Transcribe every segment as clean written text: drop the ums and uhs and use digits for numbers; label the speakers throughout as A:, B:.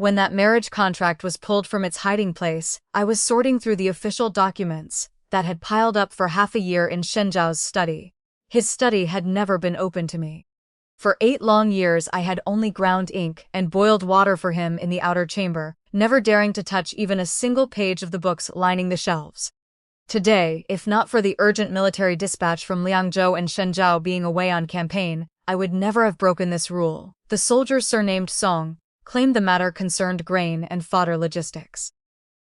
A: When that marriage contract was pulled from its hiding place, I was sorting through the official documents that had piled up for half a year in Shen Zhao's study. His study had never been open to me. For 8 long years I had only ground ink and boiled water for him in the outer chamber, never daring to touch even a single page of the books lining the shelves. Today, if not for the urgent military dispatch from Liangzhou and Shen Zhao being away on campaign, I would never have broken this rule. The soldier surnamed Song claimed the matter concerned grain and fodder logistics.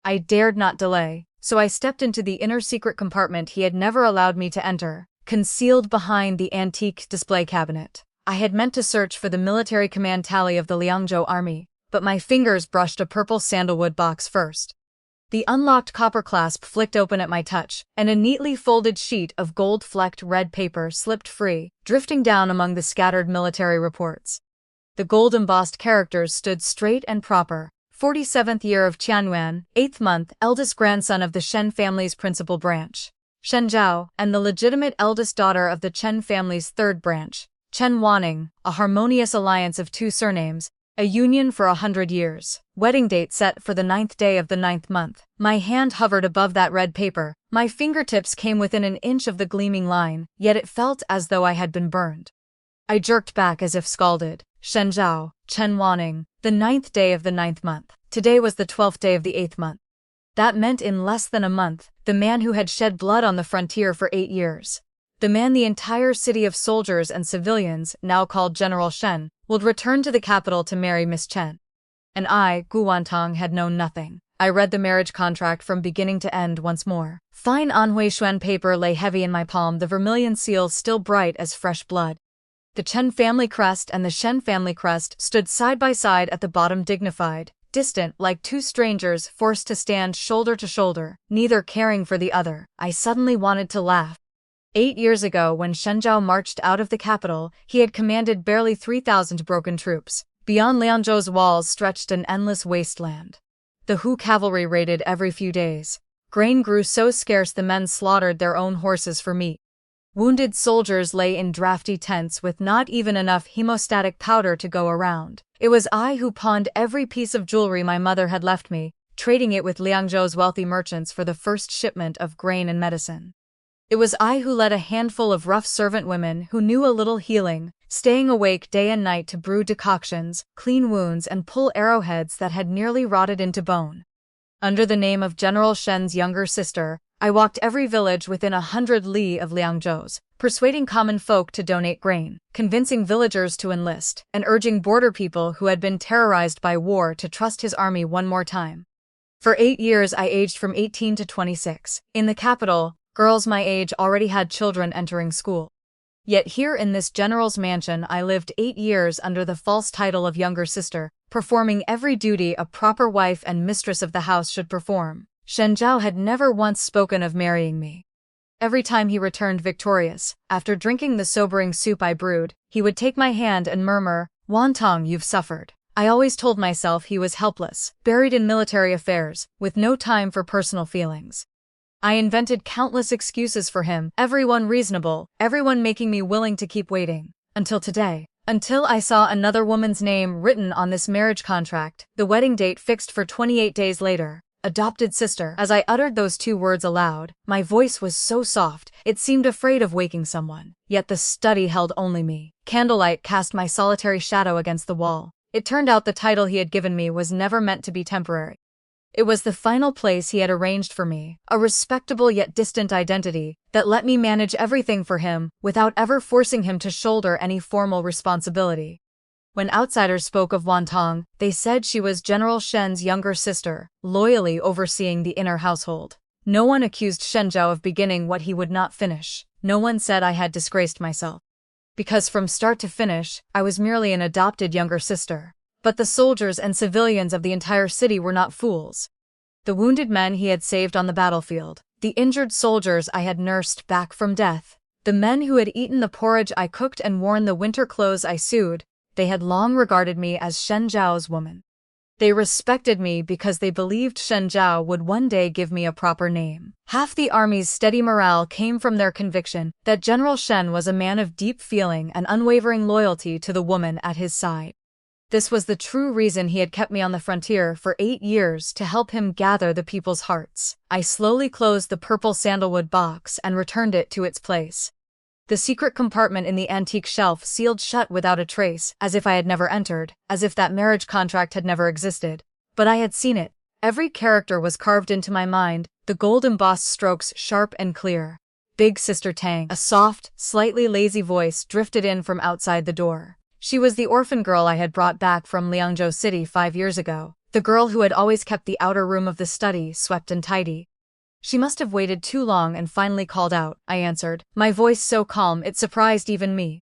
A: I dared not delay, so I stepped into the inner secret compartment he had never allowed me to enter, concealed behind the antique display cabinet. I had meant to search for the military command tally of the Liangzhou army, but my fingers brushed a purple sandalwood box first. The unlocked copper clasp flicked open at my touch, and a neatly folded sheet of gold-flecked red paper slipped free, drifting down among the scattered military reports. The gold-embossed characters stood straight and proper. 47th year of Qianyuan, 8th month, eldest grandson of the Shen family's principal branch, Shen Zhao, and the legitimate eldest daughter of the Chen family's third branch, Chen Wanning, a harmonious alliance of 2 surnames, a union for 100 years. Wedding date set for the 9th day of the 9th month. My hand hovered above that red paper. My fingertips came within an inch of the gleaming line, yet it felt as though I had been burned. I jerked back as if scalded. Shen Zhao, Chen Wanning, the 9th day of the 9th month. Today was the 12th day of the 8th month. That meant in less than a month, the man who had shed blood on the frontier for 8 years, the man the entire city of soldiers and civilians, now called General Shen, would return to the capital to marry Miss Chen. And I, Gu Wantong, had known nothing. I read the marriage contract from beginning to end once more. Fine Anhui Xuan paper lay heavy in my palm, the vermilion seal still bright as fresh blood. The Chen family crest and the Shen family crest stood side by side at the bottom, dignified, distant, like 2 strangers forced to stand shoulder to shoulder, neither caring for the other. I suddenly wanted to laugh. 8 years ago, when Shen Zhao marched out of the capital, he had commanded barely 3,000 broken troops. Beyond Liangzhou's walls stretched an endless wasteland. The Hu cavalry raided every few days. Grain grew so scarce the men slaughtered their own horses for meat. Wounded soldiers lay in drafty tents with not even enough hemostatic powder to go around. It was I who pawned every piece of jewelry my mother had left me, trading it with Liangzhou's wealthy merchants for the first shipment of grain and medicine. It was I who led a handful of rough servant women who knew a little healing, staying awake day and night to brew decoctions, clean wounds, and pull arrowheads that had nearly rotted into bone. Under the name of General Shen's younger sister, I walked every village within 100 li of Liangzhou's, persuading common folk to donate grain, convincing villagers to enlist, and urging border people who had been terrorized by war to trust his army one more time. For 8 years I aged from 18 to 26. In the capital, girls my age already had children entering school. Yet here in this general's mansion I lived 8 years under the false title of younger sister, performing every duty a proper wife and mistress of the house should perform. Shen Zhao had never once spoken of marrying me. Every time he returned victorious, after drinking the sobering soup I brewed, he would take my hand and murmur, "Wantong, you've suffered." I always told myself he was helpless, buried in military affairs, with no time for personal feelings. I invented countless excuses for him, everyone reasonable, everyone making me willing to keep waiting. Until today. Until I saw another woman's name written on this marriage contract, the wedding date fixed for 28 days later. Adopted sister. As I uttered those 2 words aloud, my voice was so soft, it seemed afraid of waking someone. Yet the study held only me. Candlelight cast my solitary shadow against the wall. It turned out the title he had given me was never meant to be temporary. It was the final place he had arranged for me, a respectable yet distant identity that let me manage everything for him without ever forcing him to shoulder any formal responsibility. When outsiders spoke of Wantong, they said she was General Shen's younger sister, loyally overseeing the inner household. No one accused Shen Zhao of beginning what he would not finish. No one said I had disgraced myself. Because from start to finish, I was merely an adopted younger sister. But the soldiers and civilians of the entire city were not fools. The wounded men he had saved on the battlefield, the injured soldiers I had nursed back from death, the men who had eaten the porridge I cooked and worn the winter clothes I sewed, they had long regarded me as Shen Zhao's woman. They respected me because they believed Shen Zhao would one day give me a proper name. Half the army's steady morale came from their conviction that General Shen was a man of deep feeling and unwavering loyalty to the woman at his side. This was the true reason he had kept me on the frontier for 8 years, to help him gather the people's hearts. I slowly closed the purple sandalwood box and returned it to its place. The secret compartment in the antique shelf sealed shut without a trace, as if I had never entered, as if that marriage contract had never existed. But I had seen it. Every character was carved into my mind, the gold-embossed strokes sharp and clear. Big Sister Tang. A soft, slightly lazy voice drifted in from outside the door. She was the orphan girl I had brought back from Liangzhou City 5 years ago, the girl who had always kept the outer room of the study swept and tidy. She must have waited too long and finally called out, I answered, my voice so calm it surprised even me.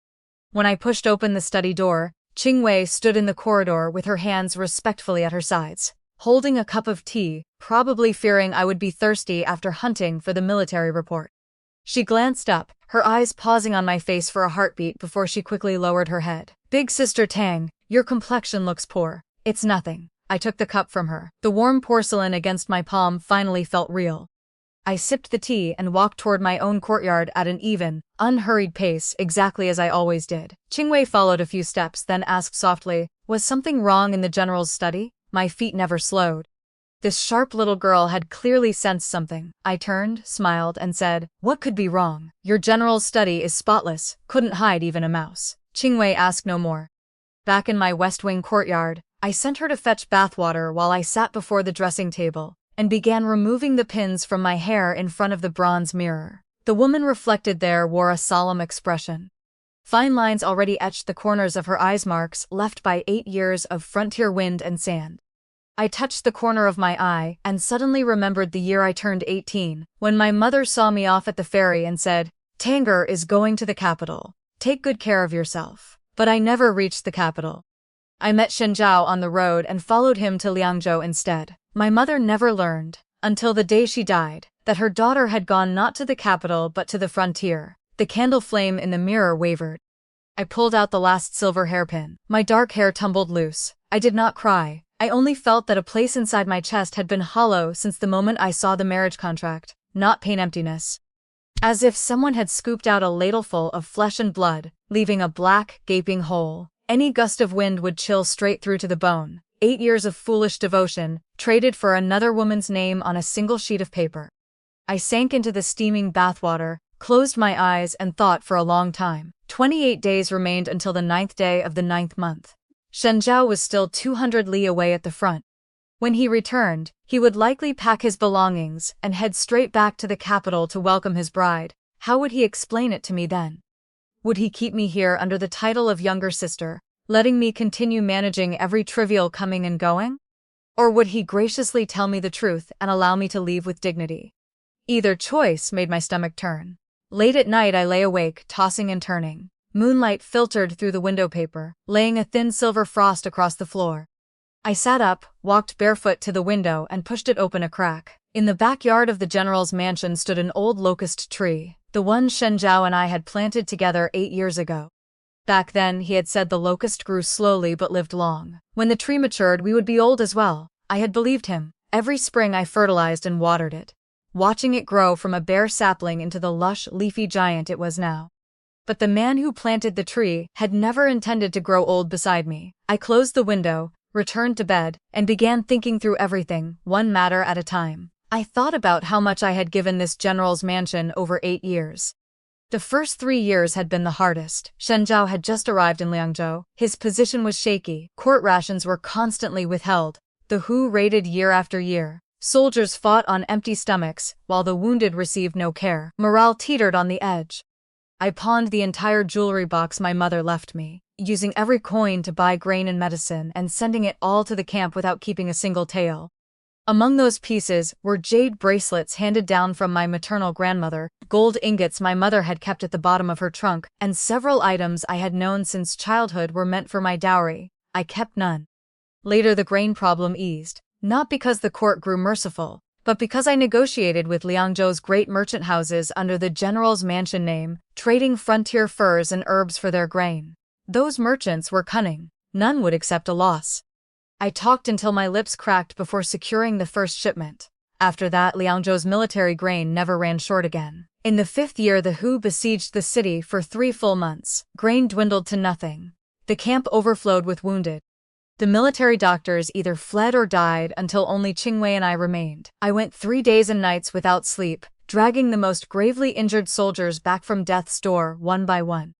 A: When I pushed open the study door, Qingwei stood in the corridor with her hands respectfully at her sides, holding a cup of tea, probably fearing I would be thirsty after hunting for the military report. She glanced up, her eyes pausing on my face for a heartbeat before she quickly lowered her head. Big Sister Tang, your complexion looks poor. It's nothing. I took the cup from her. The warm porcelain against my palm finally felt real. I sipped the tea and walked toward my own courtyard at an even, unhurried pace, exactly as I always did. Qingwei followed a few steps, then asked softly, was something wrong in the general's study? My feet never slowed. This sharp little girl had clearly sensed something. I turned, smiled, and said, what could be wrong? Your general's study is spotless, couldn't hide even a mouse. Qingwei asked no more. Back in my West Wing courtyard, I sent her to fetch bathwater while I sat before the dressing table and began removing the pins from my hair in front of the bronze mirror. The woman reflected there wore a solemn expression. Fine lines already etched the corners of her eyes, marks left by 8 years of frontier wind and sand. I touched the corner of my eye and suddenly remembered the year I turned 18, when my mother saw me off at the ferry and said, Tanger is going to the capital. Take good care of yourself. But I never reached the capital. I met Shen Zhao on the road and followed him to Liangzhou instead. My mother never learned, until the day she died, that her daughter had gone not to the capital but to the frontier. The candle flame in the mirror wavered. I pulled out the last silver hairpin. My dark hair tumbled loose. I did not cry. I only felt that a place inside my chest had been hollow since the moment I saw the marriage contract, not pain, emptiness. As if someone had scooped out a ladleful of flesh and blood, leaving a black, gaping hole. Any gust of wind would chill straight through to the bone. 8 years of foolish devotion, traded for another woman's name on a single sheet of paper. I sank into the steaming bathwater, closed my eyes and thought for a long time. 28 days remained until the 9th day of the 9th month. Shen Zhao was still 200 li away at the front. When he returned, he would likely pack his belongings and head straight back to the capital to welcome his bride. How would he explain it to me then? Would he keep me here under the title of younger sister, letting me continue managing every trivial coming and going? Or would he graciously tell me the truth and allow me to leave with dignity? Either choice made my stomach turn. Late at night I lay awake, tossing and turning. Moonlight filtered through the window paper, laying a thin silver frost across the floor. I sat up, walked barefoot to the window and pushed it open a crack. In the backyard of the general's mansion stood an old locust tree, the one Shen Zhao and I had planted together 8 years ago. Back then, he had said the locust grew slowly but lived long. When the tree matured, we would be old as well. I had believed him. Every spring I fertilized and watered it, watching it grow from a bare sapling into the lush, leafy giant it was now. But the man who planted the tree had never intended to grow old beside me. I closed the window, returned to bed, and began thinking through everything, one matter at a time. I thought about how much I had given this general's mansion over 8 years. The first 3 years had been the hardest. Shen Zhao had just arrived in Liangzhou. His position was shaky. Court rations were constantly withheld. The WHO raided year after year. Soldiers fought on empty stomachs, while the wounded received no care. Morale teetered on the edge. I pawned the entire jewelry box my mother left me, using every coin to buy grain and medicine and sending it all to the camp without keeping a single tael. Among those pieces were jade bracelets handed down from my maternal grandmother, gold ingots my mother had kept at the bottom of her trunk, and several items I had known since childhood were meant for my dowry. I kept none. Later the grain problem eased, not because the court grew merciful, but because I negotiated with Liangzhou's great merchant houses under the general's mansion name, trading frontier furs and herbs for their grain. Those merchants were cunning. None would accept a loss. I talked until my lips cracked before securing the first shipment. After that, Liangzhou's military grain never ran short again. In the 5th year, the WHO besieged the city for 3 full months. Grain dwindled to nothing. The camp overflowed with wounded. The military doctors either fled or died until only Qingwei and I remained. I went 3 days and nights without sleep, dragging the most gravely injured soldiers back from death's door one by one.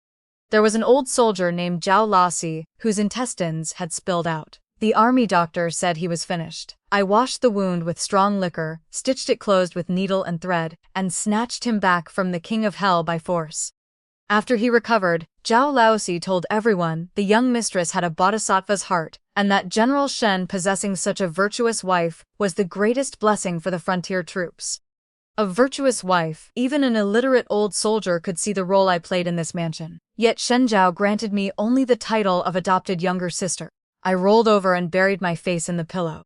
A: There was an old soldier named Zhao Lassi, whose intestines had spilled out. The army doctor said he was finished. I washed the wound with strong liquor, stitched it closed with needle and thread, and snatched him back from the king of hell by force. After he recovered, Zhao Laosi told everyone the young mistress had a bodhisattva's heart, and that General Shen possessing such a virtuous wife was the greatest blessing for the frontier troops. A virtuous wife, even an illiterate old soldier could see the role I played in this mansion. Yet Shen Zhao granted me only the title of adopted younger sister. I rolled over and buried my face in the pillow.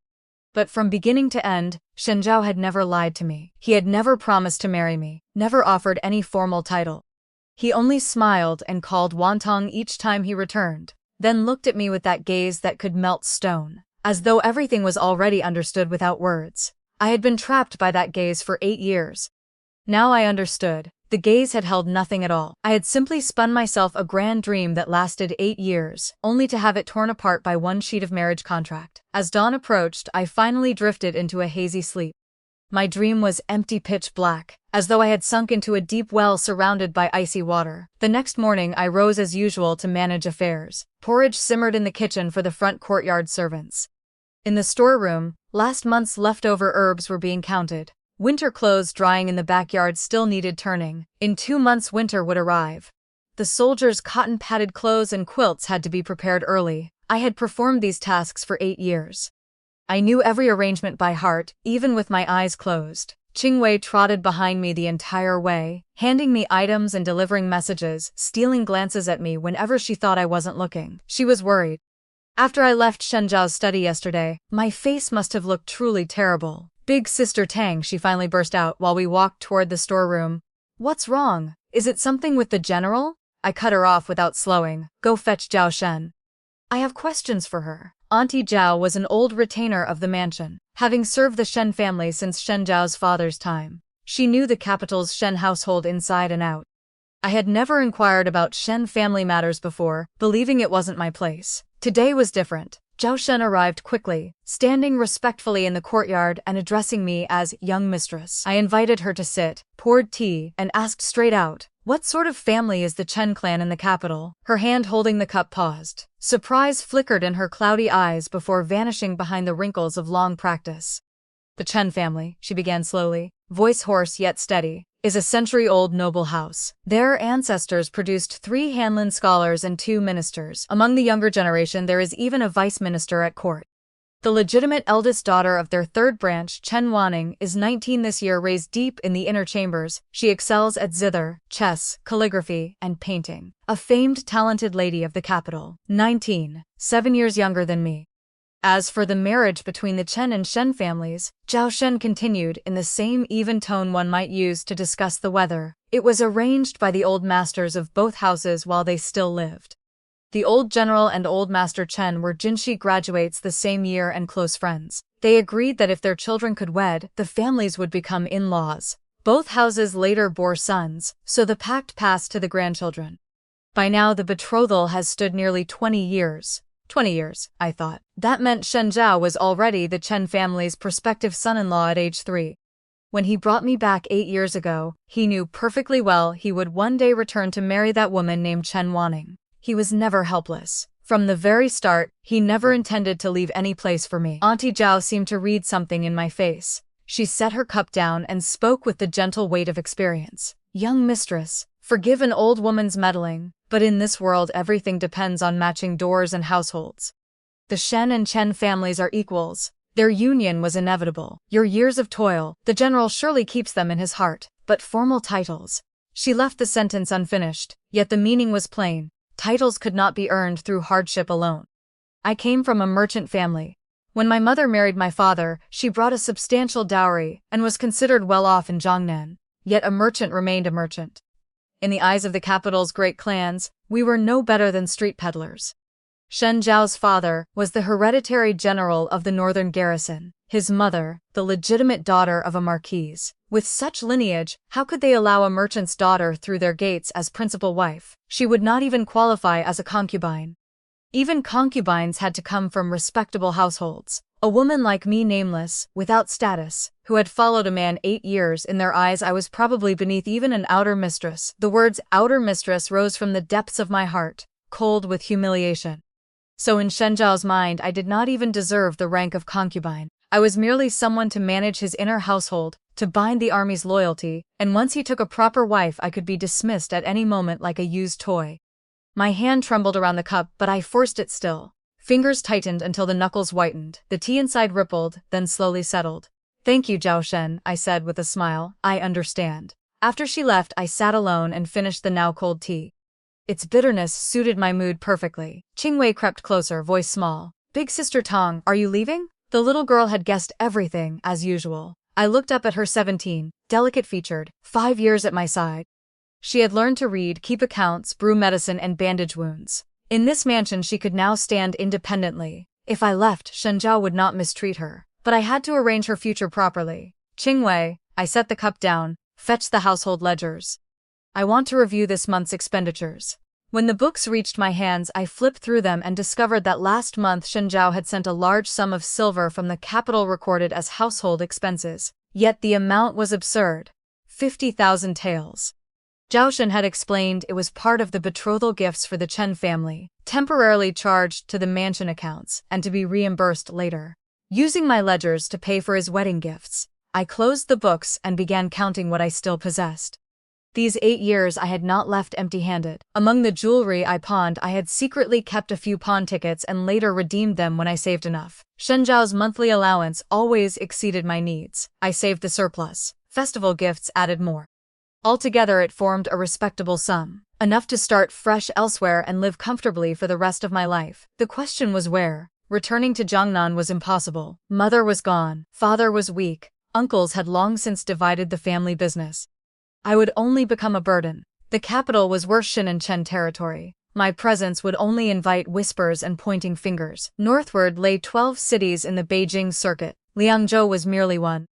A: But from beginning to end, Shen Zhao had never lied to me. He had never promised to marry me, never offered any formal title. He only smiled and called Wantong each time he returned, then looked at me with that gaze that could melt stone, as though everything was already understood without words. I had been trapped by that gaze for 8 years. Now I understood. The gaze had held nothing at all. I had simply spun myself a grand dream that lasted 8 years, only to have it torn apart by one sheet of marriage contract. As dawn approached, I finally drifted into a hazy sleep. My dream was empty pitch black, as though I had sunk into a deep well surrounded by icy water. The next morning I rose as usual to manage affairs. Porridge simmered in the kitchen for the front courtyard servants. In the storeroom, last month's leftover herbs were being counted. Winter clothes drying in the backyard still needed turning. In 2 months winter would arrive. The soldiers' cotton-padded clothes and quilts had to be prepared early. I had performed these tasks for 8 years. I knew every arrangement by heart, even with my eyes closed. Qingwei trotted behind me the entire way, handing me items and delivering messages, stealing glances at me whenever she thought I wasn't looking. She was worried. After I left Shen Zhao's study yesterday, my face must have looked truly terrible. Big Sister Tang, she finally burst out while we walked toward the storeroom. What's wrong? Is it something with the general? I cut her off without slowing. Go fetch Zhao Shen. I have questions for her. Auntie Zhao was an old retainer of the mansion, having served the Shen family since Shen Zhao's father's time. She knew the capital's Shen household inside and out. I had never inquired about Shen family matters before, believing it wasn't my place. Today was different. Zhao Shen arrived quickly, standing respectfully in the courtyard and addressing me as young mistress. I invited her to sit, poured tea, and asked straight out, what sort of family is the Chen clan in the capital? Her hand holding the cup paused. Surprise flickered in her cloudy eyes before vanishing behind the wrinkles of long practice. The Chen family, she began slowly, voice hoarse yet steady, is a century-old noble house. Their ancestors produced 3 Hanlin scholars and 2 ministers. Among the younger generation there is even a vice minister at court. The legitimate eldest daughter of their 3rd branch, Chen Wanning, is 19 this year, raised deep in the inner chambers. She excels at zither, chess, calligraphy, and painting. A famed talented lady of the capital. 19, 7 years younger than me. As for the marriage between the Chen and Shen families, Zhao Shen continued in the same even tone one might use to discuss the weather. It was arranged by the old masters of both houses while they still lived. The old general and old master Chen were Jinshi graduates the same year and close friends. They agreed that if their children could wed, the families would become in-laws. Both houses later bore sons, so the pact passed to the grandchildren. By now the betrothal has stood nearly 20 years. 20 years, I thought. That meant Shen Zhao was already the Chen family's prospective son-in-law at age 3. When he brought me back 8 years ago, he knew perfectly well he would one day return to marry that woman named Chen Wanning. He was never helpless. From the very start, he never intended to leave any place for me. Auntie Zhao seemed to read something in my face. She set her cup down and spoke with the gentle weight of experience. Young mistress, forgive an old woman's meddling, but in this world everything depends on matching doors and households. The Shen and Chen families are equals. Their union was inevitable. Your years of toil, the general surely keeps them in his heart, but formal titles. She left the sentence unfinished, yet the meaning was plain. Titles could not be earned through hardship alone. I came from a merchant family. When my mother married my father, she brought a substantial dowry and was considered well off in Jiangnan. Yet a merchant remained a merchant. In the eyes of the capital's great clans, we were no better than street peddlers. Shen Zhao's father was the hereditary general of the northern garrison, his mother, the legitimate daughter of a marquise. With such lineage, how could they allow a merchant's daughter through their gates as principal wife? She would not even qualify as a concubine. Even concubines had to come from respectable households. A woman like me, nameless, without status, who had followed a man 8 years. In their eyes I was probably beneath even an outer mistress. The words outer mistress rose from the depths of my heart, cold with humiliation. So in Shen Zhao's mind I did not even deserve the rank of concubine. I was merely someone to manage his inner household, to bind the army's loyalty, and once he took a proper wife I could be dismissed at any moment like a used toy. My hand trembled around the cup, but I forced it still. Fingers tightened until the knuckles whitened. The tea inside rippled, then slowly settled. "Thank you, Zhao Shen," I said with a smile. "I understand." After she left, I sat alone and finished the now cold tea. Its bitterness suited my mood perfectly. Qingwei crept closer, voice small. "Big Sister Tong, are you leaving?" The little girl had guessed everything, as usual. I looked up at her, 17, delicate-featured, 5 years at my side. She had learned to read, keep accounts, brew medicine, and bandage wounds. In this mansion she could now stand independently. If I left, Shen Zhao would not mistreat her. But I had to arrange her future properly. "Qingwei," I set the cup down, "fetch the household ledgers. I want to review this month's expenditures." When the books reached my hands, I flipped through them and discovered that last month Shen Zhao had sent a large sum of silver from the capital recorded as household expenses. Yet the amount was absurd. 50,000 taels. Zhao Shen had explained it was part of the betrothal gifts for the Chen family, temporarily charged to the mansion accounts, and to be reimbursed later. Using my ledgers to pay for his wedding gifts, I closed the books and began counting what I still possessed. These 8 years I had not left empty-handed. Among the jewelry I pawned, I had secretly kept a few pawn tickets and later redeemed them when I saved enough. Shen Zhao's monthly allowance always exceeded my needs. I saved the surplus. Festival gifts added more. Altogether it formed a respectable sum, enough to start fresh elsewhere and live comfortably for the rest of my life. The question was where. Returning to Jiangnan was impossible. Mother was gone, father was weak, uncles had long since divided the family business. I would only become a burden. The capital was worse, Shin and Chen territory. My presence would only invite whispers and pointing fingers. Northward lay 12 cities in the Beijing circuit. Liangzhou was merely one.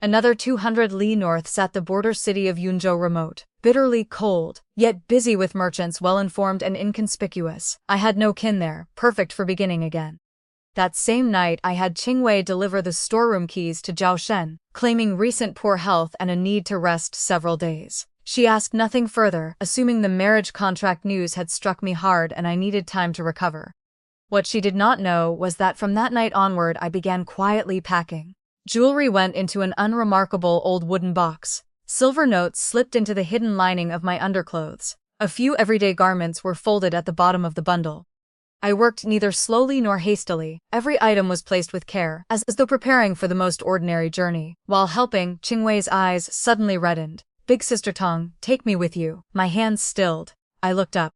A: Another 200 li north sat the border city of Yunzhou, remote, bitterly cold, yet busy with merchants well-informed and inconspicuous. I had no kin there, perfect for beginning again. That same night I had Qingwei deliver the storeroom keys to Zhao Shen, claiming recent poor health and a need to rest several days. She asked nothing further, assuming the marriage contract news had struck me hard and I needed time to recover. What she did not know was that from that night onward I began quietly packing. Jewelry went into an unremarkable old wooden box. Silver notes slipped into the hidden lining of my underclothes. A few everyday garments were folded at the bottom of the bundle. I worked neither slowly nor hastily. Every item was placed with care, as though preparing for the most ordinary journey. While helping, Qingwei's eyes suddenly reddened. "Big Sister Tong, take me with you." My hands stilled. I looked up.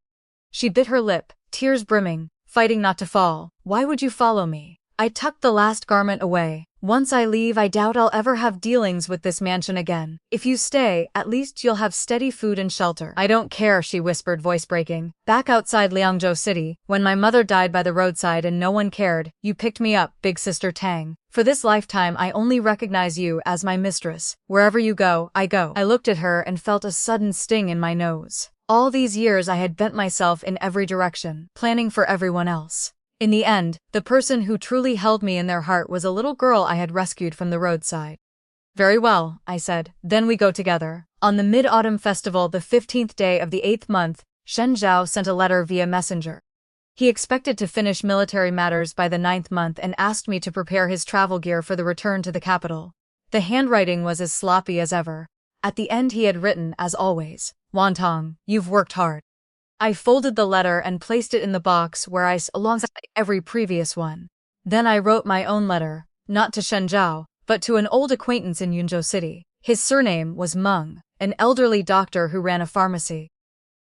A: She bit her lip, tears brimming, fighting not to fall. "Why would you follow me?" I tucked the last garment away. "Once I leave, I doubt I'll ever have dealings with this mansion again. If you stay, at least you'll have steady food and shelter." "I don't care," she whispered, voice breaking. "Back outside Liangzhou City, when my mother died by the roadside and no one cared, you picked me up, Big Sister Tang. For this lifetime I only recognize you as my mistress. Wherever you go, I go." I looked at her and felt a sudden sting in my nose. All these years I had bent myself in every direction, planning for everyone else. In the end, the person who truly held me in their heart was a little girl I had rescued from the roadside. "Very well," I said, "then we go together." On the Mid-Autumn Festival, the 15th day of the 8th month, Shen Zhao sent a letter via messenger. He expected to finish military matters by the 9th month and asked me to prepare his travel gear for the return to the capital. The handwriting was as sloppy as ever. At the end he had written, as always, "Wantong, you've worked hard." I folded the letter and placed it in the box where alongside every previous one. Then I wrote my own letter, not to Shen Zhao, but to an old acquaintance in Yunzhou City. His surname was Meng, an elderly doctor who ran a pharmacy.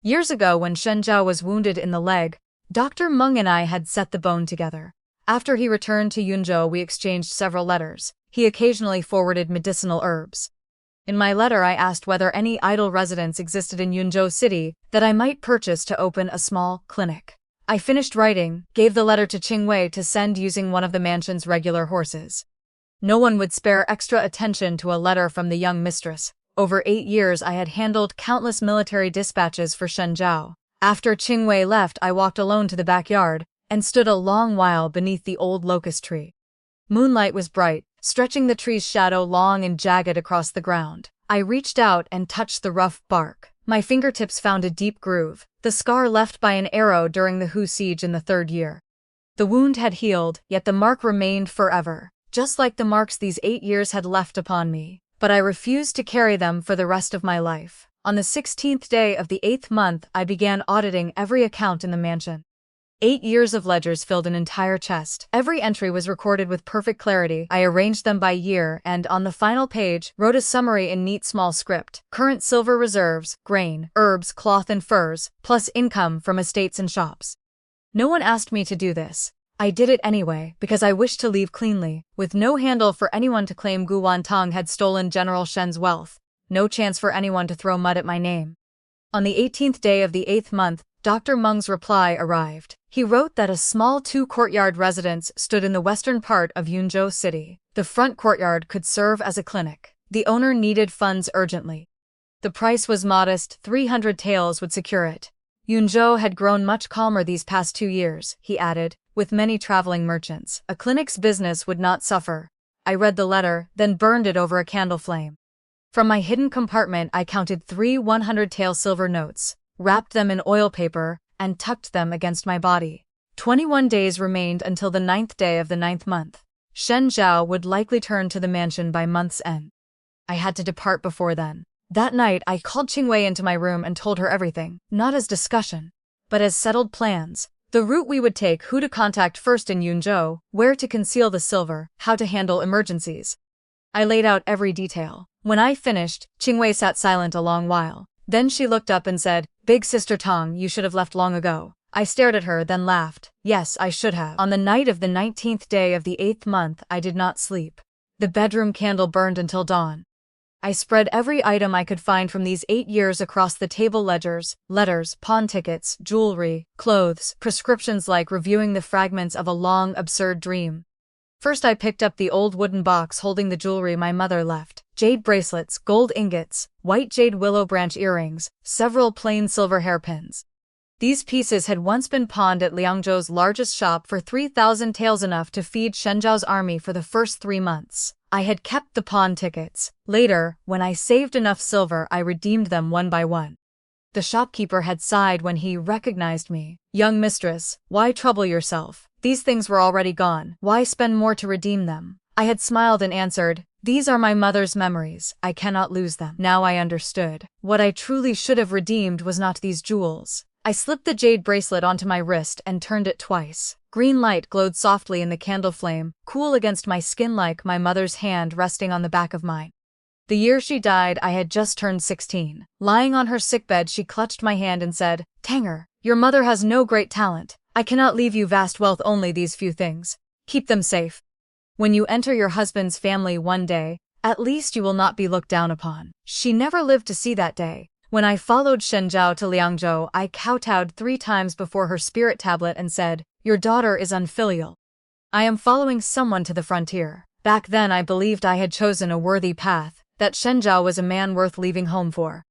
A: Years ago, when Shen Zhao was wounded in the leg, Dr. Meng and I had set the bone together. After he returned to Yunzhou, we exchanged several letters. He occasionally forwarded medicinal herbs. In my letter I asked whether any idle residence existed in Yunzhou City that I might purchase to open a small clinic. I finished writing, gave the letter to Qingwei to send using one of the mansion's regular horses. No one would spare extra attention to a letter from the young mistress. Over 8 years I had handled countless military dispatches for Shen Zhao. After Qingwei left, I walked alone to the backyard, and stood a long while beneath the old locust tree. Moonlight was bright, stretching the tree's shadow long and jagged across the ground. I reached out and touched the rough bark. My fingertips found a deep groove, the scar left by an arrow during the Hu siege in the 3rd year. The wound had healed, yet the mark remained forever, just like the marks these 8 years had left upon me. But I refused to carry them for the rest of my life. On the 16th day of the 8th month, I began auditing every account in the mansion. 8 years of ledgers filled an entire chest. Every entry was recorded with perfect clarity. I arranged them by year and, on the final page, wrote a summary in neat small script. Current silver reserves, grain, herbs, cloth and furs, plus income from estates and shops. No one asked me to do this. I did it anyway, because I wished to leave cleanly, with no handle for anyone to claim Gu Wantong had stolen General Shen's wealth. No chance for anyone to throw mud at my name. On the 18th day of the 8th month, Dr. Meng's reply arrived. He wrote that a small 2-courtyard residence stood in the western part of Yunzhou City. The front courtyard could serve as a clinic. The owner needed funds urgently. The price was modest, 300 taels would secure it. Yunzhou had grown much calmer these past 2 years, he added, with many traveling merchants. A clinic's business would not suffer. I read the letter, then burned it over a candle flame. From my hidden compartment I counted 3 100-tael silver notes, wrapped them in oil paper, and tucked them against my body. 21 days remained until the 9th day of the 9th month. Shen Zhao would likely turn to the mansion by month's end. I had to depart before then. That night I called Qingwei into my room and told her everything, not as discussion, but as settled plans. The route we would take, who to contact first in Yunzhou, where to conceal the silver, how to handle emergencies. I laid out every detail. When I finished, Qingwei sat silent a long while. Then she looked up and said, "Big Sister Tong, you should have left long ago." I stared at her, then laughed. Yes, I should have. On the night of the 19th day of the 8th month, I did not sleep. The bedroom candle burned until dawn. I spread every item I could find from these 8 years across the table: ledgers, letters, pawn tickets, jewelry, clothes, prescriptions, like reviewing the fragments of a long, absurd dream. First I picked up the old wooden box holding the jewelry my mother left. Jade bracelets, gold ingots, white jade willow branch earrings, several plain silver hairpins. These pieces had once been pawned at Liangzhou's largest shop for 3,000 taels, enough to feed Shen Zhao's army for the first 3 months. I had kept the pawn tickets. Later, when I saved enough silver, I redeemed them one by one. The shopkeeper had sighed when he recognized me. "Young mistress, why trouble yourself? These things were already gone. Why spend more to redeem them?" I had smiled and answered, "These are my mother's memories. I cannot lose them." Now I understood. What I truly should have redeemed was not these jewels. I slipped the jade bracelet onto my wrist and turned it twice. Green light glowed softly in the candle flame, cool against my skin, like my mother's hand resting on the back of mine. The year she died, I had just turned 16. Lying on her sickbed, she clutched my hand and said, "Tanger, your mother has no great talent. I cannot leave you vast wealth, only these few things. Keep them safe. When you enter your husband's family one day, at least you will not be looked down upon." She never lived to see that day. When I followed Shen Zhao to Liangzhou, I kowtowed 3 times before her spirit tablet and said, "Your daughter is unfilial. I am following someone to the frontier." Back then I believed I had chosen a worthy path, that Shen Zhao was a man worth leaving home for.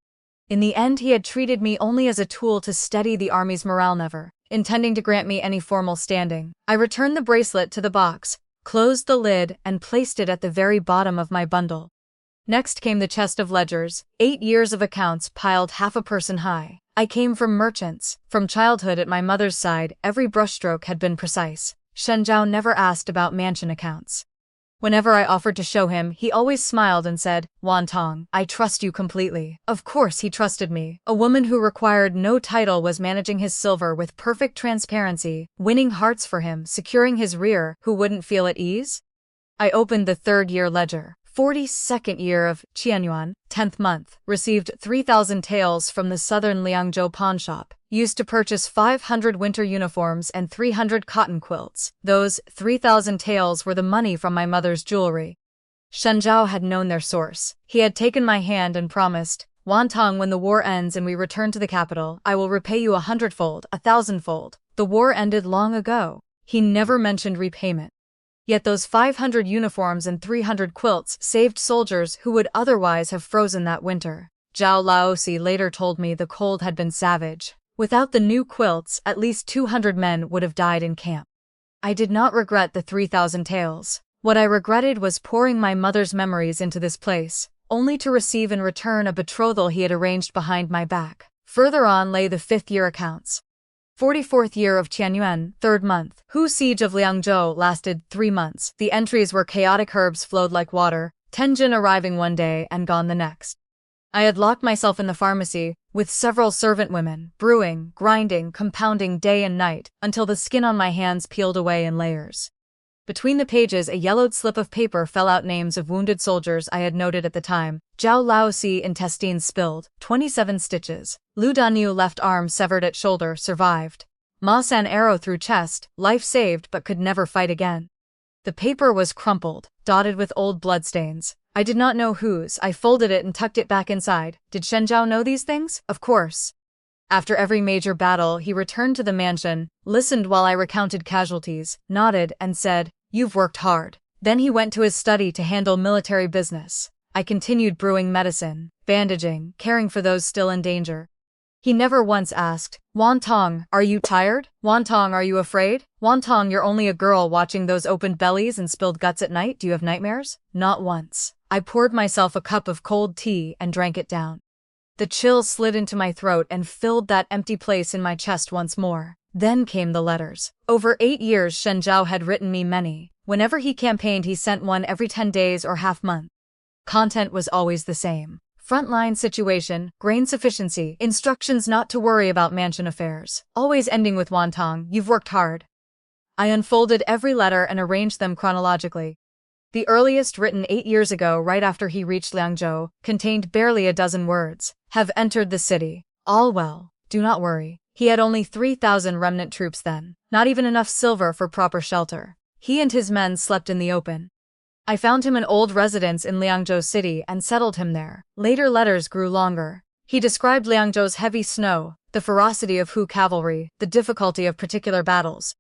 A: In the end, he had treated me only as a tool to steady the army's morale, never intending to grant me any formal standing. I returned the bracelet to the box, closed the lid, and placed it at the very bottom of my bundle. Next came the chest of ledgers, 8 years of accounts piled half a person high. I came from merchants. From childhood at my mother's side, every brushstroke had been precise. Shen Zhao never asked about mansion accounts. Whenever I offered to show him, he always smiled and said, "Wantong, I trust you completely." Of course he trusted me. A woman who required no title was managing his silver with perfect transparency, winning hearts for him, securing his rear. Who wouldn't feel at ease? I opened the 3rd year ledger. 42nd year of Qianyuan, 10th month, received 3,000 taels from the southern Liangzhou pawn shop, used to purchase 500 winter uniforms and 300 cotton quilts. Those 3,000 taels were the money from my mother's jewelry. Shen Zhao had known their source. He had taken my hand and promised, "Wantong, when the war ends and we return to the capital, I will repay you 100-fold, 1,000-fold. The war ended long ago." He never mentioned repayment. Yet those 500 uniforms and 300 quilts saved soldiers who would otherwise have frozen that winter. Zhao Laosi later told me the cold had been savage. Without the new quilts, at least 200 men would have died in camp. I did not regret the 3,000 taels. What I regretted was pouring my mother's memories into this place, only to receive in return a betrothal he had arranged behind my back. Further on lay the 5th year accounts. 44th year of Tianyuan, 3rd month. Hu siege of Liangzhou lasted 3 months. The entries were chaotic, herbs flowed like water, Tenjin arriving one day and gone the next. I had locked myself in the pharmacy, with several servant women, brewing, grinding, compounding day and night, until the skin on my hands peeled away in layers. Between the pages, a yellowed slip of paper fell out, names of wounded soldiers I had noted at the time. Zhao Laosi intestines spilled, 27 stitches. Lu Danyu left arm severed at shoulder, survived. Ma San arrow through chest, life saved but could never fight again. The paper was crumpled, dotted with old bloodstains. I did not know whose. I folded it and tucked it back inside. Did Shen Zhao know these things? Of course. After every major battle, he returned to the mansion, listened while I recounted casualties, nodded, and said, "You've worked hard." Then he went to his study to handle military business. I continued brewing medicine, bandaging, caring for those still in danger. He never once asked, "Wantong, are you tired? Wantong, are you afraid? Wantong, you're only a girl watching those opened bellies and spilled guts at night. Do you have nightmares?" Not once. I poured myself a cup of cold tea and drank it down. The chill slid into my throat and filled that empty place in my chest once more. Then came the letters. Over 8 years Shen Zhao had written me many. Whenever he campaigned, he sent one every 10 days or half-month. Content was always the same. Frontline situation, grain sufficiency, instructions not to worry about mansion affairs. Always ending with "Wantong, you've worked hard." I unfolded every letter and arranged them chronologically. The earliest, written 8 years ago right after he reached Liangzhou, contained barely a dozen words. "Have entered the city. All well. Do not worry." He had only 3,000 remnant troops then, not even enough silver for proper shelter. He and his men slept in the open. I found him an old residence in Liangzhou city and settled him there. Later letters grew longer. He described Liangzhou's heavy snow, the ferocity of Hu cavalry, the difficulty of particular battles.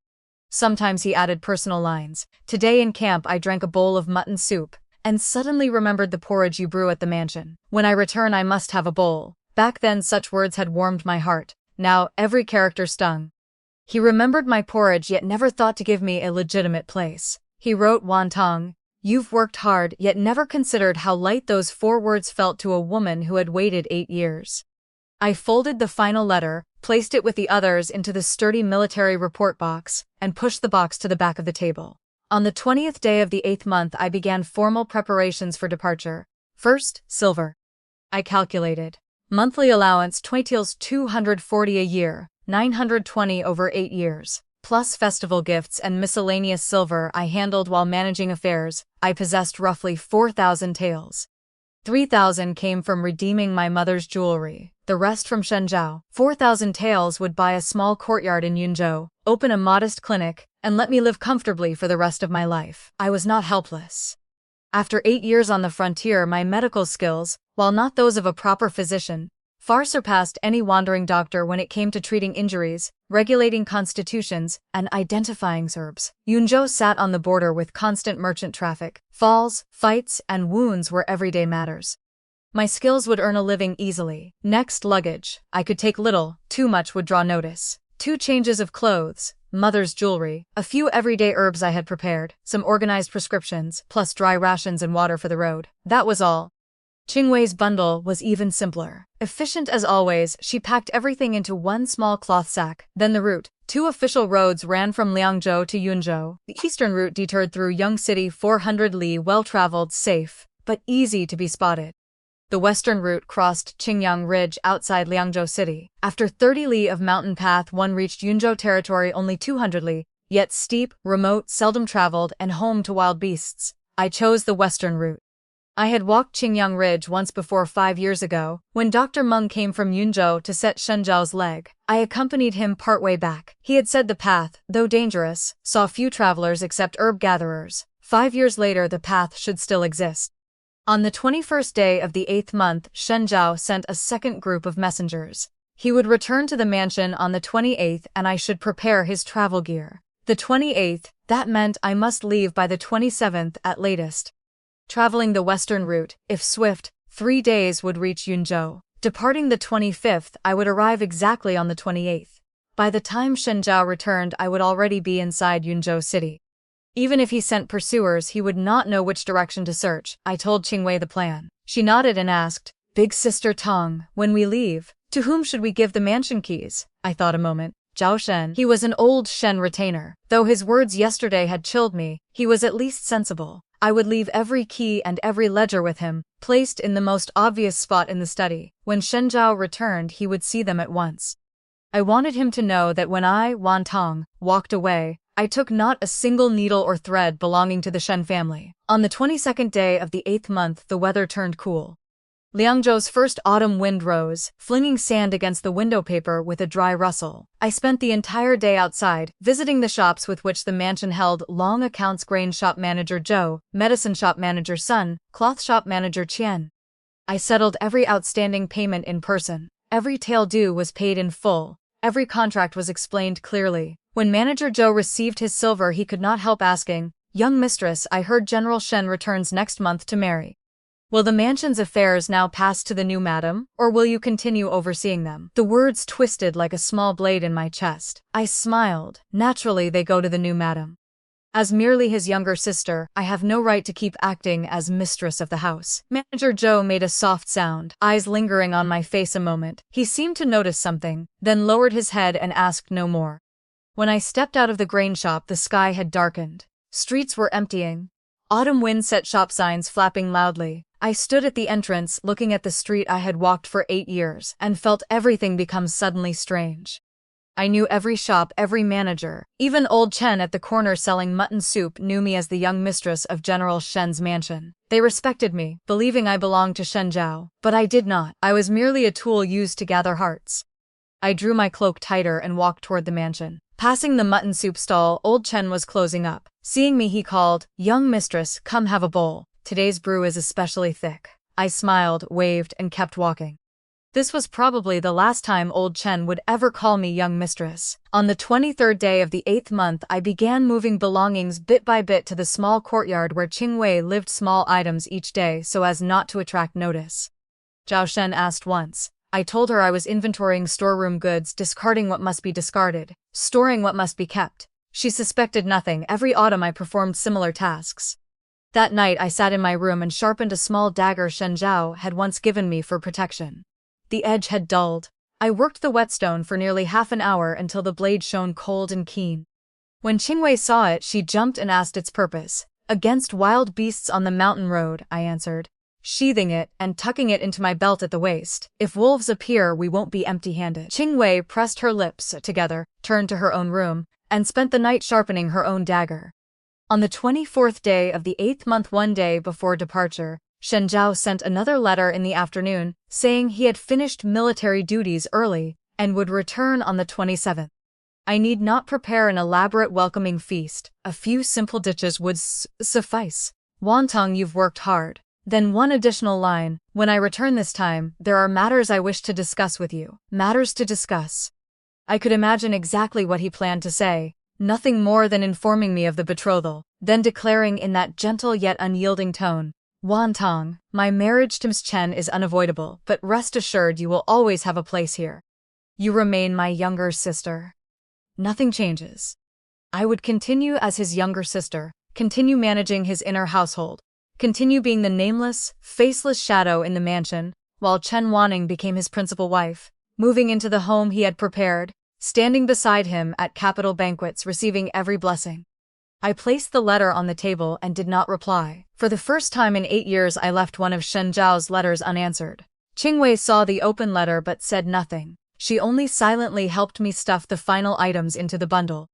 A: Sometimes he added personal lines. "Today in camp I drank a bowl of mutton soup, and suddenly remembered the porridge you brew at the mansion. When I return I must have a bowl." Back then such words had warmed my heart. Now every character stung. He remembered my porridge yet never thought to give me a legitimate place. He wrote, "Wantong, you've worked hard," yet never considered how light those 4 words felt to a woman who had waited 8 years. I folded the final letter, placed it with the others into the sturdy military report box, and pushed the box to the back of the table. On the 20th day of the 8th month I began formal preparations for departure. First, silver. I calculated. Monthly allowance 240 a year, 920 over 8 years, plus festival gifts and miscellaneous silver I handled while managing affairs. I possessed roughly 4,000 taels. 3,000 came from redeeming my mother's jewelry, the rest from Shen Zhao. 4,000 taels would buy a small courtyard in Yunzhou, open a modest clinic, and let me live comfortably for the rest of my life. I was not helpless. After 8 years on the frontier, my medical skills, while not those of a proper physician, far surpassed any wandering doctor when it came to treating injuries, regulating constitutions, and identifying herbs. Yunzhou sat on the border with constant merchant traffic. Falls, fights, and wounds were everyday matters. My skills would earn a living easily. Next, luggage. I could take little, too much would draw notice. 2 changes of clothes, mother's jewelry, a few everyday herbs I had prepared, some organized prescriptions, plus dry rations and water for the road. That was all. Qingwei's bundle was even simpler. Efficient as always, she packed everything into one small cloth sack. Then the route. 2 official roads ran from Liangzhou to Yunzhou. The eastern route detoured through Young City, 400 li, well-traveled, safe, but easy to be spotted. The western route crossed Qingyang Ridge outside Liangzhou City. After 30 li of mountain path, one reached Yunzhou territory, only 200 li, yet steep, remote, seldom traveled, and home to wild beasts. I chose the western route. I had walked Qingyang Ridge once before 5 years ago, when Dr. Meng came from Yunzhou to set Shen Zhao's leg. I accompanied him partway back. He had said the path, though dangerous, saw few travelers except herb gatherers. 5 years later the path should still exist. On the 21st day of the 8th month, Shen Zhao sent a second group of messengers. He would return to the mansion on the 28th and I should prepare his travel gear. The 28th, that meant I must leave by the 27th at latest. Traveling the western route, if swift, 3 days would reach Yunzhou. Departing the 25th, I would arrive exactly on the 28th. By the time Shen Zhao returned, I would already be inside Yunzhou City. Even if he sent pursuers, he would not know which direction to search. I told Qingwei the plan. She nodded and asked, "Big Sister Tong, when we leave, to whom should we give the mansion keys?" I thought a moment. Zhao Shen. He was an old Shen retainer. Though his words yesterday had chilled me, he was at least sensible. I would leave every key and every ledger with him, placed in the most obvious spot in the study. When Shen Zhao returned, he would see them at once. I wanted him to know that when I, Wan Tong, walked away, I took not a single needle or thread belonging to the Shen family. On the 22nd day of the 8th month, the weather turned cool. Liangzhou's first autumn wind rose, flinging sand against the window paper with a dry rustle. I spent the entire day outside, visiting the shops with which the mansion held long accounts: grain shop manager Zhou, medicine shop manager Sun, cloth shop manager Qian. I settled every outstanding payment in person. Every tael due was paid in full. Every contract was explained clearly. When manager Zhou received his silver, he could not help asking, "Young mistress, I heard General Shen returns next month to marry. Will the mansion's affairs now pass to the new madam, or will you continue overseeing them?" The words twisted like a small blade in my chest. I smiled. Naturally, they go to the new madam. As merely his younger sister, I have no right to keep acting as mistress of the house. Manager Zhou made a soft sound, eyes lingering on my face a moment. He seemed to notice something, then lowered his head and asked no more. When I stepped out of the grain shop, the sky had darkened. Streets were emptying. Autumn wind set shop signs flapping loudly. I stood at the entrance, looking at the street I had walked for 8 years, and felt everything become suddenly strange. I knew every shop, every manager. Even old Chen at the corner selling mutton soup knew me as the young mistress of General Shen's mansion. They respected me, believing I belonged to Shen Zhao. But I did not. I was merely a tool used to gather hearts. I drew my cloak tighter and walked toward the mansion. Passing the mutton soup stall, old Chen was closing up. Seeing me, he called, "Young mistress, come have a bowl. Today's brew is especially thick." I smiled, waved, and kept walking. This was probably the last time old Chen would ever call me young mistress. On the 23rd day of the 8th month, I began moving belongings bit by bit to the small courtyard where Qingwei lived, small items each day so as not to attract notice. Zhao Shen asked once. I told her I was inventorying storeroom goods, discarding what must be discarded, storing what must be kept. She suspected nothing. Every autumn I performed similar tasks. That night I sat in my room and sharpened a small dagger Shen Zhao had once given me for protection. The edge had dulled. I worked the whetstone for nearly half an hour until the blade shone cold and keen. When Qingwei saw it, she jumped and asked its purpose. "Against wild beasts on the mountain road," I answered, sheathing it and tucking it into my belt at the waist. "If wolves appear, we won't be empty-handed." Qingwei pressed her lips together, turned to her own room, and spent the night sharpening her own dagger. On the 24th day of the 8th month, one day before departure, Shen Zhao sent another letter in the afternoon, saying he had finished military duties early and would return on the 27th. I need not prepare an elaborate welcoming feast. A few simple dishes would suffice. "Wantong, you've worked hard." Then one additional line, "When I return this time, there are matters I wish to discuss with you." Matters to discuss. I could imagine exactly what he planned to say. Nothing more than informing me of the betrothal, then declaring in that gentle yet unyielding tone, "Wantong, my marriage to Ms. Chen is unavoidable, but rest assured you will always have a place here. You remain my younger sister. Nothing changes." I would continue as his younger sister, continue managing his inner household, continue being the nameless, faceless shadow in the mansion, while Chen Wanning became his principal wife, moving into the home he had prepared, standing beside him at capital banquets, receiving every blessing. I placed the letter on the table and did not reply. For the first time in 8 years I left one of Shen Zhao's letters unanswered. Qingwei saw the open letter but said nothing. She only silently helped me stuff the final items into the bundle.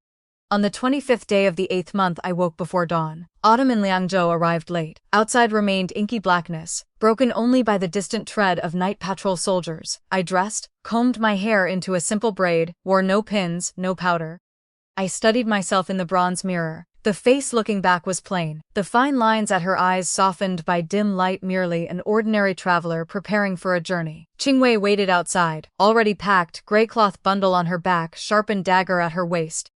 A: On the 25th day of the 8th month I woke before dawn. Autumn in Liangzhou arrived late. Outside remained inky blackness, broken only by the distant tread of night patrol soldiers. I dressed, combed my hair into a simple braid, wore no pins, no powder. I studied myself in the bronze mirror. The face looking back was plain, the fine lines at her eyes softened by dim light, merely an ordinary traveler preparing for a journey. Qingwei waited outside, already packed, gray cloth bundle on her back, sharpened dagger at her waist.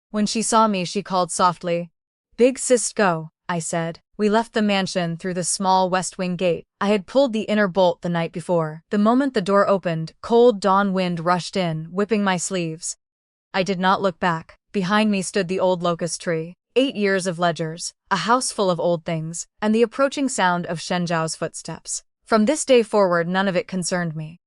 A: When she saw me she called softly. "Big sis, go," I said. We left the mansion through the small west wing gate. I had pulled the inner bolt the night before. The moment the door opened, cold dawn wind rushed in, whipping my sleeves. I did not look back. Behind me stood the old locust tree. 8 years of ledgers, a house full of old things, and the approaching sound of Shen Zhao's footsteps. From this day forward, none of it concerned me.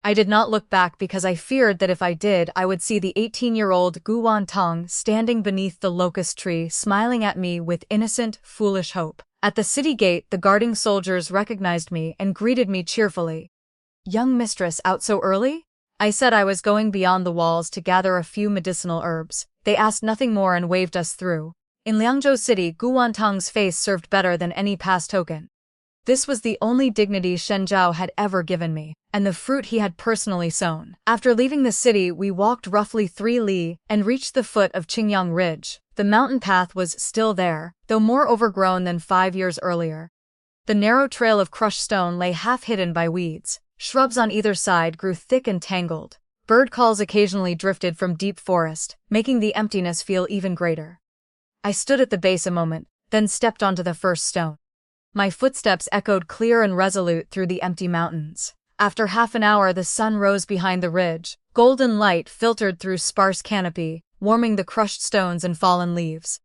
A: I did not look back because I feared that if I did, I would see the 18-year-old Gu Wantong standing beneath the locust tree, smiling at me with innocent, foolish hope. At the city gate, the guarding soldiers recognized me and greeted me cheerfully. "Young mistress, out so early?" I said I was going beyond the walls to gather a few medicinal herbs. They asked nothing more and waved us through. In Liangzhou City, Gu Wantong's face served better than any past token. This was the only dignity Shen Zhao had ever given me, and the fruit he had personally sown. After leaving the city, we walked roughly 3 li and reached the foot of Qingyang Ridge. The mountain path was still there, though more overgrown than 5 years earlier. The narrow trail of crushed stone lay half hidden by weeds. Shrubs on either side grew thick and tangled. Bird calls occasionally drifted from deep forest, making the emptiness feel even greater. I stood at the base a moment, then stepped onto the first stone. My footsteps echoed clear and resolute through the empty mountains. After half an hour, the sun rose behind the ridge. Golden light filtered through sparse canopy, warming the crushed stones and fallen leaves.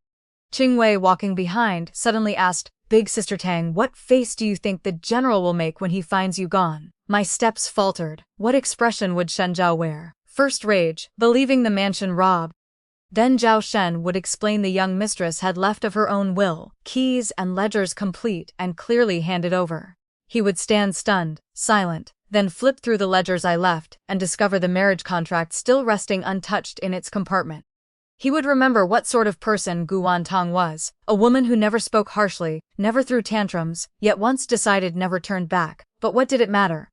A: Qingwei, walking behind, suddenly asked, "Big Sister Tang, what face do you think the general will make when he finds you gone?" My steps faltered. What expression would Shen Zhao wear? First rage, believing the mansion robbed. Then Zhao Shen would explain the young mistress had left of her own will, keys and ledgers complete and clearly handed over. He would stand stunned, silent, then flip through the ledgers I left and discover the marriage contract still resting untouched in its compartment. He would remember what sort of person Gu Wantong was, a woman who never spoke harshly, never threw tantrums, yet once decided never turned back. But what did it matter?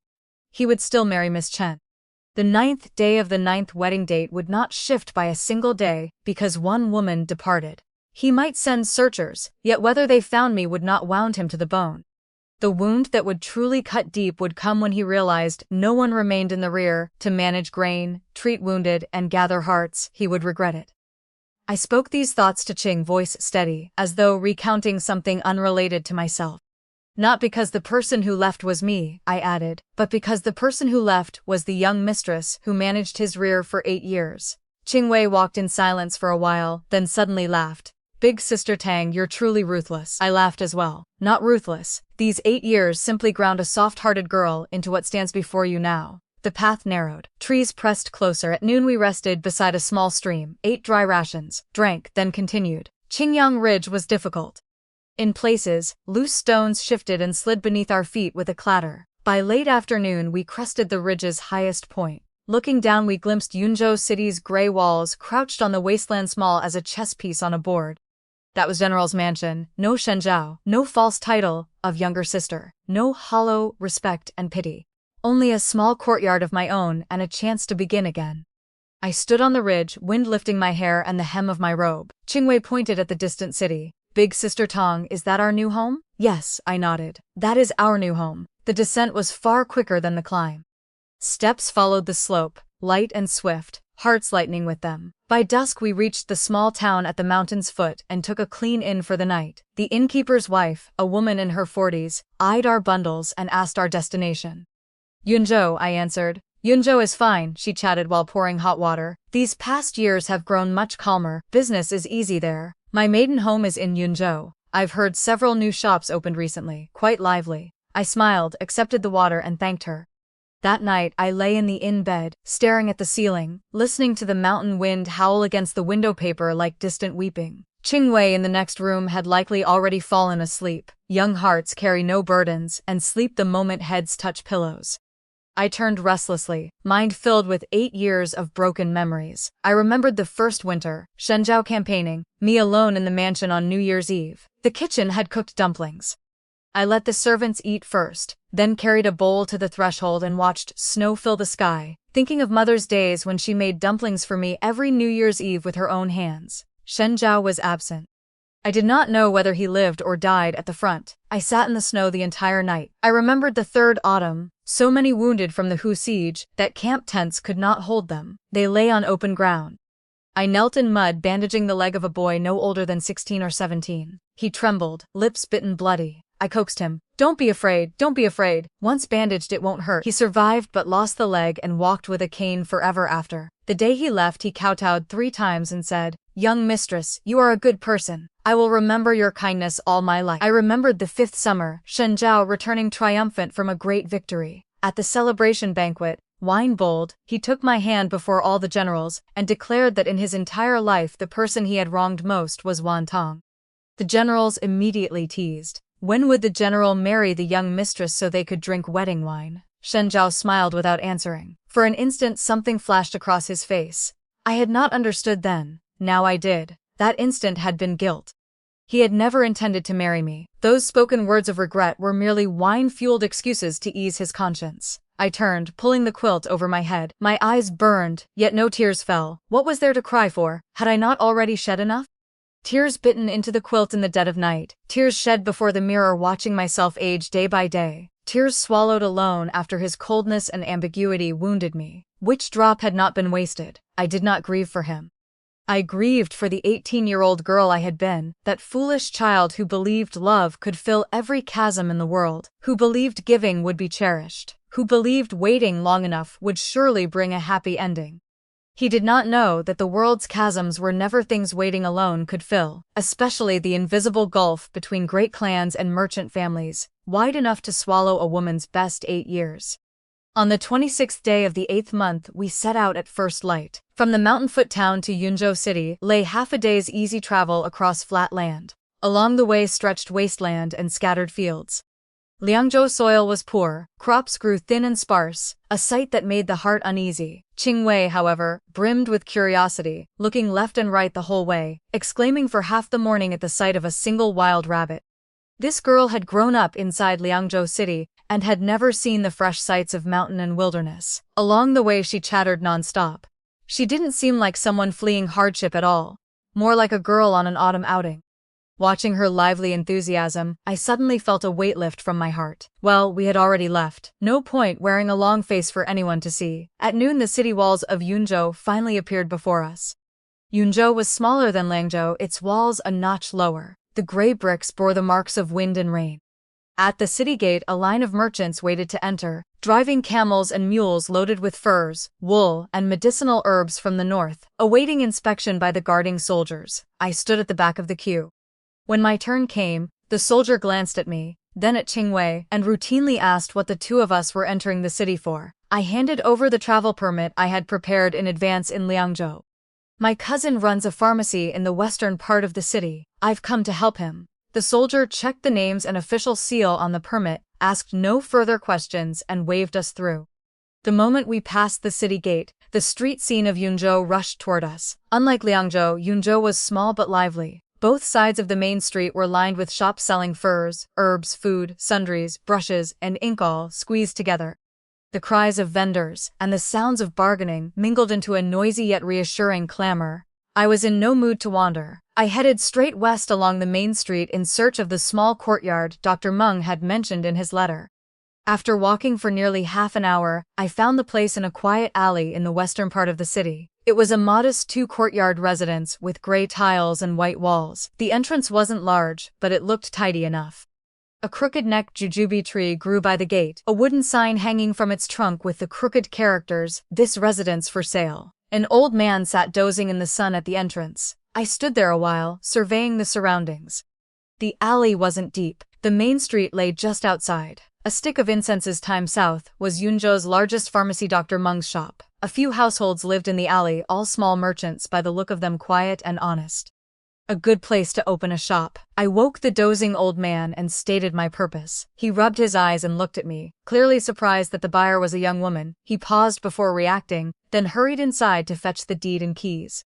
A: He would still marry Miss Chen. The 9th day of the 9th wedding date would not shift by a single day because one woman departed. He might send searchers, yet whether they found me would not wound him to the bone. The wound that would truly cut deep would come when he realized no one remained in the rear to manage grain, treat wounded, and gather hearts. He would regret it. I spoke these thoughts to Qing, voice steady, as though recounting something unrelated to myself. Not because the person who left was me, I added, but because the person who left was the young mistress who managed his rear for 8 years. Qingwei walked in silence for a while, then suddenly laughed. "Big Sister Tang, you're truly ruthless." I laughed as well. "Not ruthless. These 8 years simply ground a soft-hearted girl into what stands before you now." The path narrowed. Trees pressed closer. At noon we rested beside a small stream, ate dry rations, drank, then continued. Qingyang Ridge was difficult. In places, loose stones shifted and slid beneath our feet with a clatter. By late afternoon we crested the ridge's highest point. Looking down we glimpsed Yunzhou City's gray walls crouched on the wasteland, small as a chess piece on a board. That was General's mansion. No Shen Zhao, no false title of younger sister, no hollow respect and pity. Only a small courtyard of my own and a chance to begin again. I stood on the ridge, wind lifting my hair and the hem of my robe. Qingwei pointed at the distant city. "Big Sister Tang, is that our new home?" "Yes," I nodded. "That is our new home." The descent was far quicker than the climb. Steps followed the slope, light and swift, hearts lightening with them. By dusk we reached the small town at the mountain's foot and took a clean inn for the night. The innkeeper's wife, a woman in her 40s, eyed our bundles and asked our destination. "Yunzhou," I answered. "Yunzhou is fine," she chatted while pouring hot water. "These past years have grown much calmer. Business is easy there. My maiden home is in Yunzhou. I've heard several new shops opened recently, quite lively." I smiled, accepted the water and thanked her. That night I lay in the inn bed, staring at the ceiling, listening to the mountain wind howl against the window paper like distant weeping. Qingwei in the next room had likely already fallen asleep. Young hearts carry no burdens and sleep the moment heads touch pillows. I turned restlessly, mind filled with 8 years of broken memories. I remembered the first winter, Shen Zhao campaigning, me alone in the mansion on New Year's Eve. The kitchen had cooked dumplings. I let the servants eat first, then carried a bowl to the threshold and watched snow fill the sky, thinking of Mother's days when she made dumplings for me every New Year's Eve with her own hands. Shen Zhao was absent. I did not know whether he lived or died at the front. I sat in the snow the entire night. I remembered the 3rd autumn, so many wounded from the Hu siege that camp tents could not hold them. They lay on open ground. I knelt in mud, bandaging the leg of a boy no older than 16 or 17. He trembled, lips bitten bloody. I coaxed him. Don't be afraid, don't be afraid. Once bandaged it won't hurt. He survived but lost the leg and walked with a cane forever after. The day he left he kowtowed 3 times and said, "Young mistress, you are a good person. I will remember your kindness all my life." I remembered the 5th summer, Shenzhou returning triumphant from a great victory. At the celebration banquet, wine bowled, he took my hand before all the generals and declared that in his entire life the person he had wronged most was Wan Tong. The generals immediately teased. When would the general marry the young mistress so they could drink wedding wine? Shenzhou smiled without answering. For an instant something flashed across his face. I had not understood then. Now I did. That instant had been guilt. He had never intended to marry me. Those spoken words of regret were merely wine-fueled excuses to ease his conscience. I turned, pulling the quilt over my head. My eyes burned, yet no tears fell. What was there to cry for? Had I not already shed enough? Tears bitten into the quilt in the dead of night. Tears shed before the mirror watching myself age day by day. Tears swallowed alone after his coldness and ambiguity wounded me. Which drop had not been wasted? I did not grieve for him. I grieved for the 18-year-old girl I had been, that foolish child who believed love could fill every chasm in the world, who believed giving would be cherished, who believed waiting long enough would surely bring a happy ending. He did not know that the world's chasms were never things waiting alone could fill, especially the invisible gulf between great clans and merchant families, wide enough to swallow a woman's best 8 years. On the 26th day of the 8th month we set out at first light. From the mountain-foot town to Yunzhou city lay half a day's easy travel across flat land. Along the way stretched wasteland and scattered fields. Liangzhou soil was poor, crops grew thin and sparse, a sight that made the heart uneasy. Qingwei, however, brimmed with curiosity, looking left and right the whole way, exclaiming for half the morning at the sight of a single wild rabbit. This girl had grown up inside Liangzhou city and had never seen the fresh sights of mountain and wilderness. Along the way she chattered non-stop. She didn't seem like someone fleeing hardship at all, more like a girl on an autumn outing. Watching her lively enthusiasm, I suddenly felt a weight lift from my heart. Well, we had already left. No point wearing a long face for anyone to see. At noon the city walls of Yunzhou finally appeared before us. Yunzhou was smaller than Liangzhou, its walls a notch lower. The gray bricks bore the marks of wind and rain. At the city gate a line of merchants waited to enter, driving camels and mules loaded with furs, wool, and medicinal herbs from the north, awaiting inspection by the guarding soldiers. I stood at the back of the queue. When my turn came, the soldier glanced at me, then at Qingwei, and routinely asked what the two of us were entering the city for. I handed over the travel permit I had prepared in advance in Liangzhou. My cousin runs a pharmacy in the western part of the city. I've come to help him. The soldier checked the names and official seal on the permit, asked no further questions, and waved us through. The moment we passed the city gate, the street scene of Yunzhou rushed toward us. Unlike Liangzhou, Yunzhou was small but lively. Both sides of the main street were lined with shops selling furs, herbs, food, sundries, brushes, and ink all squeezed together. The cries of vendors and the sounds of bargaining mingled into a noisy yet reassuring clamor. I was in no mood to wander. I headed straight west along the main street in search of the small courtyard Dr. Meng had mentioned in his letter. After walking for nearly half an hour, I found the place in a quiet alley in the western part of the city. It was a modest 2-courtyard residence with gray tiles and white walls. The entrance wasn't large, but it looked tidy enough. A crooked-necked jujube tree grew by the gate, a wooden sign hanging from its trunk with the crooked characters, "This residence for sale." An old man sat dozing in the sun at the entrance. I stood there a while, surveying the surroundings. The alley wasn't deep. The main street lay just outside. A stick of incense's time south was Yunzhou's largest pharmacy, Dr. Meng's shop. A few households lived in the alley, all small merchants, by the look of them quiet and honest. A good place to open a shop. I woke the dozing old man and stated my purpose. He rubbed his eyes and looked at me, clearly surprised that the buyer was a young woman. He paused before reacting, then hurried inside to fetch the deed and keys.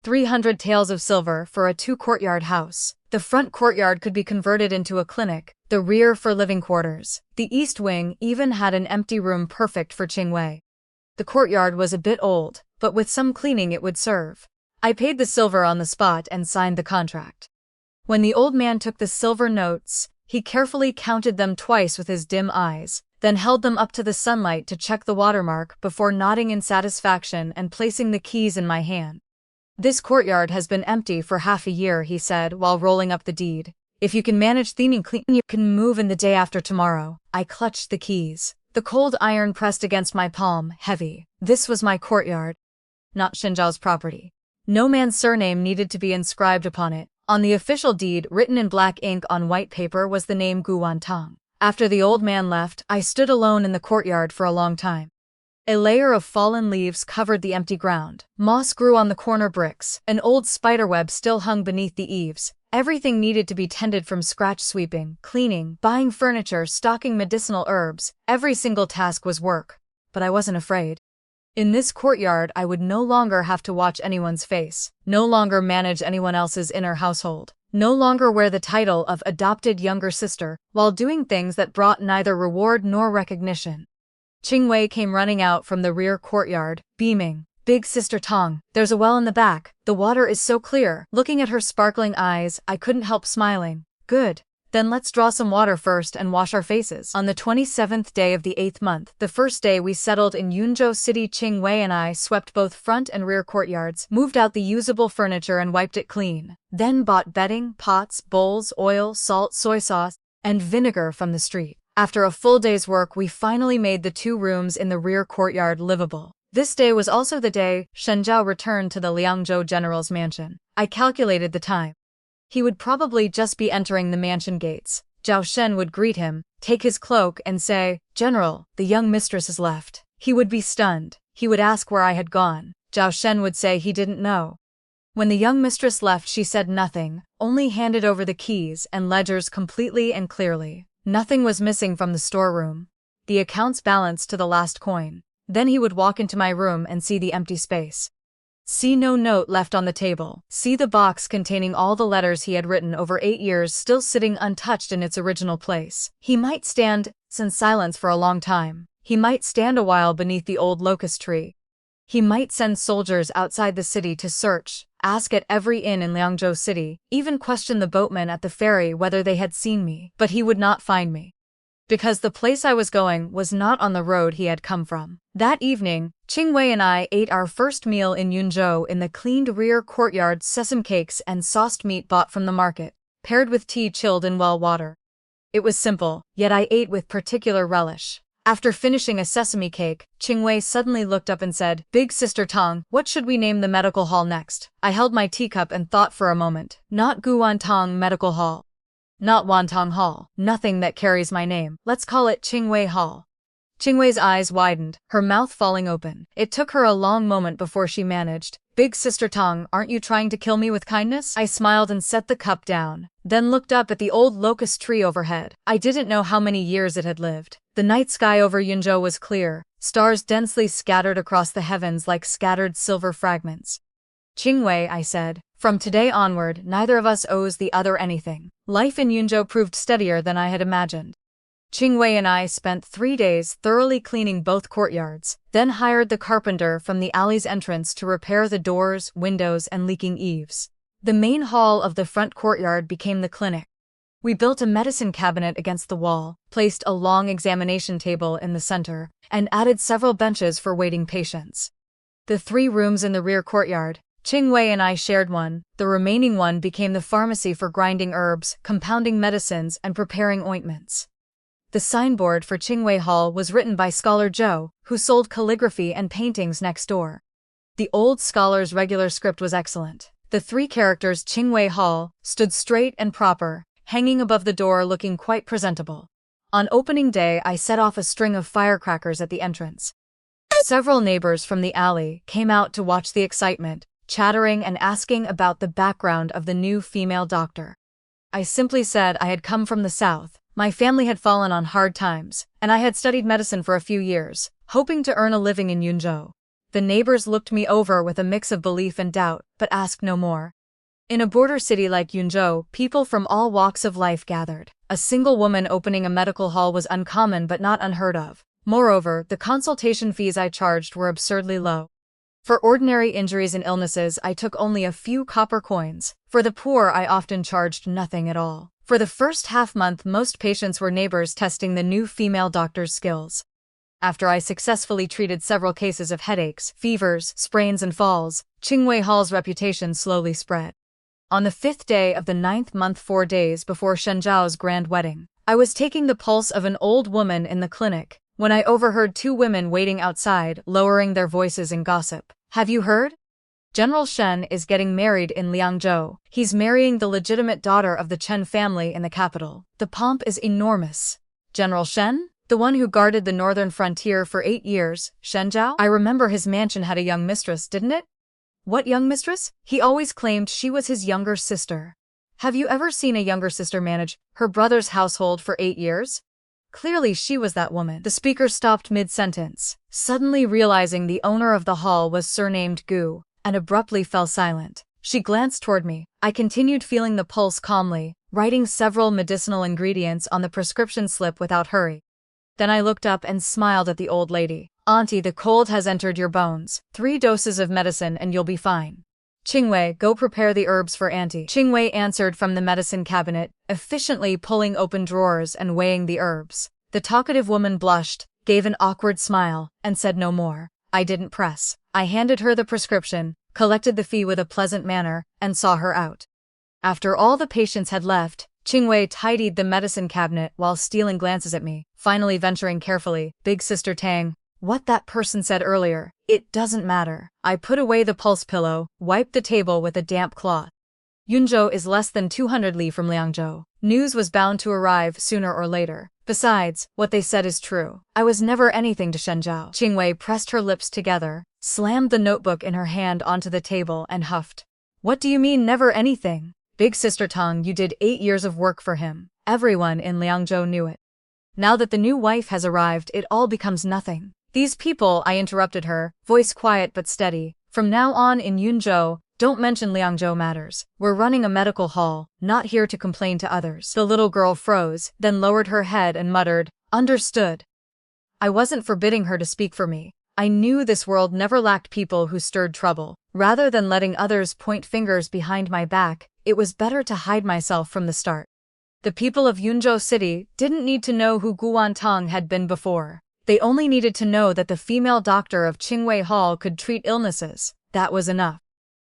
A: 300 taels of silver for a 2-courtyard house. The front courtyard could be converted into a clinic, the rear for living quarters. The east wing even had an empty room perfect for Qingwei. The courtyard was a bit old, but with some cleaning it would serve. I paid the silver on the spot and signed the contract. When the old man took the silver notes, he carefully counted them twice with his dim eyes, then held them up to the sunlight to check the watermark before nodding in satisfaction and placing the keys in my hand. This courtyard has been empty for half a year, he said while rolling up the deed. If you can manage cleaning, you can move in the day after tomorrow. I clutched the keys. The cold iron pressed against my palm, heavy. This was my courtyard, not Shenjiao's property. No man's surname needed to be inscribed upon it. On the official deed, written in black ink on white paper, was the name Gu Wantang. After the old man left, I stood alone in the courtyard for a long time. A layer of fallen leaves covered the empty ground. Moss grew on the corner bricks. An old spiderweb still hung beneath the eaves. Everything needed to be tended, from scratch sweeping, cleaning, buying furniture, stocking medicinal herbs. Every single task was work. But I wasn't afraid. In this courtyard, I would no longer have to watch anyone's face, no longer manage anyone else's inner household, no longer wear the title of adopted younger sister, while doing things that brought neither reward nor recognition. Qingwei came running out from the rear courtyard, beaming. Big Sister Tong, there's a well in the back. The water is so clear. Looking at her sparkling eyes, I couldn't help smiling. Good. Then let's draw some water first and wash our faces. On the 27th day of the 8th month, the first day we settled in Yunzhou City, Qingwei and I swept both front and rear courtyards, moved out the usable furniture and wiped it clean. Then bought bedding, pots, bowls, oil, salt, soy sauce, and vinegar from the street. After a full day's work, we finally made the 2 rooms in the rear courtyard livable. This day was also the day Shen Zhao returned to the Liangzhou general's mansion. I calculated the time. He would probably just be entering the mansion gates. Zhao Shen would greet him, take his cloak and say, "General, the young mistress has left." He would be stunned. He would ask where I had gone. Zhao Shen would say he didn't know. When the young mistress left, she said nothing, only handed over the keys and ledgers completely and clearly. Nothing was missing from the storeroom. The accounts balanced to the last coin. Then he would walk into my room and see the empty space. See no note left on the table. See the box containing all the letters he had written over 8 years still sitting untouched in its original place. He might stand in silence for a long time. He might stand a while beneath the old locust tree. He might send soldiers outside the city to search, ask at every inn in Liangzhou City, even question the boatmen at the ferry whether they had seen me. But he would not find me. Because the place I was going was not on the road he had come from. That evening, Qingwei and I ate our first meal in Yunzhou in the cleaned rear courtyard, sesame cakes and sauced meat bought from the market, paired with tea chilled in well water. It was simple, yet I ate with particular relish. After finishing a sesame cake, Qingwei suddenly looked up and said, "Big Sister Tong, what should we name the medical hall next?" I held my teacup and thought for a moment. Not Guantang Medical Hall. Not Wantong Hall. Nothing that carries my name. Let's call it Qingwei Hall. Qingwei's eyes widened, her mouth falling open. It took her a long moment before she managed. "Big Sister Tong, aren't you trying to kill me with kindness?" I smiled and set the cup down, then looked up at the old locust tree overhead. I didn't know how many years it had lived. The night sky over Yunzhou was clear, stars densely scattered across the heavens like scattered silver fragments. "Qingwei," I said, "from today onward, neither of us owes the other anything." Life in Yunzhou proved steadier than I had imagined. Qingwei and I spent 3 days thoroughly cleaning both courtyards, then hired the carpenter from the alley's entrance to repair the doors, windows, and leaking eaves. The main hall of the front courtyard became the clinic. We built a medicine cabinet against the wall, placed a long examination table in the center, and added several benches for waiting patients. The 3 rooms in the rear courtyard, Qingwei and I shared one. The remaining one became the pharmacy for grinding herbs, compounding medicines, and preparing ointments. The signboard for Qingwei Hall was written by Scholar Zhou, who sold calligraphy and paintings next door. The old scholar's regular script was excellent. The 3 characters Qingwei Hall stood straight and proper, hanging above the door looking quite presentable. On opening day, I set off a string of firecrackers at the entrance. Several neighbors from the alley came out to watch the excitement, chattering and asking about the background of the new female doctor. I simply said I had come from the south. My family had fallen on hard times, and I had studied medicine for a few years, hoping to earn a living in Yunzhou. The neighbors looked me over with a mix of belief and doubt, but asked no more. In a border city like Yunzhou, people from all walks of life gathered. A single woman opening a medical hall was uncommon but not unheard of. Moreover, the consultation fees I charged were absurdly low. For ordinary injuries and illnesses, I took only a few copper coins. For the poor, I often charged nothing at all. For the first half-month, most patients were neighbors testing the new female doctor's skills. After I successfully treated several cases of headaches, fevers, sprains and falls, Qingwei Hall's reputation slowly spread. On the 5th day of the 9th month, 4 days before Shen Zhao's grand wedding, I was taking the pulse of an old woman in the clinic when I overheard 2 women waiting outside lowering their voices in gossip. "Have you heard? General Shen is getting married in Liangzhou. He's marrying the legitimate daughter of the Chen family in the capital. The pomp is enormous." "General Shen? The one who guarded the northern frontier for 8 years, Shen Zhao? I remember his mansion had a young mistress, didn't it?" "What young mistress? He always claimed she was his younger sister." "Have you ever seen a younger sister manage her brother's household for 8 years? Clearly she was that woman." The speaker stopped mid-sentence, suddenly realizing the owner of the hall was surnamed Gu, and abruptly fell silent. She glanced toward me. I continued feeling the pulse calmly, writing several medicinal ingredients on the prescription slip without hurry. Then I looked up and smiled at the old lady. "Auntie, the cold has entered your bones. 3 doses of medicine and you'll be fine. Qingwei, go prepare the herbs for Auntie." Qingwei answered from the medicine cabinet, efficiently pulling open drawers and weighing the herbs. The talkative woman blushed, gave an awkward smile, and said no more. I didn't press. I handed her the prescription, collected the fee with a pleasant manner, and saw her out. After all the patients had left, Qingwei tidied the medicine cabinet while stealing glances at me, finally venturing carefully, "Big Sister Tang, what that person said earlier, it doesn't matter." I put away the pulse pillow, wiped the table with a damp cloth. Yunzhou is less than 200 li from Liangzhou. News was bound to arrive sooner or later. Besides, what they said is true. I was never anything to Shen Zhao. Qingwei pressed her lips together, slammed the notebook in her hand onto the table and huffed. "What do you mean never anything? Big Sister Tang, you did 8 years of work for him. Everyone in Liangzhou knew it. Now that the new wife has arrived, it all becomes nothing." "These people," I interrupted her, voice quiet but steady, "from now on in Yunzhou, don't mention Liangzhou matters. We're running a medical hall, not here to complain to others." The little girl froze, then lowered her head and muttered, "Understood." I wasn't forbidding her to speak for me. I knew this world never lacked people who stirred trouble. Rather than letting others point fingers behind my back, it was better to hide myself from the start. The people of Yunzhou City didn't need to know who Guan Tong had been before. They only needed to know that the female doctor of Qingwei Hall could treat illnesses. That was enough.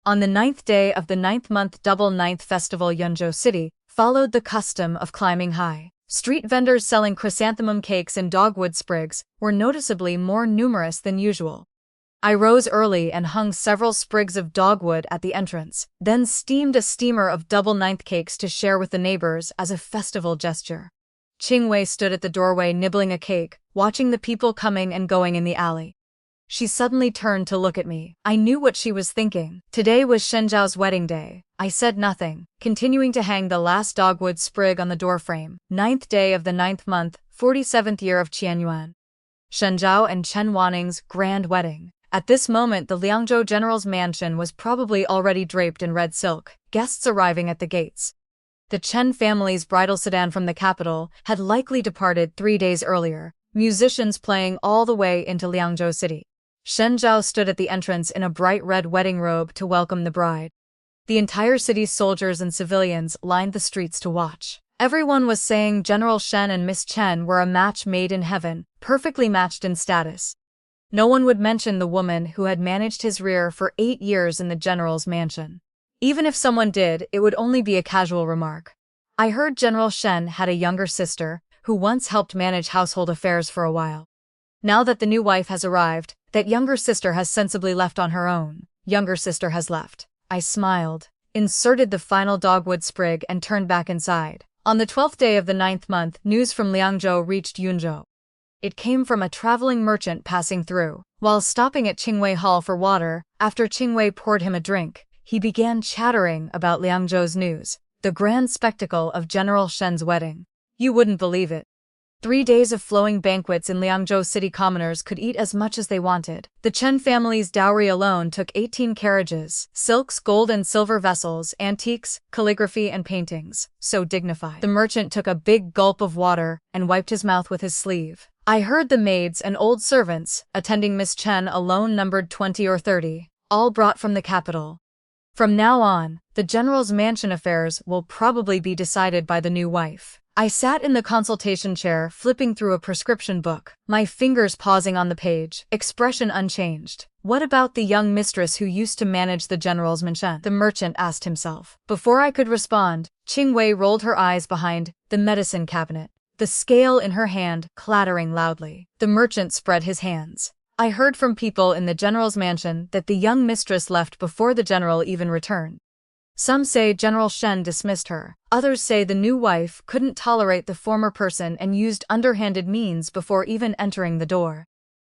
A: On the 9th day of the 9th month double 9th festival, Yunzhou City followed the custom of climbing high. Street vendors selling chrysanthemum cakes and dogwood sprigs were noticeably more numerous than usual. I rose early and hung several sprigs of dogwood at the entrance, then steamed a steamer of double 9th cakes to share with the neighbors as a festival gesture. Qingwei stood at the doorway nibbling a cake, watching the people coming and going in the alley. She suddenly turned to look at me. I knew what she was thinking. Today was Shen Zhao's wedding day. I said nothing, continuing to hang the last dogwood sprig on the doorframe. 9th day of the 9th month, 47th year of Qianyuan. Shen Zhao and Chen Wanning's grand wedding. At this moment, the Liangzhou general's mansion was probably already draped in red silk, guests arriving at the gates. The Chen family's bridal sedan from the capital had likely departed 3 days earlier, musicians playing all the way into Liangzhou City. Shen Zhao stood at the entrance in a bright red wedding robe to welcome the bride. The entire city's soldiers and civilians lined the streets to watch. Everyone was saying General Shen and Miss Chen were a match made in heaven, perfectly matched in status. No one would mention the woman who had managed his rear for 8 years in the general's mansion. Even if someone did, it would only be a casual remark. I heard General Shen had a younger sister, who once helped manage household affairs for a while. Now that the new wife has arrived, that younger sister has sensibly left on her own. Younger sister has left. I smiled, inserted the final dogwood sprig and turned back inside. On the 12th day of the 9th month, news from Liangzhou reached Yunzhou. It came from a traveling merchant passing through. While stopping at Qingwei Hall for water, after Qingwei poured him a drink, he began chattering about Liangzhou's news, the grand spectacle of General Shen's wedding. You wouldn't believe it. 3 days of flowing banquets in Liangzhou City. Commoners could eat as much as they wanted. The Chen family's dowry alone took 18 carriages, silks, gold and silver vessels, antiques, calligraphy and paintings, so dignified. The merchant took a big gulp of water and wiped his mouth with his sleeve. I heard the maids and old servants, attending Miss Chen alone numbered 20 or 30, all brought from the capital. From now on, the general's mansion affairs will probably be decided by the new wife. I sat in the consultation chair, flipping through a prescription book, my fingers pausing on the page, expression unchanged. What about the young mistress who used to manage the general's mansion? The merchant asked himself. Before I could respond, Qingwei rolled her eyes behind the medicine cabinet, the scale in her hand clattering loudly. The merchant spread his hands. I heard from people in the general's mansion that the young mistress left before the general even returned. Some say General Shen dismissed her. Others say the new wife couldn't tolerate the former person and used underhanded means before even entering the door.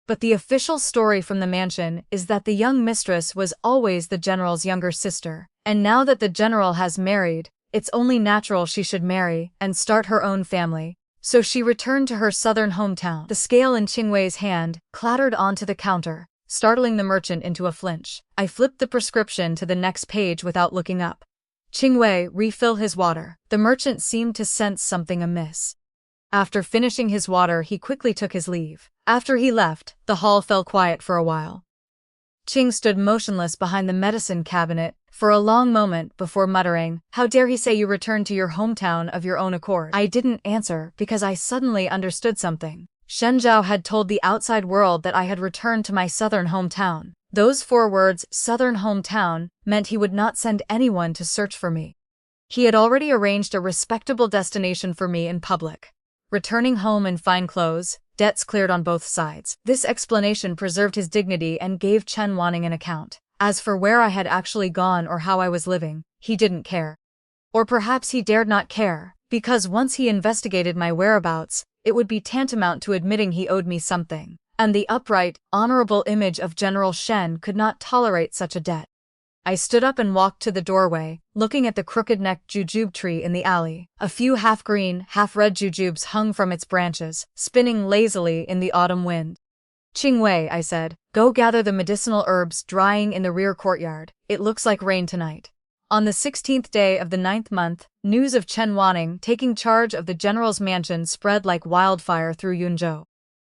A: But the official story from the mansion is that the young mistress was always the general's younger sister. And now that the general has married, it's only natural she should marry and start her own family. So she returned to her southern hometown. The scale in Qingwei's hand clattered onto the counter, startling the merchant into a flinch. I flipped the prescription to the next page without looking up. Qingwei, refill his water. The merchant seemed to sense something amiss. After finishing his water, he quickly took his leave. After he left, the hall fell quiet for a while. Qing stood motionless behind the medicine cabinet for a long moment before muttering, "How dare he say you returned to your hometown of your own accord?" I didn't answer because I suddenly understood something. Shen Zhao had told the outside world that I had returned to my southern hometown. Those 4 words, southern hometown, meant he would not send anyone to search for me. He had already arranged a respectable destination for me in public. Returning home in fine clothes, debts cleared on both sides. This explanation preserved his dignity and gave Chen Wanning an account. As for where I had actually gone or how I was living, he didn't care. Or perhaps he dared not care, because once he investigated my whereabouts, it would be tantamount to admitting he owed me something. And the upright, honorable image of General Shen could not tolerate such a debt. I stood up and walked to the doorway, looking at the crooked-necked jujube tree in the alley. A few half-green, half-red jujubes hung from its branches, spinning lazily in the autumn wind. "Qingwei," I said, "go gather the medicinal herbs drying in the rear courtyard. It looks like rain tonight." On the 16th day of the 9th month, news of Chen Wanning taking charge of the general's mansion spread like wildfire through Yunzhou.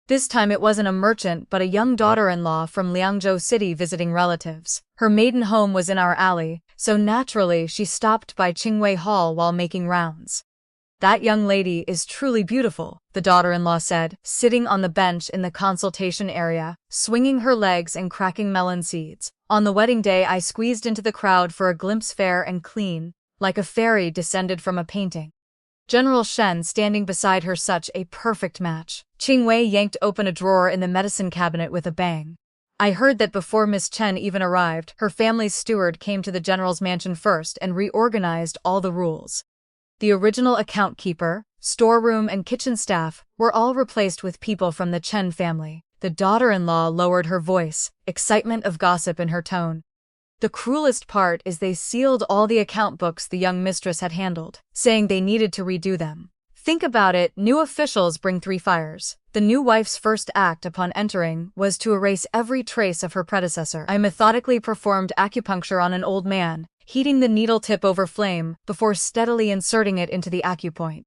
A: This time it wasn't a merchant but a young daughter-in-law from Liangzhou City visiting relatives. Her maiden home was in our alley, so naturally she stopped by Qingwei Hall while making rounds. "That young lady is truly beautiful," the daughter-in-law said, sitting on the bench in the consultation area, swinging her legs and cracking melon seeds. On the wedding day I squeezed into the crowd for a glimpse, fair and clean, like a fairy descended from a painting. General Shen standing beside her, such a perfect match. Qingwei yanked open a drawer in the medicine cabinet with a bang. I heard that before Miss Chen even arrived, her family's steward came to the general's mansion first and reorganized all the rules. The original account keeper, storeroom and kitchen staff were all replaced with people from the Chen family. The daughter-in-law lowered her voice, excitement of gossip in her tone. The cruelest part is they sealed all the account books the young mistress had handled, saying they needed to redo them. Think about it, new officials bring 3 fires. The new wife's first act upon entering was to erase every trace of her predecessor. I methodically performed acupuncture on an old man, heating the needle tip over flame before steadily inserting it into the acupoint.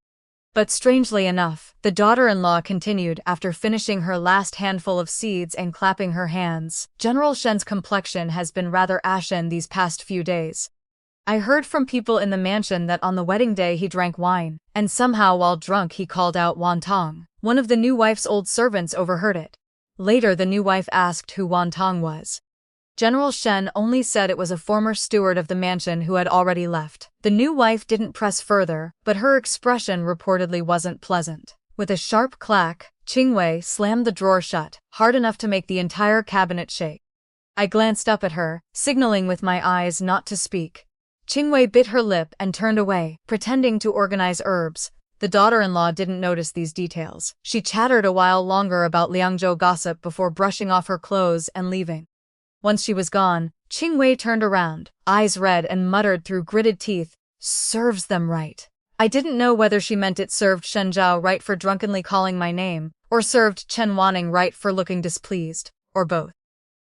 A: But strangely enough, the daughter-in-law continued after finishing her last handful of seeds and clapping her hands. "General Shen's complexion has been rather ashen these past few days. I heard from people in the mansion that on the wedding day he drank wine, and somehow while drunk he called out Wantong. One of the new wife's old servants overheard it. Later the new wife asked who Wantong was. General Shen only said it was a former steward of the mansion who had already left. The new wife didn't press further, but her expression reportedly wasn't pleasant. With a sharp clack, Qingwei slammed the drawer shut, hard enough to make the entire cabinet shake. I glanced up at her, signaling with my eyes not to speak. Qingwei bit her lip and turned away, pretending to organize herbs. The daughter-in-law didn't notice these details. She chattered a while longer about Liangzhou gossip before brushing off her clothes and leaving. Once she was gone, Qingwei turned around, eyes red, and muttered through gritted teeth, "Serves them right." I didn't know whether she meant it served Shen Zhao right for drunkenly calling my name, or served Chen Wanning right for looking displeased, or both.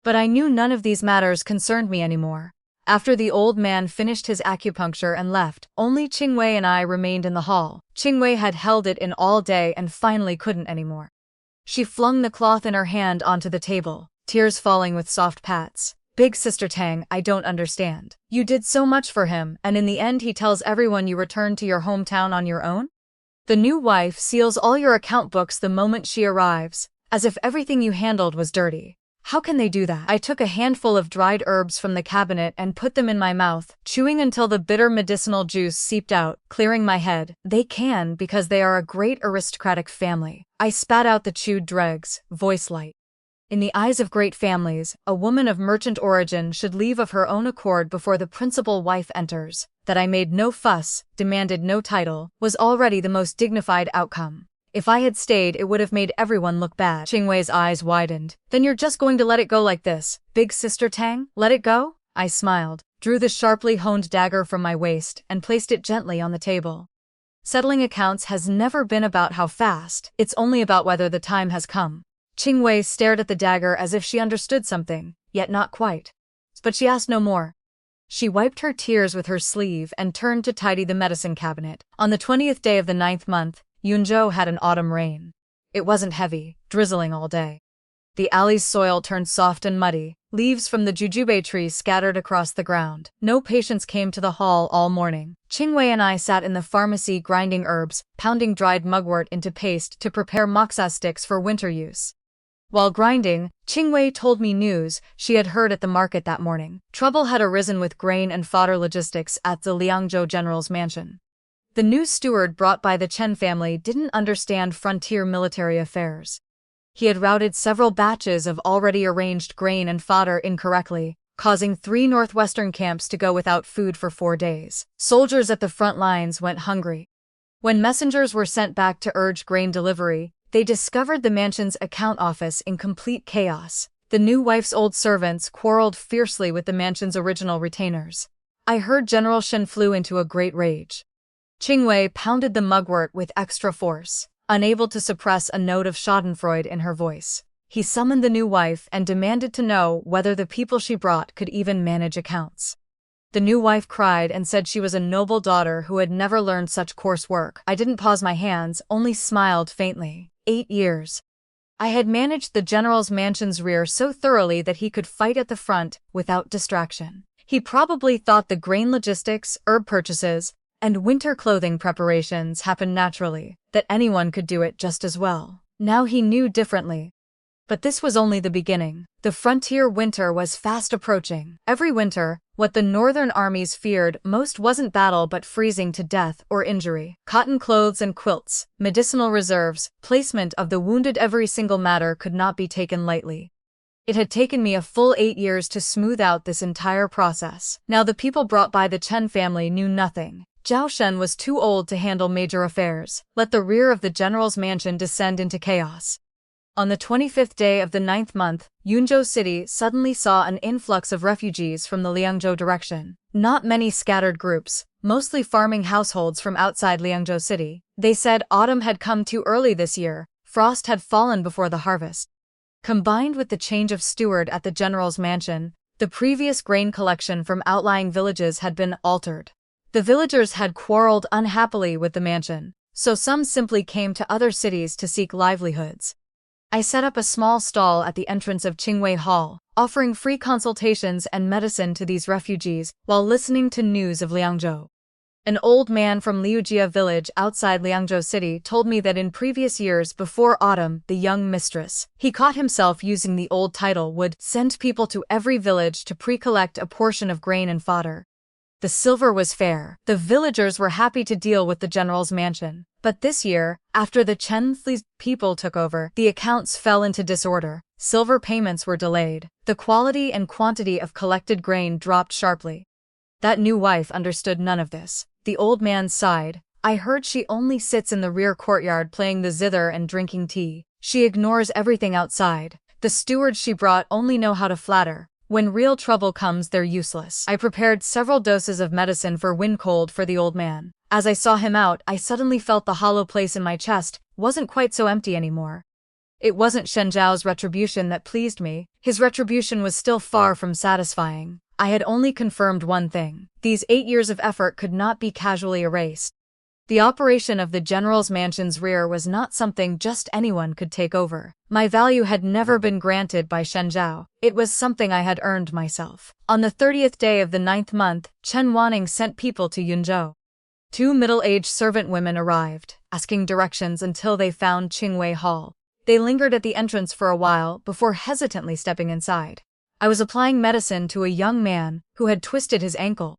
A: But I knew none of these matters concerned me anymore. After the old man finished his acupuncture and left, only Qingwei and I remained in the hall. Qingwei had held it in all day and finally couldn't anymore. She flung the cloth in her hand onto the table, tears falling with soft pats. "Big Sister Tang, I don't understand. You did so much for him, and in the end he tells everyone you returned to your hometown on your own?" The new wife seals all your account books the moment she arrives, as if everything you handled was dirty. How can they do that? I took a handful of dried herbs from the cabinet and put them in my mouth, chewing until the bitter medicinal juice seeped out, clearing my head. They can because they are a great aristocratic family. I spat out the chewed dregs, voice light. In the eyes of great families, a woman of merchant origin should leave of her own accord before the principal wife enters. That I made no fuss, demanded no title, was already the most dignified outcome. If I had stayed, it would have made everyone look bad. Qingwei's eyes widened. Then you're just going to let it go like this, big sister Tang? Let it go? I smiled, drew the sharply honed dagger from my waist, and placed it gently on the table. Settling accounts has never been about how fast, it's only about whether the time has come. Qingwei stared at the dagger as if she understood something, yet not quite. But she asked no more. She wiped her tears with her sleeve and turned to tidy the medicine cabinet. On the 20th day of the 9th month, Yunzhou had an autumn rain. It wasn't heavy, drizzling all day. The alley's soil turned soft and muddy, leaves from the jujube tree scattered across the ground. No patients came to the hall all morning. Qingwei and I sat in the pharmacy grinding herbs, pounding dried mugwort into paste to prepare moxa sticks for winter use. While grinding, Qingwei told me news she had heard at the market that morning. Trouble had arisen with grain and fodder logistics at the Liangzhou general's mansion. The new steward brought by the Chen family didn't understand frontier military affairs. He had routed several batches of already arranged grain and fodder incorrectly, causing 3 northwestern camps to go without food for 4 days. Soldiers at the front lines went hungry. When messengers were sent back to urge grain delivery, they discovered the mansion's account office in complete chaos. The new wife's old servants quarreled fiercely with the mansion's original retainers. I heard General Shen flew into a great rage. Qingwei pounded the mugwort with extra force, unable to suppress a note of schadenfreude in her voice. He summoned the new wife and demanded to know whether the people she brought could even manage accounts. The new wife cried and said she was a noble daughter who had never learned such coarse work. I didn't pause my hands, only smiled faintly. 8 years. I had managed the general's mansion's rear so thoroughly that he could fight at the front without distraction. He probably thought the grain logistics, herb purchases, and winter clothing preparations happened naturally, that anyone could do it just as well. Now he knew differently. But this was only the beginning. The frontier winter was fast approaching. Every winter, what the northern armies feared most wasn't battle but freezing to death or injury. Cotton clothes and quilts, medicinal reserves, placement of the wounded, every single matter could not be taken lightly. It had taken me a full 8 years to smooth out this entire process. Now the people brought by the Chen family knew nothing. Zhao Shen was too old to handle major affairs. Let the rear of the general's mansion descend into chaos. On the 25th day of the 9th month, Yunzhou City suddenly saw an influx of refugees from the Liangzhou direction. Not many scattered groups, mostly farming households from outside Liangzhou City. They said autumn had come too early this year, frost had fallen before the harvest. Combined with the change of steward at the general's mansion, the previous grain collection from outlying villages had been altered. The villagers had quarreled unhappily with the mansion, so some simply came to other cities to seek livelihoods. I set up a small stall at the entrance of Qingwei Hall, offering free consultations and medicine to these refugees while listening to news of Liangzhou. An old man from Liujia village outside Liangzhou City told me that in previous years before autumn, the young mistress, he caught himself using the old title, would send people to every village to pre-collect a portion of grain and fodder. The silver was fair. The villagers were happy to deal with the general's mansion. But this year, after the Chen's people took over, the accounts fell into disorder. Silver payments were delayed. The quality and quantity of collected grain dropped sharply. That new wife understood none of this. The old man sighed. I heard she only sits in the rear courtyard playing the zither and drinking tea. She ignores everything outside. The stewards she brought only know how to flatter. When real trouble comes, they're useless. I prepared several doses of medicine for wind cold for the old man. As I saw him out, I suddenly felt the hollow place in my chest wasn't quite so empty anymore. It wasn't Shen Zhao's retribution that pleased me. His retribution was still far from satisfying. I had only confirmed one thing. These 8 years of effort could not be casually erased. The operation of the general's mansion's rear was not something just anyone could take over. My value had never been granted by Shen Zhao. It was something I had earned myself. On the 30th day of the 9th month, Chen Wanning sent people to Yunzhou. Two middle-aged servant women arrived, asking directions until they found Qingwei Hall. They lingered at the entrance for a while before hesitantly stepping inside. I was applying medicine to a young man who had twisted his ankle.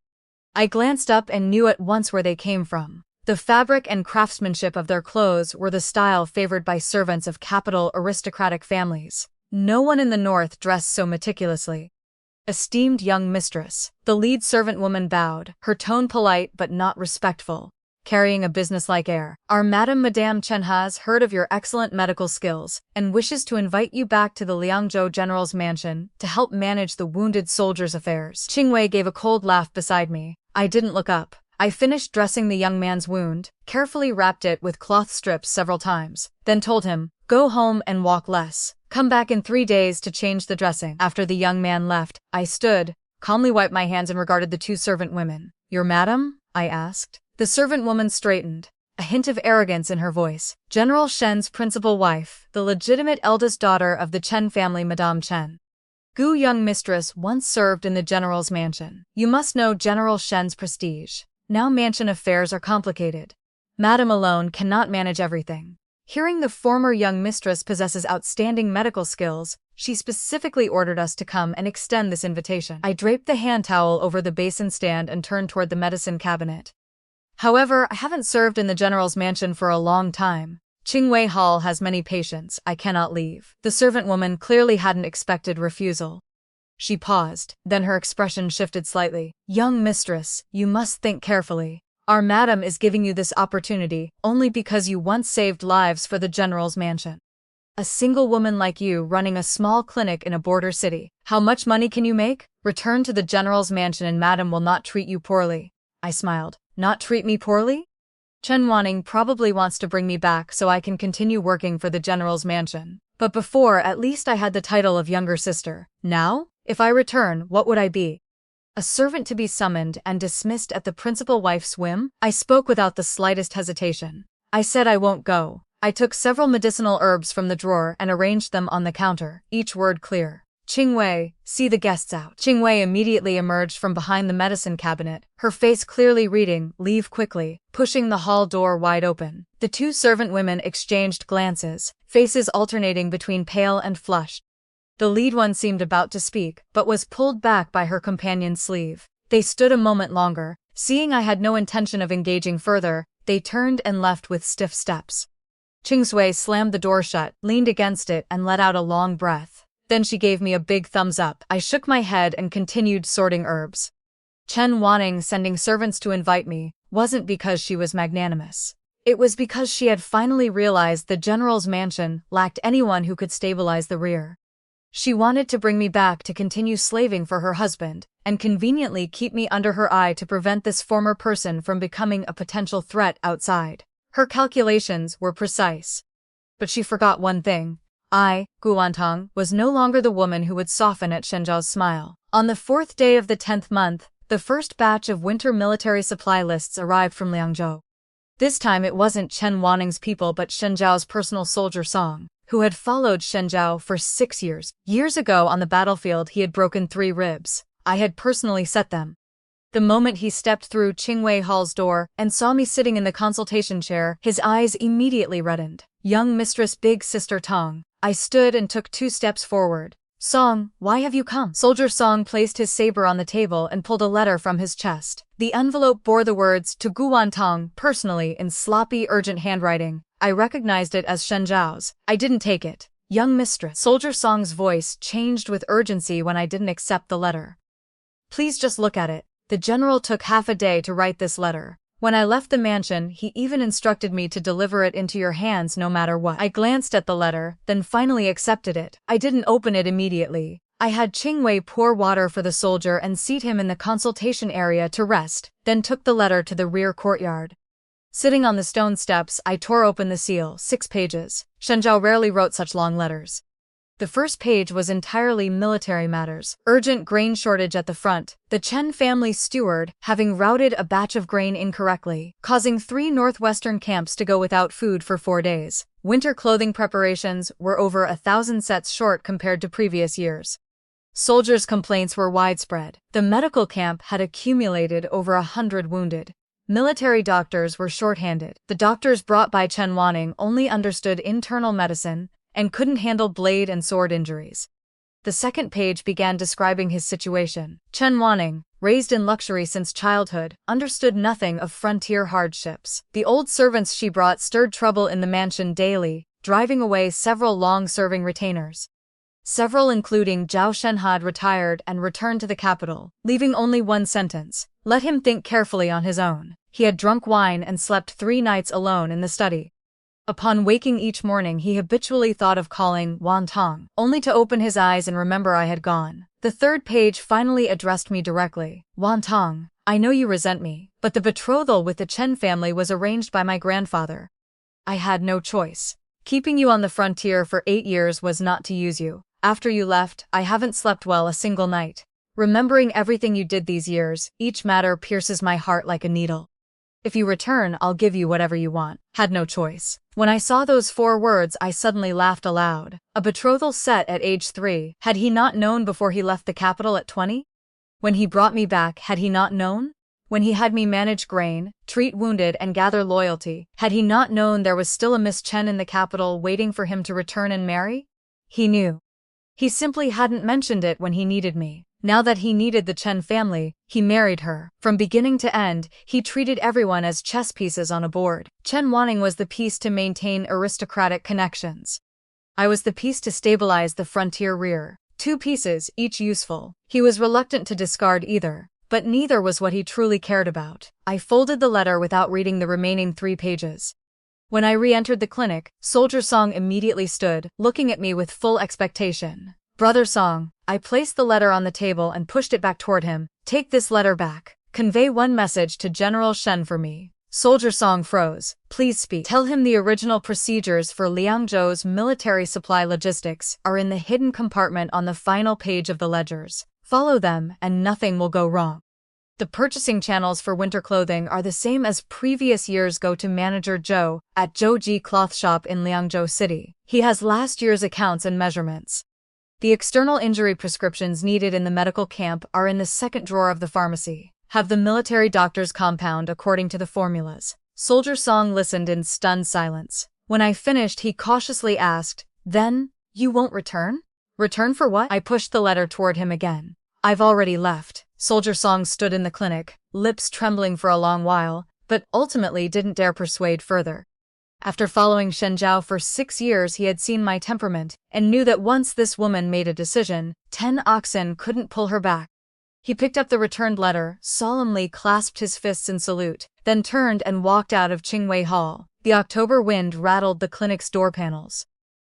A: I glanced up and knew at once where they came from. The fabric and craftsmanship of their clothes were the style favored by servants of capital aristocratic families. No one in the north dressed so meticulously. Esteemed young mistress, the lead servant woman bowed, her tone polite but not respectful, carrying a businesslike air. Our Madame Chen has heard of your excellent medical skills and wishes to invite you back to the Liangzhou General's mansion to help manage the wounded soldiers' affairs. Qingwei gave a cold laugh beside me. I didn't look up. I finished dressing the young man's wound, carefully wrapped it with cloth strips several times, then told him, "Go home and walk less. Come back in 3 days to change the dressing." After the young man left, I stood, calmly wiped my hands and regarded the two servant women. "Your madam?" I asked. The servant woman straightened, a hint of arrogance in her voice. "General Shen's principal wife, the legitimate eldest daughter of the Chen family, Madame Chen. Gu young mistress once served in the general's mansion. You must know General Shen's prestige. Now mansion affairs are complicated. Madam alone cannot manage everything." Hearing the former young mistress possesses outstanding medical skills, she specifically ordered us to come and extend this invitation. I draped the hand towel over the basin stand and turned toward the medicine cabinet. "However, I haven't served in the general's mansion for a long time. Qingwei Hall has many patients. I cannot leave." The servant woman clearly hadn't expected refusal. She paused, then her expression shifted slightly. "Young mistress, you must think carefully. Our madam is giving you this opportunity only because you once saved lives for the general's mansion. A single woman like you running a small clinic in a border city. How much money can you make? Return to the general's mansion and madam will not treat you poorly." I smiled. "Not treat me poorly? Chen Wanning probably wants to bring me back so I can continue working for the general's mansion. But before, at least I had the title of younger sister. Now? If I return, what would I be? A servant to be summoned and dismissed at the principal wife's whim?" I spoke without the slightest hesitation. "I said I won't go." I took several medicinal herbs from the drawer and arranged them on the counter, each word clear. "Qingwei, see the guests out." Qingwei immediately emerged from behind the medicine cabinet, her face clearly reading, "Leave quickly," pushing the hall door wide open. The two servant women exchanged glances, faces alternating between pale and flushed. The lead one seemed about to speak, but was pulled back by her companion's sleeve. They stood a moment longer. Seeing I had no intention of engaging further, they turned and left with stiff steps. Qingsui slammed the door shut, leaned against it, and let out a long breath. Then she gave me a big thumbs up. I shook my head and continued sorting herbs. Chen Wanning sending servants to invite me wasn't because she was magnanimous. It was because she had finally realized the general's mansion lacked anyone who could stabilize the rear. She wanted to bring me back to continue slaving for her husband, and conveniently keep me under her eye to prevent this former person from becoming a potential threat outside. Her calculations were precise. But she forgot one thing. I, Guantong, was no longer the woman who would soften at Shenjiao's smile. On the 4th day of the 10th month, the first batch of winter military supply lists arrived from Liangzhou. This time it wasn't Chen Wanning's people but Shenjiao's personal soldier Song, who had followed Shenjiao for 6 years. Years ago on the battlefield he had broken 3 ribs. I had personally set them. The moment he stepped through Qingwei Hall's door and saw me sitting in the consultation chair, his eyes immediately reddened. "Young mistress big sister Tong." I stood and took 2 steps forward. "Song, why have you come?" Soldier Song placed his saber on the table and pulled a letter from his chest. The envelope bore the words "To Guantong, personally" in sloppy, urgent handwriting. I recognized it as Shenjiao's. I didn't take it. "Young mistress." Soldier Song's voice changed with urgency when I didn't accept the letter. "Please just look at it. The general took half a day to write this letter. When I left the mansion, he even instructed me to deliver it into your hands no matter what." I glanced at the letter, then finally accepted it. I didn't open it immediately. I had Qingwei pour water for the soldier and seat him in the consultation area to rest, then took the letter to the rear courtyard. Sitting on the stone steps, I tore open the seal, 6 pages. Shenjiao rarely wrote such long letters. The first page was entirely military matters. Urgent grain shortage at the front. The Chen family steward having routed a batch of grain incorrectly, causing 3 northwestern camps to go without food for 4 days. Winter clothing preparations were over 1,000 sets short compared to previous years. Soldiers' complaints were widespread. The medical camp had accumulated over 100 wounded. Military doctors were shorthanded. The doctors brought by Chen Wanning only understood internal medicine and couldn't handle blade and sword injuries. The second page began describing his situation. Chen Wanning, raised in luxury since childhood, understood nothing of frontier hardships. The old servants she brought stirred trouble in the mansion daily, driving away several long-serving retainers. Several, including Zhao Shenhad, retired and returned to the capital, leaving only one sentence: let him think carefully on his own. He had drunk wine and slept 3 nights alone in the study. Upon waking each morning, he habitually thought of calling Wan Tong, only to open his eyes and remember I had gone. The third page finally addressed me directly. Wan Tong, I know you resent me, but the betrothal with the Chen family was arranged by my grandfather. I had no choice. Keeping you on the frontier for 8 years was not to use you. After you left, I haven't slept well a single night. Remembering everything you did these years, each matter pierces my heart like a needle. If you return, I'll give you whatever you want. Had no choice. When I saw those 4 words, I suddenly laughed aloud. A betrothal set at age 3. Had he not known before he left the capital at 20? When he brought me back, had he not known? When he had me manage grain, treat wounded and gather loyalty, had he not known there was still a Miss Chen in the capital waiting for him to return and marry? He knew. He simply hadn't mentioned it when he needed me. Now that he needed the Chen family, he married her. From beginning to end, he treated everyone as chess pieces on a board. Chen Wanning was the piece to maintain aristocratic connections. I was the piece to stabilize the frontier rear. 2 pieces, each useful. He was reluctant to discard either, but neither was what he truly cared about. I folded the letter without reading the remaining 3 pages. When I re-entered the clinic, Soldier Song immediately stood, looking at me with full expectation. Brother Song, I placed the letter on the table and pushed it back toward him. Take this letter back. Convey one message to General Shen for me. Soldier Song froze. Please speak. Tell him the original procedures for Liangzhou's military supply logistics are in the hidden compartment on the final page of the ledgers. Follow them and nothing will go wrong. The purchasing channels for winter clothing are the same as previous years. Go to Manager Zhou at Zhouji Cloth Shop in Liangzhou City. He has last year's accounts and measurements. The external injury prescriptions needed in the medical camp are in the second drawer of the pharmacy. Have the military doctors compound according to the formulas. Soldier Song listened in stunned silence. When I finished, he cautiously asked, Then, you won't return? Return for what? I pushed the letter toward him again. I've already left. Soldier Song stood in the clinic, lips trembling for a long while, but ultimately didn't dare persuade further. After following Shen Zhao for 6 years, he had seen my temperament, and knew that once this woman made a decision, 10 oxen couldn't pull her back. He picked up the returned letter, solemnly clasped his fists in salute, then turned and walked out of Qingwei Hall. The October wind rattled the clinic's door panels.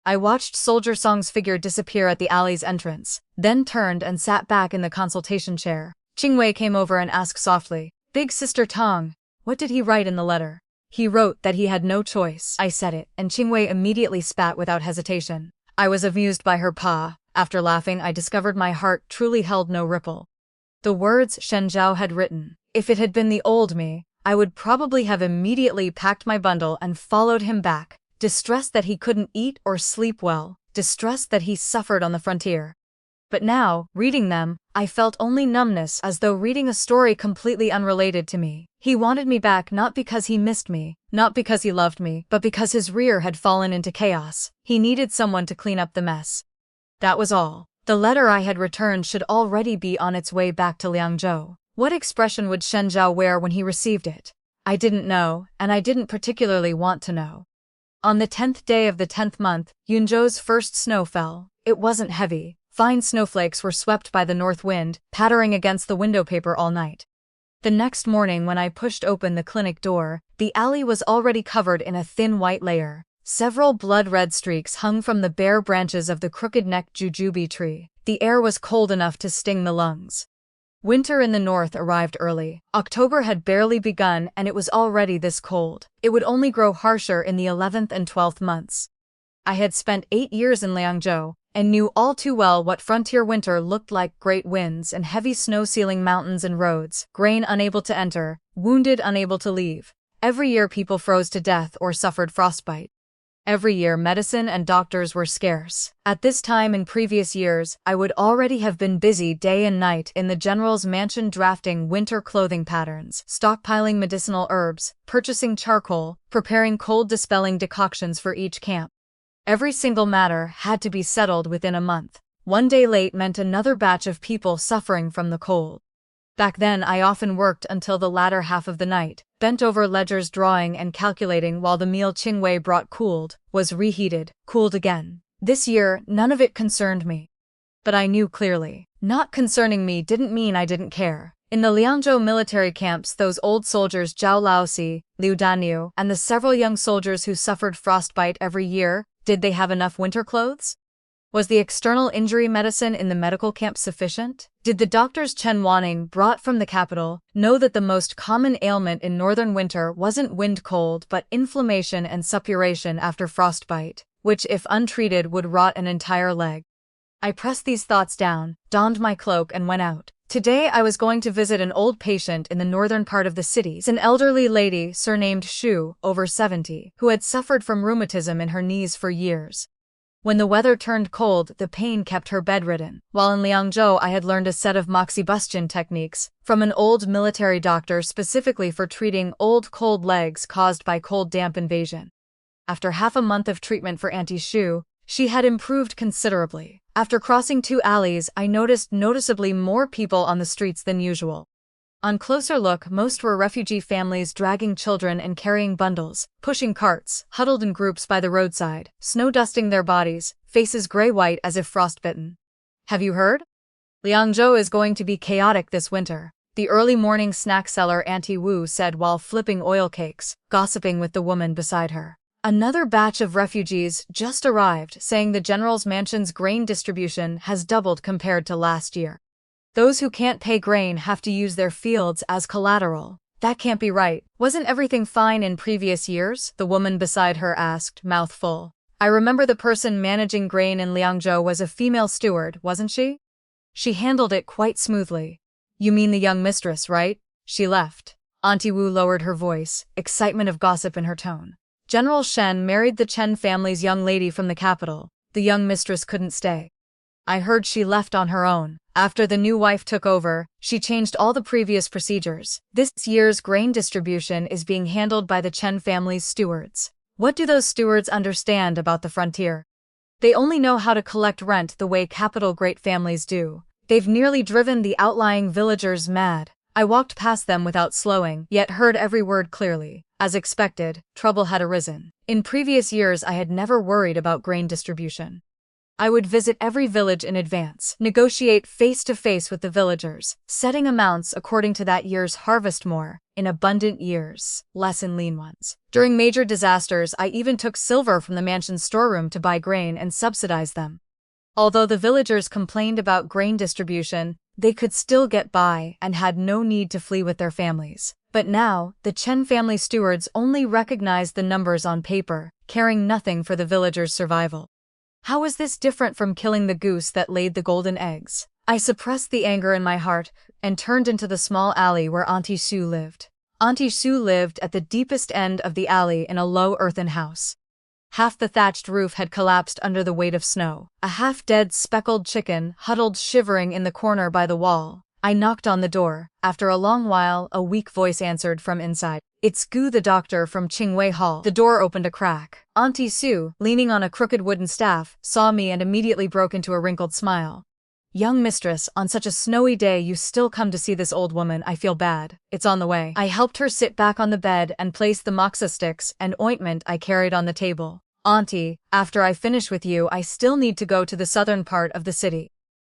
A: I watched Soldier Song's figure disappear at the alley's entrance, then turned and sat back in the consultation chair. Qingwei came over and asked softly, Big Sister Tong, what did he write in the letter? He wrote that he had no choice. I said it, and Qingwei immediately spat without hesitation. I was amused by her pa. After laughing, I discovered my heart truly held no ripple. The words Shen Zhao had written. If it had been the old me, I would probably have immediately packed my bundle and followed him back, distressed that he couldn't eat or sleep well, distressed that he suffered on the frontier. But now, reading them, I felt only numbness, as though reading a story completely unrelated to me. He wanted me back not because he missed me, not because he loved me, but because his rear had fallen into chaos. He needed someone to clean up the mess. That was all. The letter I had returned should already be on its way back to Liangzhou. What expression would Shen Zhao wear when he received it? I didn't know, and I didn't particularly want to know. On the 10th day of the 10th month, Yunzhou's first snow fell. It wasn't heavy. Fine snowflakes were swept by the north wind, pattering against the window paper all night. The next morning, when I pushed open the clinic door, the alley was already covered in a thin white layer. Several blood-red streaks hung from the bare branches of the crooked-necked jujube tree. The air was cold enough to sting the lungs. Winter in the north arrived early. October had barely begun and it was already this cold. It would only grow harsher in the 11th and 12th months. I had spent 8 years in Liangzhou, and knew all too well what frontier winter looked like: great winds and heavy snow sealing mountains and roads, grain unable to enter, wounded unable to leave. Every year people froze to death or suffered frostbite. Every year, medicine and doctors were scarce. At this time in previous years, I would already have been busy day and night in the general's mansion drafting winter clothing patterns, stockpiling medicinal herbs, purchasing charcoal, preparing cold-dispelling decoctions for each camp. Every single matter had to be settled within a month. One day late meant another batch of people suffering from the cold. Back then, I often worked until the latter half of the night, bent over ledgers drawing and calculating while the meal Qingwei brought cooled, was reheated, cooled again. This year, none of it concerned me. But I knew clearly. Not concerning me didn't mean I didn't care. In the Liangzhou military camps, those old soldiers Zhao Laoxi, Liu Danyu, and the several young soldiers who suffered frostbite every year, did they have enough winter clothes? Was the external injury medicine in the medical camp sufficient? Did the doctors Chen Wanning, brought from the capital, know that the most common ailment in northern winter wasn't wind cold but inflammation and suppuration after frostbite, which if untreated would rot an entire leg? I pressed these thoughts down, donned my cloak and went out. Today I was going to visit an old patient in the northern part of the city, an elderly lady surnamed Shu, over 70, who had suffered from rheumatism in her knees for years. When the weather turned cold, the pain kept her bedridden. While in Liangzhou, I had learned a set of moxibustion techniques from an old military doctor specifically for treating old cold legs caused by cold damp invasion. After half a month of treatment for Auntie Shu, she had improved considerably. After crossing 2 alleys, I noticed noticeably more people on the streets than usual. On closer look, most were refugee families dragging children and carrying bundles, pushing carts, huddled in groups by the roadside, snow dusting their bodies, faces gray-white as if frostbitten. Have you heard? Liangzhou is going to be chaotic this winter, the early morning snack seller Auntie Wu said while flipping oil cakes, gossiping with the woman beside her. Another batch of refugees just arrived, saying the general's mansion's grain distribution has doubled compared to last year. Those who can't pay grain have to use their fields as collateral. That can't be right. Wasn't everything fine in previous years? The woman beside her asked, mouth full. I remember the person managing grain in Liangzhou was a female steward, wasn't she? She handled it quite smoothly. You mean the young mistress, right? She left. Auntie Wu lowered her voice, excitement of gossip in her tone. General Shen married the Chen family's young lady from the capital. The young mistress couldn't stay. I heard she left on her own. After the new wife took over, she changed all the previous procedures. This year's grain distribution is being handled by the Chen family's stewards. What do those stewards understand about the frontier? They only know how to collect rent the way capital great families do. They've nearly driven the outlying villagers mad. I walked past them without slowing, yet heard every word clearly. As expected, trouble had arisen. In previous years I had never worried about grain distribution. I would visit every village in advance, negotiate face-to-face with the villagers, setting amounts according to that year's harvest, more in abundant years, less in lean ones. During major disasters, I even took silver from the mansion's storeroom to buy grain and subsidize them. Although the villagers complained about grain distribution, they could still get by and had no need to flee with their families. But now, the Chen family stewards only recognized the numbers on paper, caring nothing for the villagers' survival. How was this different from killing the goose that laid the golden eggs? I suppressed the anger in my heart and turned into the small alley where Auntie Shu lived. Auntie Shu lived at the deepest end of the alley in a low earthen house. Half the thatched roof had collapsed under the weight of snow. A half-dead speckled chicken huddled shivering in the corner by the wall. I knocked on the door. After a long while, a weak voice answered from inside. It's Gu the doctor from Qingwei Hall. The door opened a crack. Auntie Sue, leaning on a crooked wooden staff, saw me and immediately broke into a wrinkled smile. Young mistress, on such a snowy day you still come to see this old woman. I feel bad. It's on the way. I helped her sit back on the bed and place the moxa sticks and ointment I carried on the table. Auntie, after I finish with you I still need to go to the southern part of the city.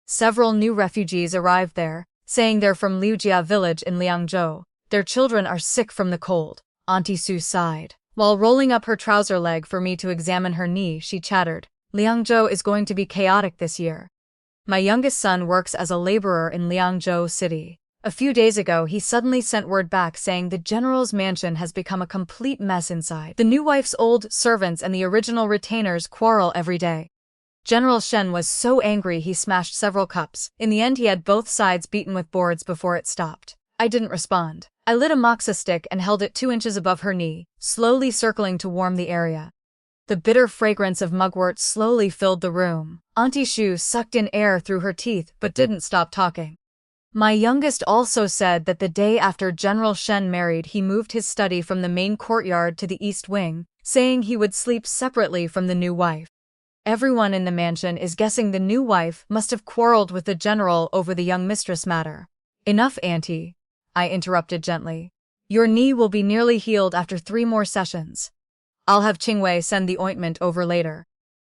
A: Several new refugees arrived there, saying they're from Liujia village in Liangzhou. Their children are sick from the cold. Auntie Sue sighed. While rolling up her trouser leg for me to examine her knee, she chattered. Liangzhou is going to be chaotic this year. My youngest son works as a laborer in Liangzhou city. A few days ago he suddenly sent word back saying the general's mansion has become a complete mess inside. The new wife's old servants and the original retainers quarrel every day. General Shen was so angry he smashed several cups. In the end he had both sides beaten with boards before it stopped. I didn't respond. I lit a moxa stick and held it 2 inches above her knee, slowly circling to warm the area. The bitter fragrance of mugwort slowly filled the room. Auntie Shu sucked in air through her teeth but didn't stop talking. My youngest also said that the day after General Shen married, he moved his study from the main courtyard to the east wing, saying he would sleep separately from the new wife. Everyone in the mansion is guessing the new wife must have quarreled with the general over the young mistress matter. Enough, Auntie, I interrupted gently. Your knee will be nearly healed after 3 more sessions. I'll have Qingwei send the ointment over later.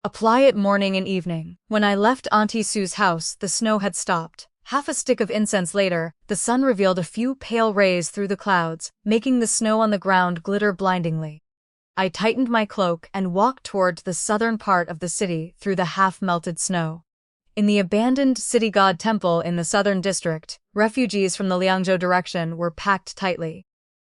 A: Apply it morning and evening. When I left Auntie Sue's house, the snow had stopped. Half a stick of incense later, the sun revealed a few pale rays through the clouds, making the snow on the ground glitter blindingly. I tightened my cloak and walked toward the southern part of the city through the half-melted snow. In the abandoned city god temple in the southern district, refugees from the Liangzhou direction were packed tightly.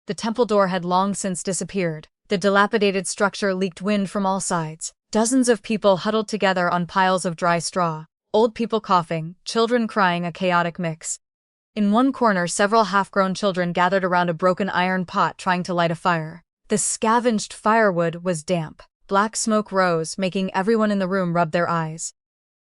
A: The temple door had long since disappeared. The dilapidated structure leaked wind from all sides. Dozens of people huddled together on piles of dry straw. Old people coughing, children crying, a chaotic mix. In one corner, several half-grown children gathered around a broken iron pot trying to light a fire. The scavenged firewood was damp. Black smoke rose, making everyone in the room rub their eyes.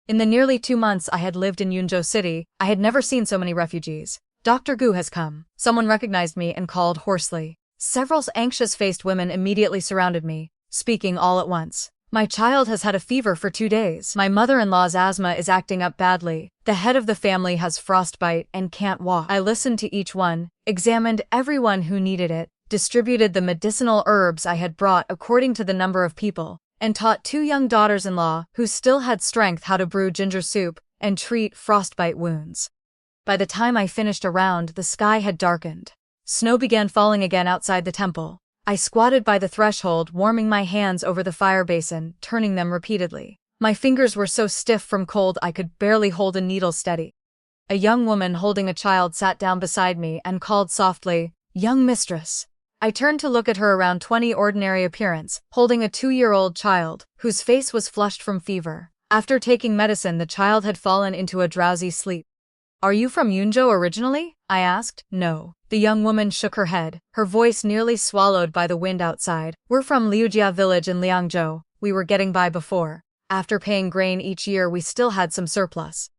A: In the nearly 2 months I had lived in Yunzhou City, I had never seen so many refugees. Dr. Gu has come. Someone recognized me and called hoarsely. Several anxious-faced women immediately surrounded me, speaking all at once. My child has had a fever for 2 days. My mother-in-law's asthma is acting up badly. The head of the family has frostbite and can't walk. I listened to each one, examined everyone who needed it, distributed the medicinal herbs I had brought according to the number of people, and taught 2 young daughters-in-law who still had strength how to brew ginger soup and treat frostbite wounds. By the time I finished a round, the sky had darkened. Snow began falling again outside the temple. I squatted by the threshold, warming my hands over the fire basin, turning them repeatedly. My fingers were so stiff from cold I could barely hold a needle steady. A young woman holding a child sat down beside me and called softly, "Young mistress." I turned to look at her, around 20, ordinary appearance, holding a 2-year-old child, whose face was flushed from fever. After taking medicine, the child had fallen into a drowsy sleep. "Are you from Yunzhou originally?" I asked. "No." The young woman shook her head, her voice nearly swallowed by the wind outside. "We're from Liujia village in Liangzhou. We were getting by before. After paying grain each year, we still had some surplus.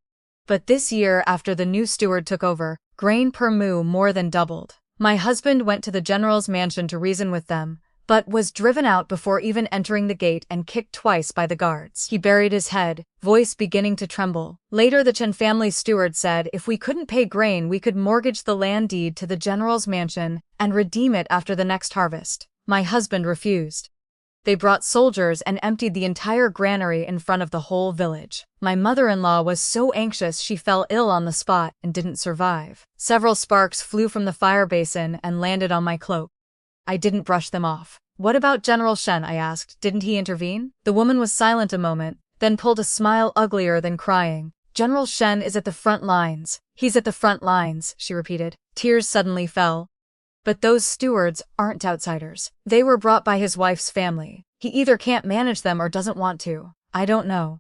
A: But this year, after the new steward took over, grain per moo more than doubled. My husband went to the general's mansion to reason with them, but was driven out before even entering the gate and kicked twice by the guards. He buried his head, voice beginning to tremble. Later, the Chen family steward said if we couldn't pay grain, we could mortgage the land deed to the general's mansion and redeem it after the next harvest. My husband refused. They brought soldiers and emptied the entire granary in front of the whole village. My mother-in-law was so anxious she fell ill on the spot and didn't survive. Several sparks flew from the fire basin and landed on my cloak. I didn't brush them off. "What about General Shen?" I asked. "Didn't he intervene?" The woman was silent a moment, then pulled a smile uglier than crying. "General Shen is at the front lines. He's at the front lines," she repeated. Tears suddenly fell. "But those stewards aren't outsiders. They were brought by his wife's family. He either can't manage them or doesn't want to. I don't know.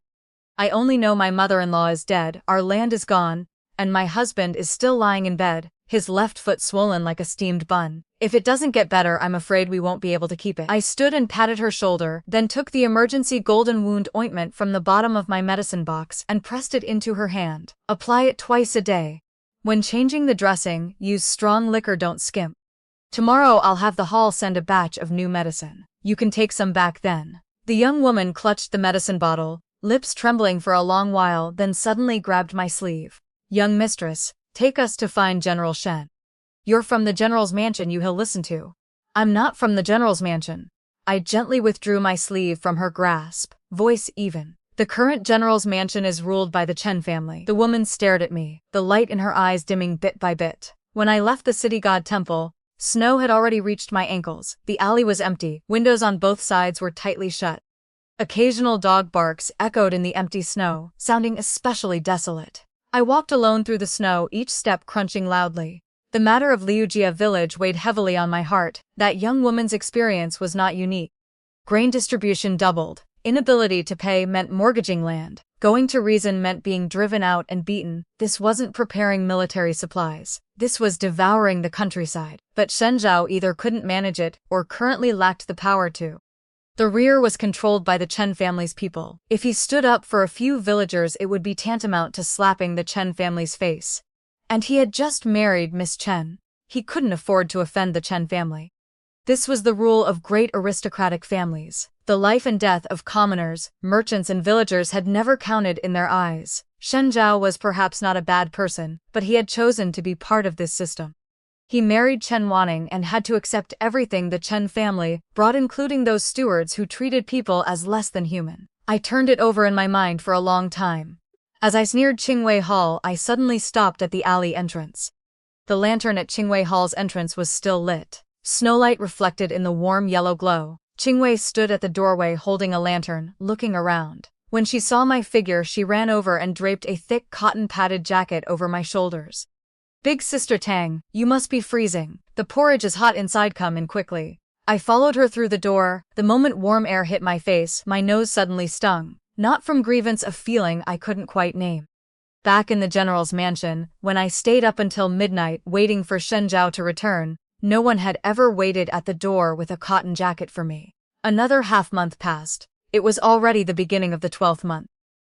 A: I only know my mother-in-law is dead, our land is gone, and my husband is still lying in bed, his left foot swollen like a steamed bun. If it doesn't get better, I'm afraid we won't be able to keep it." I stood and patted her shoulder, then took the emergency golden wound ointment from the bottom of my medicine box and pressed it into her hand. "Apply it twice a day. When changing the dressing, use strong liquor, don't skimp. Tomorrow I'll have the hall send a batch of new medicine. You can take some back then." The young woman clutched the medicine bottle, lips trembling for a long while, then suddenly grabbed my sleeve. "Young mistress, take us to find General Shen. You're from the general's mansion, he'll listen to." "I'm not from the general's mansion." I gently withdrew my sleeve from her grasp, voice even. "The current general's mansion is ruled by the Chen family." The woman stared at me, the light in her eyes dimming bit by bit. When I left the city god temple, snow had already reached my ankles. The alley was empty, windows on both sides were tightly shut. Occasional dog barks echoed in the empty snow, sounding especially desolate. I walked alone through the snow, each step crunching loudly. The matter of Liujia village weighed heavily on my heart. That young woman's experience was not unique. Grain distribution doubled. Inability to pay meant mortgaging land. Going to reason meant being driven out and beaten. This wasn't preparing military supplies. This was devouring the countryside. But Shenzhou either couldn't manage it or currently lacked the power to. The rear was controlled by the Chen family's people. If he stood up for a few villagers, it would be tantamount to slapping the Chen family's face. And he had just married Miss Chen. He couldn't afford to offend the Chen family. This was the rule of great aristocratic families. The life and death of commoners, merchants and villagers had never counted in their eyes. Shen Zhao was perhaps not a bad person, but he had chosen to be part of this system. He married Chen Wanning and had to accept everything the Chen family brought, including those stewards who treated people as less than human. I turned it over in my mind for a long time. As I neared Qingwei Hall, I suddenly stopped at the alley entrance. The lantern at Qingwei Hall's entrance was still lit. Snowlight reflected in the warm yellow glow. Qingwei stood at the doorway holding a lantern, looking around. When she saw my figure, she ran over and draped a thick cotton-padded jacket over my shoulders. "Big Sister Tang, you must be freezing. The porridge is hot inside, come in quickly." I followed her through the door. The moment warm air hit my face, my nose suddenly stung. Not from grievance, a feeling I couldn't quite name. Back in the general's mansion, when I stayed up until midnight waiting for Shen Zhao to return, no one had ever waited at the door with a cotton jacket for me. Another half-month passed. It was already the beginning of the 12th month.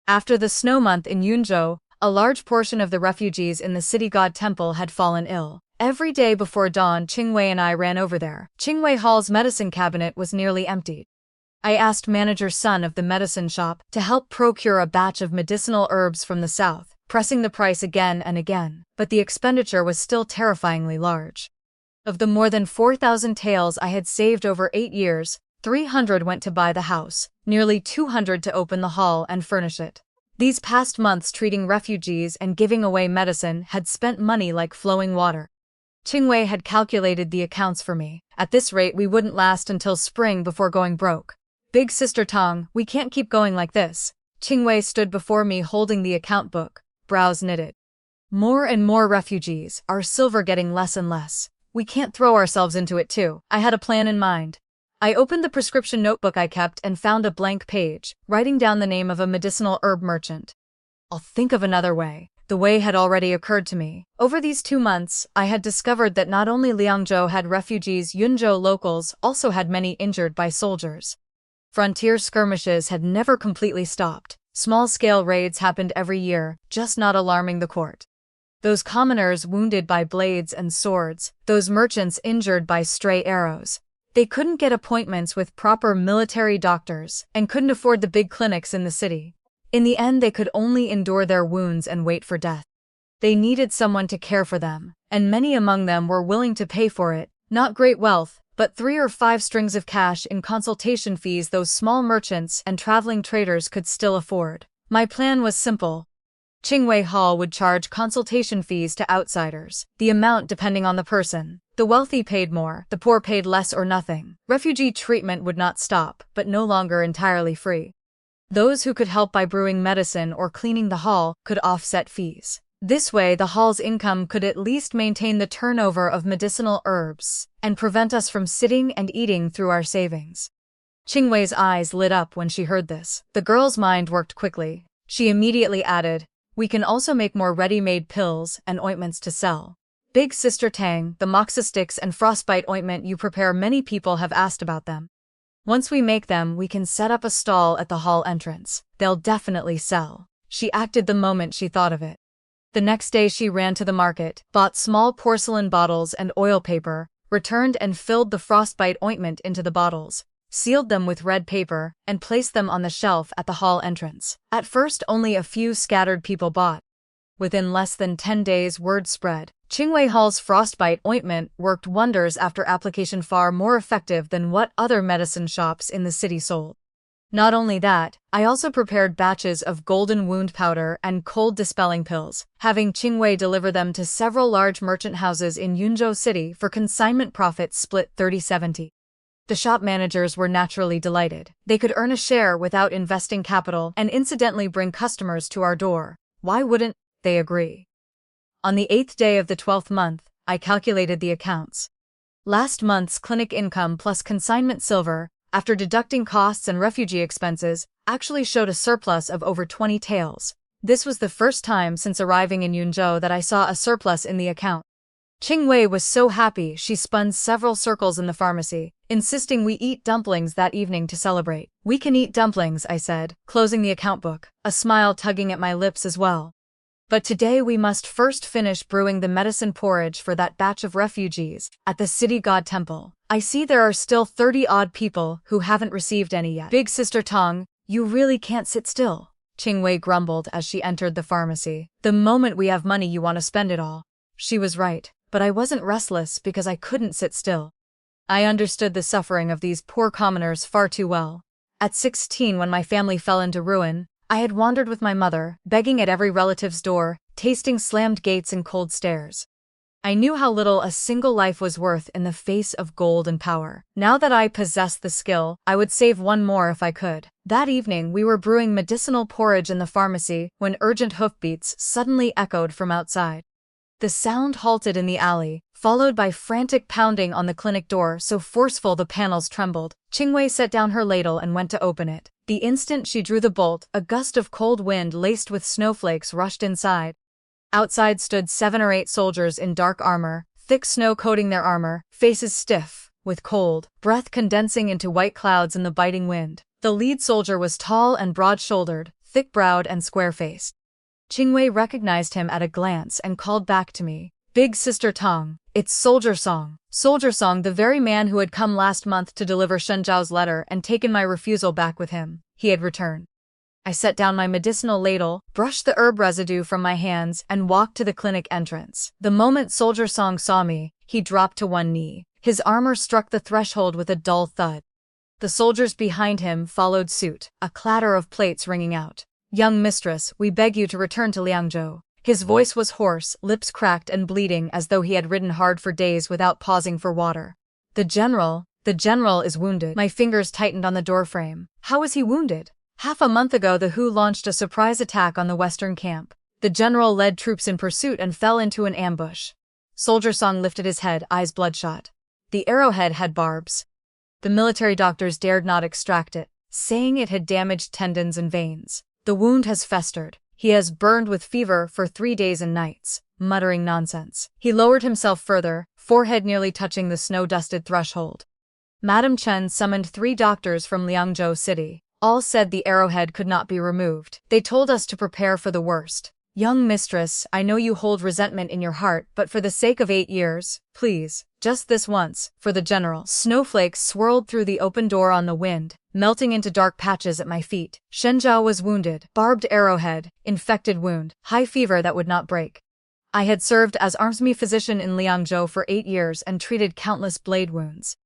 A: After the snow month in Yunzhou, a large portion of the refugees in the city god temple had fallen ill. Every day before dawn, Qingwei and I ran over there. Qingwei Hall's medicine cabinet was nearly emptied. I asked manager Sun of the medicine shop to help procure a batch of medicinal herbs from the south, pressing the price again and again, but the expenditure was still terrifyingly large. Of the more than 4,000 taels I had saved over 8 years, 300 went to buy the house, nearly 200 to open the hall and furnish it. These past months treating refugees and giving away medicine had spent money like flowing water. Qingwei had calculated the accounts for me. At this rate, we wouldn't last until spring before going broke. "Big Sister Tang, we can't keep going like this." Qingwei stood before me holding the account book, brows knitted. "More and more refugees, our silver getting less and less. We can't throw ourselves into it too." I had a plan in mind. I opened the prescription notebook I kept and found a blank page, writing down the name of a medicinal herb merchant. "I'll think of another way." The way had already occurred to me. Over these 2 months, I had discovered that not only Liangzhou had refugees, Yunzhou locals also had many injured by soldiers. Frontier skirmishes had never completely stopped. Small-scale raids happened every year, just not alarming the court. Those commoners wounded by blades and swords, those merchants injured by stray arrows. They couldn't get appointments with proper military doctors and couldn't afford the big clinics in the city. In the end, they could only endure their wounds and wait for death. They needed someone to care for them, and many among them were willing to pay for it. Not great wealth, but 3 or 5 strings of cash in consultation fees those small merchants and traveling traders could still afford. My plan was simple. Qingwei Hall would charge consultation fees to outsiders, the amount depending on the person. The wealthy paid more, the poor paid less or nothing. Refugee treatment would not stop, but no longer entirely free. Those who could help by brewing medicine or cleaning the hall could offset fees. This way, the hall's income could at least maintain the turnover of medicinal herbs and prevent us from sitting and eating through our savings. Qingwei's eyes lit up when she heard this. The girl's mind worked quickly. She immediately added, "We can also make more ready-made pills and ointments to sell." "Big Sister Tang, the moxa sticks and frostbite ointment you prepare, many people have asked about them. Once we make them, we can set up a stall at the hall entrance. They'll definitely sell." She acted the moment she thought of it. The next day she ran to the market, bought small porcelain bottles and oil paper, returned and filled the frostbite ointment into the bottles, sealed them with red paper, and placed them on the shelf at the hall entrance. At first only a few scattered people bought. Within less than 10 days, word spread. Qingwei Hall's frostbite ointment worked wonders after application, far more effective than what other medicine shops in the city sold. Not only that, I also prepared batches of golden wound powder and cold dispelling pills, having Qingwei deliver them to several large merchant houses in Yunzhou City for consignment profits split 30-70. The shop managers were naturally delighted. They could earn a share without investing capital and incidentally bring customers to our door. Why wouldn't they agree? On the 8th day of the 12th month, I calculated the accounts. Last month's clinic income plus consignment silver, after deducting costs and refugee expenses, actually showed a surplus of over 20 taels. This was the first time since arriving in Yunzhou that I saw a surplus in the account. Qingwei was so happy she spun several circles in the pharmacy, insisting we eat dumplings that evening to celebrate. We can eat dumplings, I said, closing the account book, a smile tugging at my lips as well. But today we must first finish brewing the medicine porridge for that batch of refugees at the city god temple. I see there are still 30-odd people who haven't received any yet. Big Sister Tong, you really can't sit still, Qingwei grumbled as she entered the pharmacy. The moment we have money you want to spend it all. She was right, but I wasn't restless because I couldn't sit still. I understood the suffering of these poor commoners far too well. At 16, when my family fell into ruin, I had wandered with my mother, begging at every relative's door, tasting slammed gates and cold stares. I knew how little a single life was worth in the face of gold and power. Now that I possessed the skill, I would save one more if I could. That evening we were brewing medicinal porridge in the pharmacy when urgent hoofbeats suddenly echoed from outside. The sound halted in the alley, followed by frantic pounding on the clinic door so forceful the panels trembled. Qingwei set down her ladle and went to open it. The instant she drew the bolt, a gust of cold wind laced with snowflakes rushed inside. Outside stood 7 or 8 soldiers in dark armor, thick snow coating their armor, faces stiff with cold, breath condensing into white clouds in the biting wind. The lead soldier was tall and broad-shouldered, thick-browed and square-faced. Qingwei recognized him at a glance and called back to me. Big Sister Tong, it's Soldier Song. Soldier Song, the very man who had come last month to deliver Shenjiao's letter and taken my refusal back with him. He had returned. I set down my medicinal ladle, brushed the herb residue from my hands, and walked to the clinic entrance. The moment Soldier Song saw me, he dropped to one knee. His armor struck the threshold with a dull thud. The soldiers behind him followed suit, a clatter of plates ringing out. Young mistress, we beg you to return to Liangzhou. His voice was hoarse, lips cracked and bleeding as though he had ridden hard for days without pausing for water. The general is wounded. My fingers tightened on the doorframe. How is he wounded? Half a month ago the Hu launched a surprise attack on the western camp. The general led troops in pursuit and fell into an ambush. Soldier Song lifted his head, eyes bloodshot. The arrowhead had barbs. The military doctors dared not extract it, saying it had damaged tendons and veins. The wound has festered. He has burned with fever for 3 days and nights, muttering nonsense. He lowered himself further, forehead nearly touching the snow-dusted threshold. Madame Chen summoned 3 doctors from Liangzhou City. All said the arrowhead could not be removed. They told us to prepare for the worst. Young mistress, I know you hold resentment in your heart, but for the sake of 8 years, please, just this once, for the general. Snowflakes swirled through the open door on the wind, melting into dark patches at my feet. Shenjiao was wounded, barbed arrowhead, infected wound, high fever that would not break. I had served as army physician in Liangzhou for 8 years and treated countless blade wounds.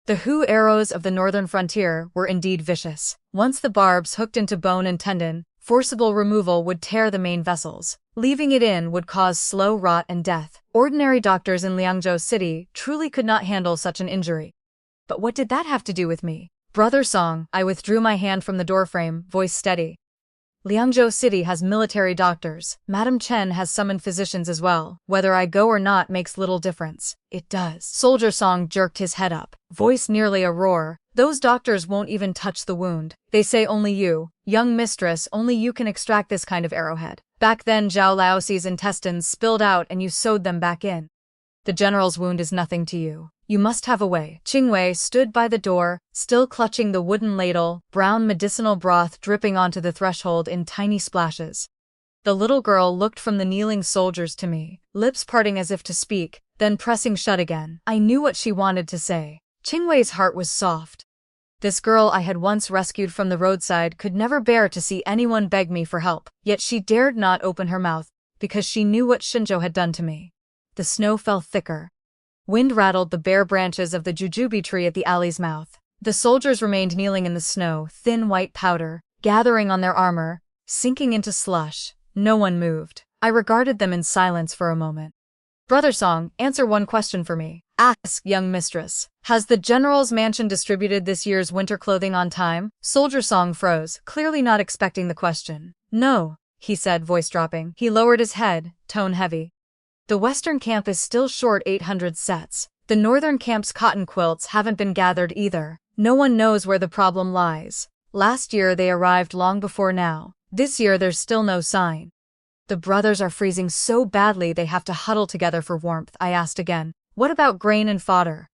A: The Hu arrows of the northern frontier were indeed vicious. Once the barbs hooked into bone and tendon, forcible removal would tear the main vessels. Leaving it in would cause slow rot and death. Ordinary doctors in Liangzhou City truly could not handle such an injury. But what did that have to do with me? Brother Song, I withdrew my hand from the doorframe, voice steady. Liangzhou City has military doctors. Madame Chen has summoned physicians as well. Whether I go or not makes little difference. It does. Soldier Song jerked his head up, voice nearly a roar. Those doctors won't even touch the wound. They say only you, young mistress, only you can extract this kind of arrowhead. Back then Zhao Laoxi's intestines spilled out and you sewed them back in. The general's wound is nothing to you. You must have a way. Qingwei stood by the door, still clutching the wooden ladle, brown medicinal broth dripping onto the threshold in tiny splashes. The little girl looked from the kneeling soldiers to me, lips parting as if to speak, then pressing shut again. I knew what she wanted to say. Qingwei's heart was soft. This girl I had once rescued from the roadside could never bear to see anyone beg me for help, yet she dared not open her mouth, because she knew what Shinjo had done to me. The snow fell thicker. Wind rattled the bare branches of the jujube tree at the alley's mouth. The soldiers remained kneeling in the snow, thin white powder, gathering on their armor, sinking into slush. No one moved. I regarded them in silence for a moment. Brother Song, answer one question for me. Ask, young mistress. Has the general's mansion distributed this year's winter clothing on time? Soldier Song froze, clearly not expecting the question. No, he said, voice dropping. He lowered his head, tone heavy. The western camp is still short 800 sets. The northern camp's cotton quilts haven't been gathered either. No one knows where the problem lies. Last year they arrived long before now. This year there's still no sign. The brothers are freezing so badly they have to huddle together for warmth, I asked again. What about grain and fodder?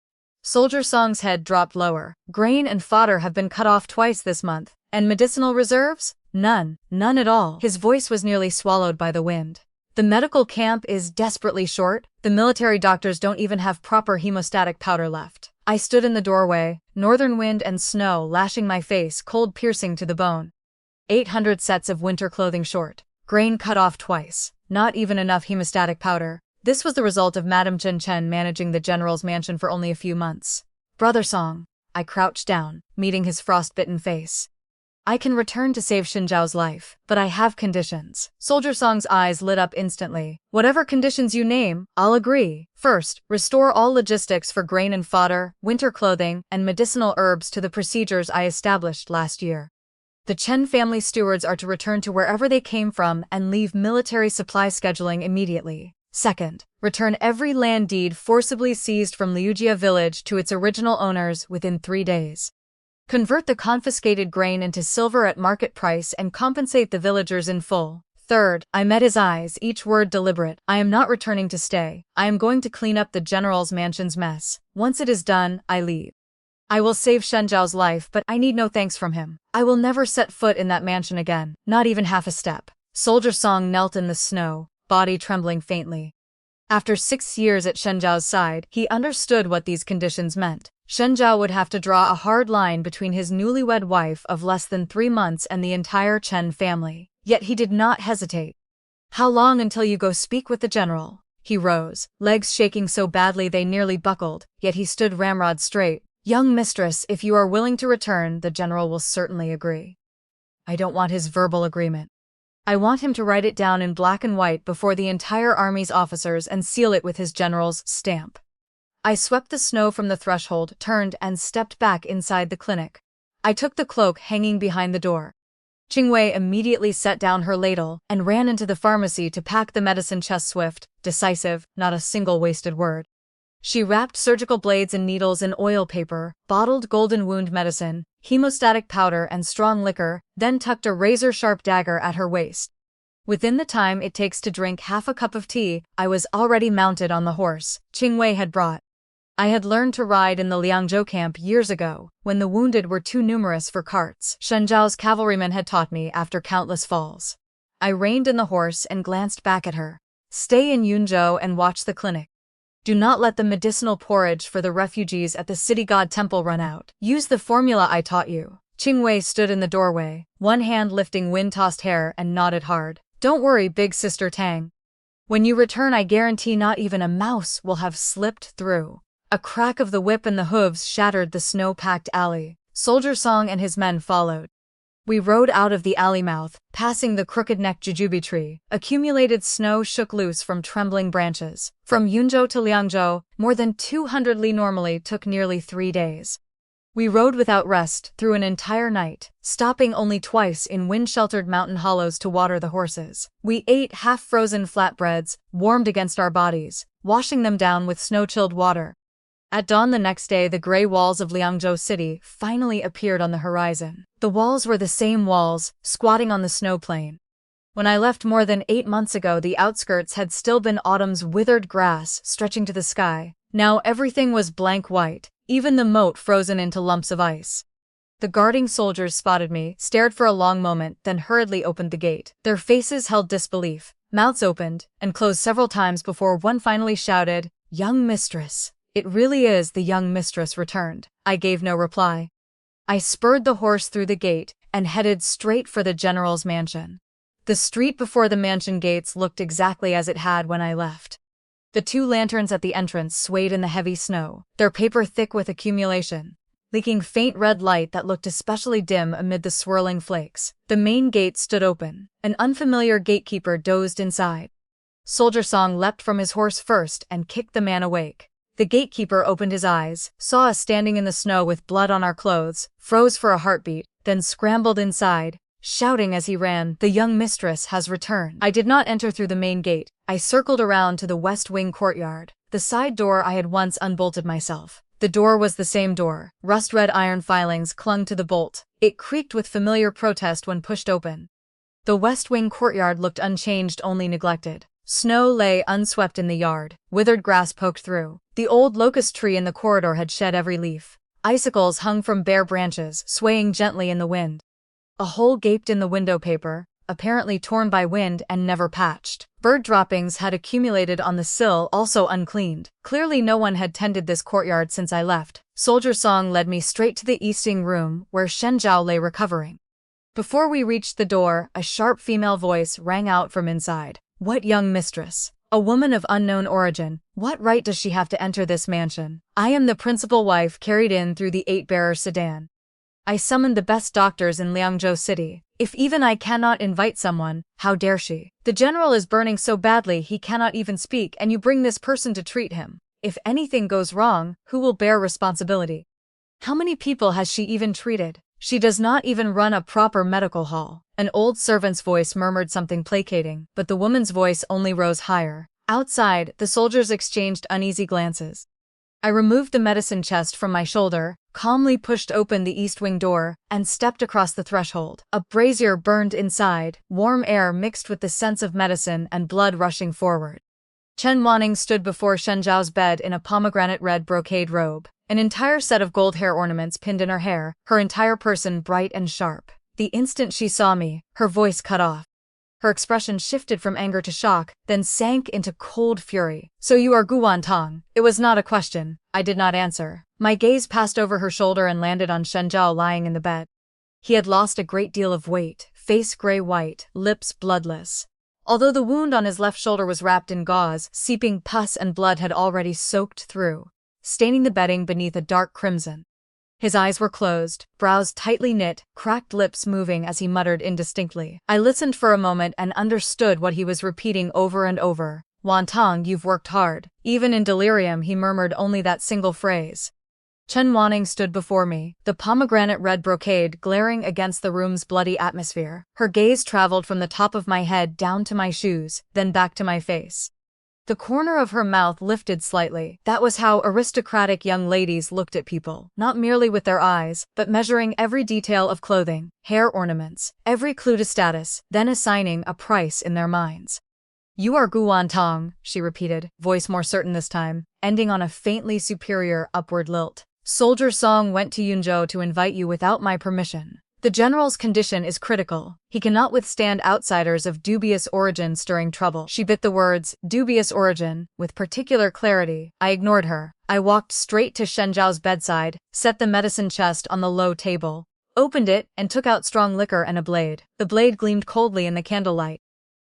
A: Soldier Song's head dropped lower. Grain and fodder have been cut off twice this month. And medicinal reserves? None. None at all. His voice was nearly swallowed by the wind. The medical camp is desperately short. The military doctors don't even have proper hemostatic powder left. I stood in the doorway, northern wind and snow lashing my face, cold piercing to the bone. 800 sets of winter clothing short. Grain cut off twice. Not even enough hemostatic powder. This was the result of Madame Chen Chen managing the general's mansion for only a few months. Brother Song. I crouched down, meeting his frostbitten face. I can return to save Xinjiao's life, but I have conditions. Soldier Song's eyes lit up instantly. Whatever conditions you name, I'll agree. First, restore all logistics for grain and fodder, winter clothing, and medicinal herbs to the procedures I established last year. The Chen family stewards are to return to wherever they came from and leave military supply scheduling immediately. Second, return every land deed forcibly seized from Liujia village to its original owners within 3 days. Convert the confiscated grain into silver at market price and compensate the villagers in full. Third, I met his eyes, each word deliberate. I am not returning to stay. I am going to clean up the general's mansion's mess. Once it is done, I leave. I will save Xinjiao's life, but I need no thanks from him. I will never set foot in that mansion again, not even half a step. Soldier Song knelt in the snow, body trembling faintly. After 6 years at Xinjiao's side, he understood what these conditions meant. Xinjiao would have to draw a hard line between his newlywed wife of less than 3 months and the entire Chen family. Yet he did not hesitate. How long until you go speak with the general? He rose, legs shaking so badly they nearly buckled, yet he stood ramrod straight. Young mistress, if you are willing to return, the general will certainly agree. I don't want his verbal agreement. I want him to write it down in black and white before the entire army's officers and seal it with his general's stamp. I swept the snow from the threshold, turned and stepped back inside the clinic. I took the cloak hanging behind the door. Qingwei immediately set down her ladle and ran into the pharmacy to pack the medicine chest swift, decisive, not a single wasted word. She wrapped surgical blades and needles in oil paper, bottled golden wound medicine, hemostatic powder and strong liquor, then tucked a razor-sharp dagger at her waist. Within the time it takes to drink half a cup of tea, I was already mounted on the horse Qingwei had brought. I had learned to ride in the Liangzhou camp years ago, when the wounded were too numerous for carts. Xinjiao's cavalrymen had taught me after countless falls. I reined in the horse and glanced back at her. Stay in Yunzhou and watch the clinic. Do not let the medicinal porridge for the refugees at the city god temple run out. Use the formula I taught you. Qingwei stood in the doorway, one hand lifting wind-tossed hair, and nodded hard. Don't worry, big sister Tang. When you return, I guarantee not even a mouse will have slipped through. A crack of the whip and the hooves shattered the snow-packed alley. Soldier Song and his men followed. We rode out of the alley mouth, passing the crooked-necked jujube tree. Accumulated snow shook loose from trembling branches. From Yunzhou to Liangzhou, more than 200 li normally took nearly 3 days. We rode without rest through an entire night, stopping only twice in wind-sheltered mountain hollows to water the horses. We ate half-frozen flatbreads, warmed against our bodies, washing them down with snow-chilled water. At dawn the next day, the gray walls of Liangzhou city finally appeared on the horizon. The walls were the same walls, squatting on the snow plain. When I left more than 8 months ago, the outskirts had still been autumn's withered grass stretching to the sky. Now everything was blank white, even the moat frozen into lumps of ice. The guarding soldiers spotted me, stared for a long moment, then hurriedly opened the gate. Their faces held disbelief, mouths opened and closed several times before one finally shouted, "Young mistress." It really is, the young mistress returned. I gave no reply. I spurred the horse through the gate and headed straight for the general's mansion. The street before the mansion gates looked exactly as it had when I left. The 2 lanterns at the entrance swayed in the heavy snow, their paper thick with accumulation, leaking faint red light that looked especially dim amid the swirling flakes. The main gate stood open. An unfamiliar gatekeeper dozed inside. Soldier Song leapt from his horse first and kicked the man awake. The gatekeeper opened his eyes, saw us standing in the snow with blood on our clothes, froze for a heartbeat, then scrambled inside, shouting as he ran, "The young mistress has returned." I did not enter through the main gate. I circled around to the west wing courtyard. The side door I had once unbolted myself. The door was the same door. Rust-red iron filings clung to the bolt. It creaked with familiar protest when pushed open. The West Wing courtyard looked unchanged, only neglected. Snow lay unswept in the yard, withered grass poked through. The old locust tree in the corridor had shed every leaf. Icicles hung from bare branches, swaying gently in the wind. A hole gaped in the window paper, apparently torn by wind and never patched. Bird droppings had accumulated on the sill, also uncleaned. Clearly no one had tended this courtyard since I left. Soldier Song led me straight to the easting room, where Shen Zhao lay recovering. Before we reached the door, a sharp female voice rang out from inside. "What young mistress? A woman of unknown origin. What right does she have to enter this mansion? I am the principal wife carried in through the 8-bearer sedan. I summoned the best doctors in Liangzhou City. If even I cannot invite someone, how dare she? The general is burning so badly he cannot even speak, and you bring this person to treat him. If anything goes wrong, who will bear responsibility? How many people has she even treated? She does not even run a proper medical hall." An old servant's voice murmured something placating, but the woman's voice only rose higher. Outside, the soldiers exchanged uneasy glances. I removed the medicine chest from my shoulder, calmly pushed open the east wing door, and stepped across the threshold. A brazier burned inside, warm air mixed with the sense of medicine and blood rushing forward. Chen Wanning stood before Shen Zhao's bed in a pomegranate red brocade robe, an entire set of gold hair ornaments pinned in her hair, her entire person bright and sharp. The instant she saw me, her voice cut off. Her expression shifted from anger to shock, then sank into cold fury. "So you are Guan Tong?" It was not a question. I did not answer. My gaze passed over her shoulder and landed on Shen Zhao lying in the bed. He had lost a great deal of weight, face gray-white, lips bloodless. Although the wound on his left shoulder was wrapped in gauze, seeping pus and blood had already soaked through, staining the bedding beneath a dark crimson. His eyes were closed, brows tightly knit, cracked lips moving as he muttered indistinctly. I listened for a moment and understood what he was repeating over and over. "Wantong, you've worked hard." Even in delirium he murmured only that single phrase. Chen Wanning stood before me, the pomegranate red brocade glaring against the room's bloody atmosphere. Her gaze traveled from the top of my head down to my shoes, then back to my face. The corner of her mouth lifted slightly. That was how aristocratic young ladies looked at people, not merely with their eyes, but measuring every detail of clothing, hair ornaments, every clue to status, then assigning a price in their minds. "You are Guan Tong," she repeated, voice more certain this time, ending on a faintly superior upward lilt. "Soldier Song went to Yunzhou to invite you without my permission. The general's condition is critical. He cannot withstand outsiders of dubious origin stirring trouble." She bit the words, dubious origin, with particular clarity. I ignored her. I walked straight to Shen Zhao's bedside, set the medicine chest on the low table, opened it, and took out strong liquor and a blade. The blade gleamed coldly in the candlelight.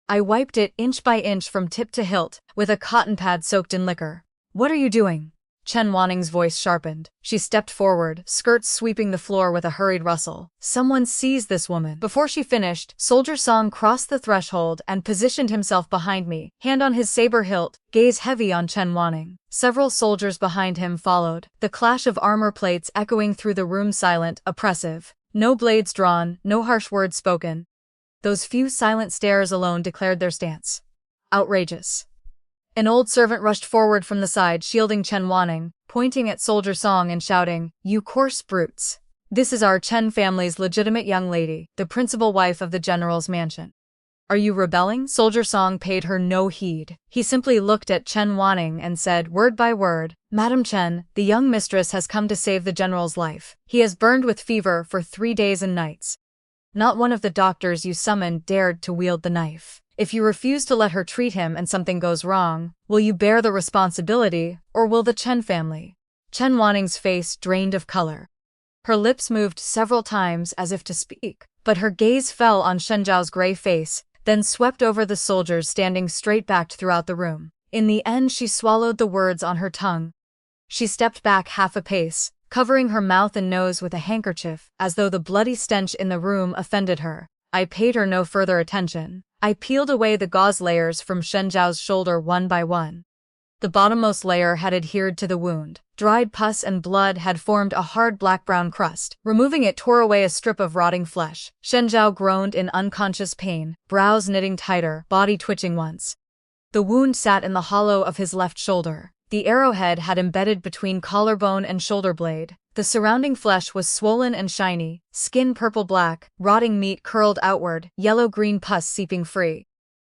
A: I wiped it inch by inch from tip to hilt, with a cotton pad soaked in liquor. "What are you doing?" Chen Wanning's voice sharpened. She stepped forward, skirts sweeping the floor with a hurried rustle. "Someone seize this woman." Before she finished, Soldier Song crossed the threshold and positioned himself behind me, hand on his saber hilt, gaze heavy on Chen Wanning. Several soldiers behind him followed, the clash of armor plates echoing through the room, silent, oppressive. No blades drawn, no harsh words spoken. Those few silent stares alone declared their stance. Outrageous. An old servant rushed forward from the side, shielding Chen Wanning, pointing at Soldier Song and shouting, "You coarse brutes! This is our Chen family's legitimate young lady, the principal wife of the general's mansion. Are you rebelling?" Soldier Song paid her no heed. He simply looked at Chen Wanning and said, word by word, "Madam Chen, the young mistress has come to save the general's life. He has burned with fever for 3 days and nights. Not one of the doctors you summoned dared to wield the knife. If you refuse to let her treat him and something goes wrong, will you bear the responsibility, or will the Chen family?" Chen Wanning's face drained of color. Her lips moved several times as if to speak, but her gaze fell on Shen Zhao's gray face, then swept over the soldiers standing straight-backed throughout the room. In the end she swallowed the words on her tongue. She stepped back half a pace, covering her mouth and nose with a handkerchief, as though the bloody stench in the room offended her. I paid her no further attention. I peeled away the gauze layers from Shen Zhao's shoulder one by one. The bottommost layer had adhered to the wound. Dried pus and blood had formed a hard black-brown crust. Removing it tore away a strip of rotting flesh. Shen Zhao groaned in unconscious pain, brows knitting tighter, body twitching once. The wound sat in the hollow of his left shoulder. The arrowhead had embedded between collarbone and shoulder blade. The surrounding flesh was swollen and shiny, skin purple-black, rotting meat curled outward, yellow-green pus seeping free.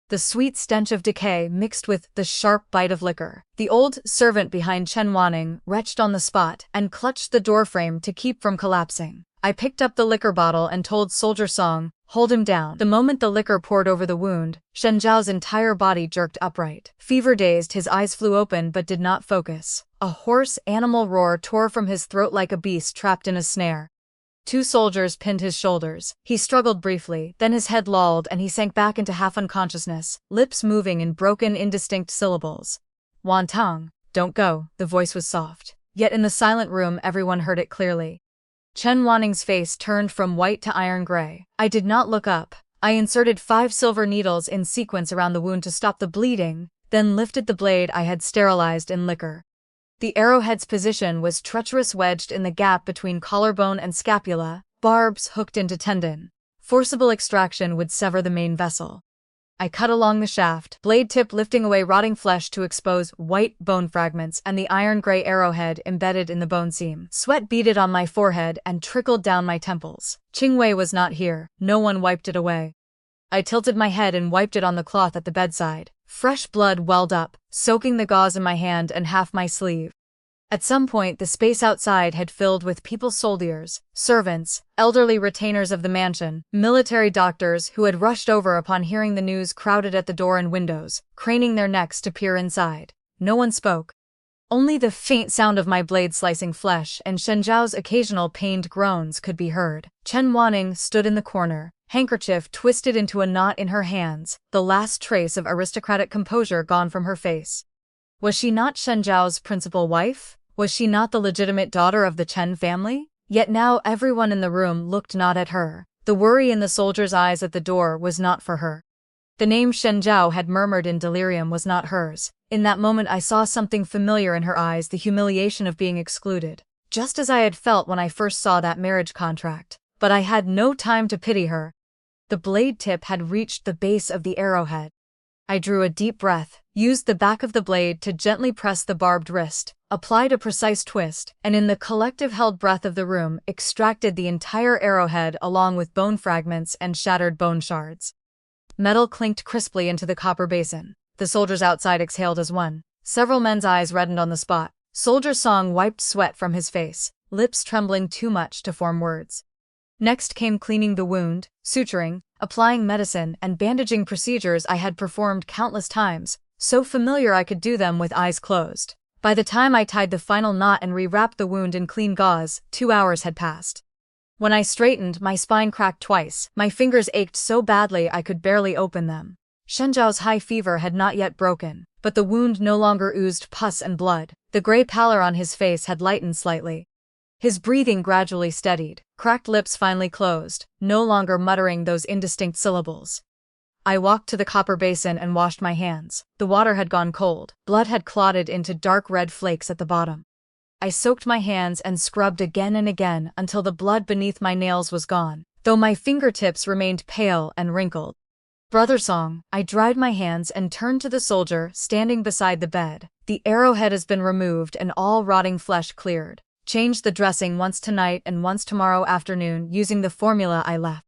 A: The sweet stench of decay mixed with the sharp bite of liquor. The old servant behind Chen Wanning retched on the spot and clutched the doorframe to keep from collapsing. I picked up the liquor bottle and told Soldier Song, "Hold him down." The moment the liquor poured over the wound, Shen Zhao's entire body jerked upright. Fever-dazed, his eyes flew open but did not focus. A hoarse, animal roar tore from his throat like a beast trapped in a snare. Two soldiers pinned his shoulders. He struggled briefly, then his head lolled and he sank back into half-unconsciousness, lips moving in broken, indistinct syllables. "Wan Tong, don't go." The voice was soft. Yet in the silent room everyone heard it clearly. Chen Wanning's face turned from white to iron gray. I did not look up. I inserted 5 silver needles in sequence around the wound to stop the bleeding, then lifted the blade I had sterilized in liquor. The arrowhead's position was treacherous, wedged in the gap between collarbone and scapula, barbs hooked into tendon. Forcible extraction would sever the main vessel. I cut along the shaft, blade tip lifting away rotting flesh to expose white bone fragments and the iron-gray arrowhead embedded in the bone seam. Sweat beaded on my forehead and trickled down my temples. Qingwei was not here. No one wiped it away. I tilted my head and wiped it on the cloth at the bedside. Fresh blood welled up, soaking the gauze in my hand and half my sleeve. At some point, the space outside had filled with soldiers, servants, elderly retainers of the mansion, military doctors who had rushed over upon hearing the news crowded at the door and windows, craning their necks to peer inside. No one spoke. Only the faint sound of my blade slicing flesh and Shen Zhao's occasional pained groans could be heard. Chen Wanning stood in the corner, handkerchief twisted into a knot in her hands, the last trace of aristocratic composure gone from her face. Was she not Shen Zhao's principal wife? Was she not the legitimate daughter of the Chen family? Yet now everyone in the room looked not at her. The worry in the soldier's eyes at the door was not for her. The name Shen Zhao had murmured in delirium was not hers. In that moment I saw something familiar in her eyes, the humiliation of being excluded. Just as I had felt when I first saw that marriage contract. But I had no time to pity her. The blade tip had reached the base of the arrowhead. I drew a deep breath, used the back of the blade to gently press the barbed wrist, applied a precise twist, and in the collective held breath of the room, extracted the entire arrowhead along with bone fragments and shattered bone shards. Metal clinked crisply into the copper basin. The soldiers outside exhaled as one. Several men's eyes reddened on the spot. Soldier Song wiped sweat from his face, lips trembling too much to form words. Next came cleaning the wound, suturing, applying medicine, and bandaging procedures I had performed countless times, so familiar I could do them with eyes closed. By the time I tied the final knot and rewrapped the wound in clean gauze, 2 hours had passed. When I straightened, my spine cracked twice. My fingers ached so badly I could barely open them. Shen Zhao's high fever had not yet broken, but the wound no longer oozed pus and blood. The gray pallor on his face had lightened slightly. His breathing gradually steadied, cracked lips finally closed, no longer muttering those indistinct syllables. I walked to the copper basin and washed my hands. The water had gone cold. Blood had clotted into dark red flakes at the bottom. I soaked my hands and scrubbed again and again until the blood beneath my nails was gone, though my fingertips remained pale and wrinkled. "Brother Song," I dried my hands and turned to the soldier standing beside the bed. "The arrowhead has been removed and all rotting flesh cleared. Change the dressing once tonight and once tomorrow afternoon using the formula I left.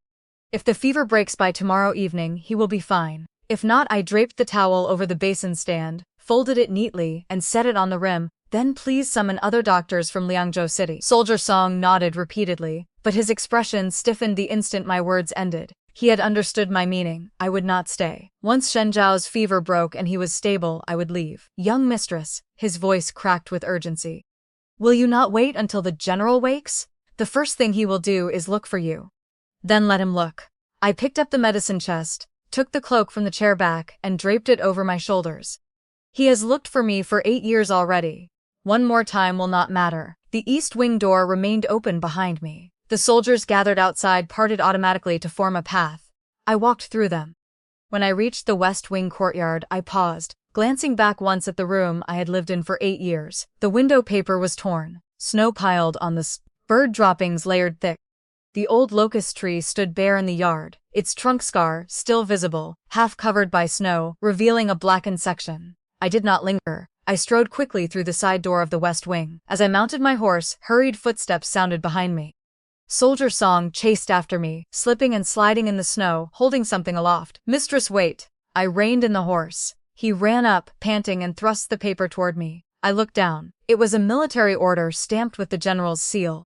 A: If the fever breaks by tomorrow evening, he will be fine. If not," I draped the towel over the basin stand, folded it neatly, and set it on the rim. "Then please summon other doctors from Liangzhou City." Soldier Song nodded repeatedly, but his expression stiffened the instant my words ended. He had understood my meaning. I would not stay. Once Shen Zhao's fever broke and he was stable, I would leave. "Young mistress," his voice cracked with urgency. "Will you not wait until the general wakes? The first thing he will do is look for you." "Then let him look." I picked up the medicine chest, took the cloak from the chair back, and draped it over my shoulders. "He has looked for me for 8 years already. One more time will not matter." The east wing door remained open behind me. The soldiers gathered outside parted automatically to form a path. I walked through them. When I reached the west wing courtyard, I paused, glancing back once at the room I had lived in for 8 years. The window paper was torn, snow piled on the bird droppings layered thick. The old locust tree stood bare in the yard, its trunk scar still visible, half covered by snow, revealing a blackened section. I did not linger. I strode quickly through the side door of the west wing. As I mounted my horse, hurried footsteps sounded behind me. Soldier Song chased after me, slipping and sliding in the snow, holding something aloft. Mistress, wait! I reined in the horse. He ran up, panting, and thrust the paper toward me. I looked down. It was a military order stamped with the general's seal.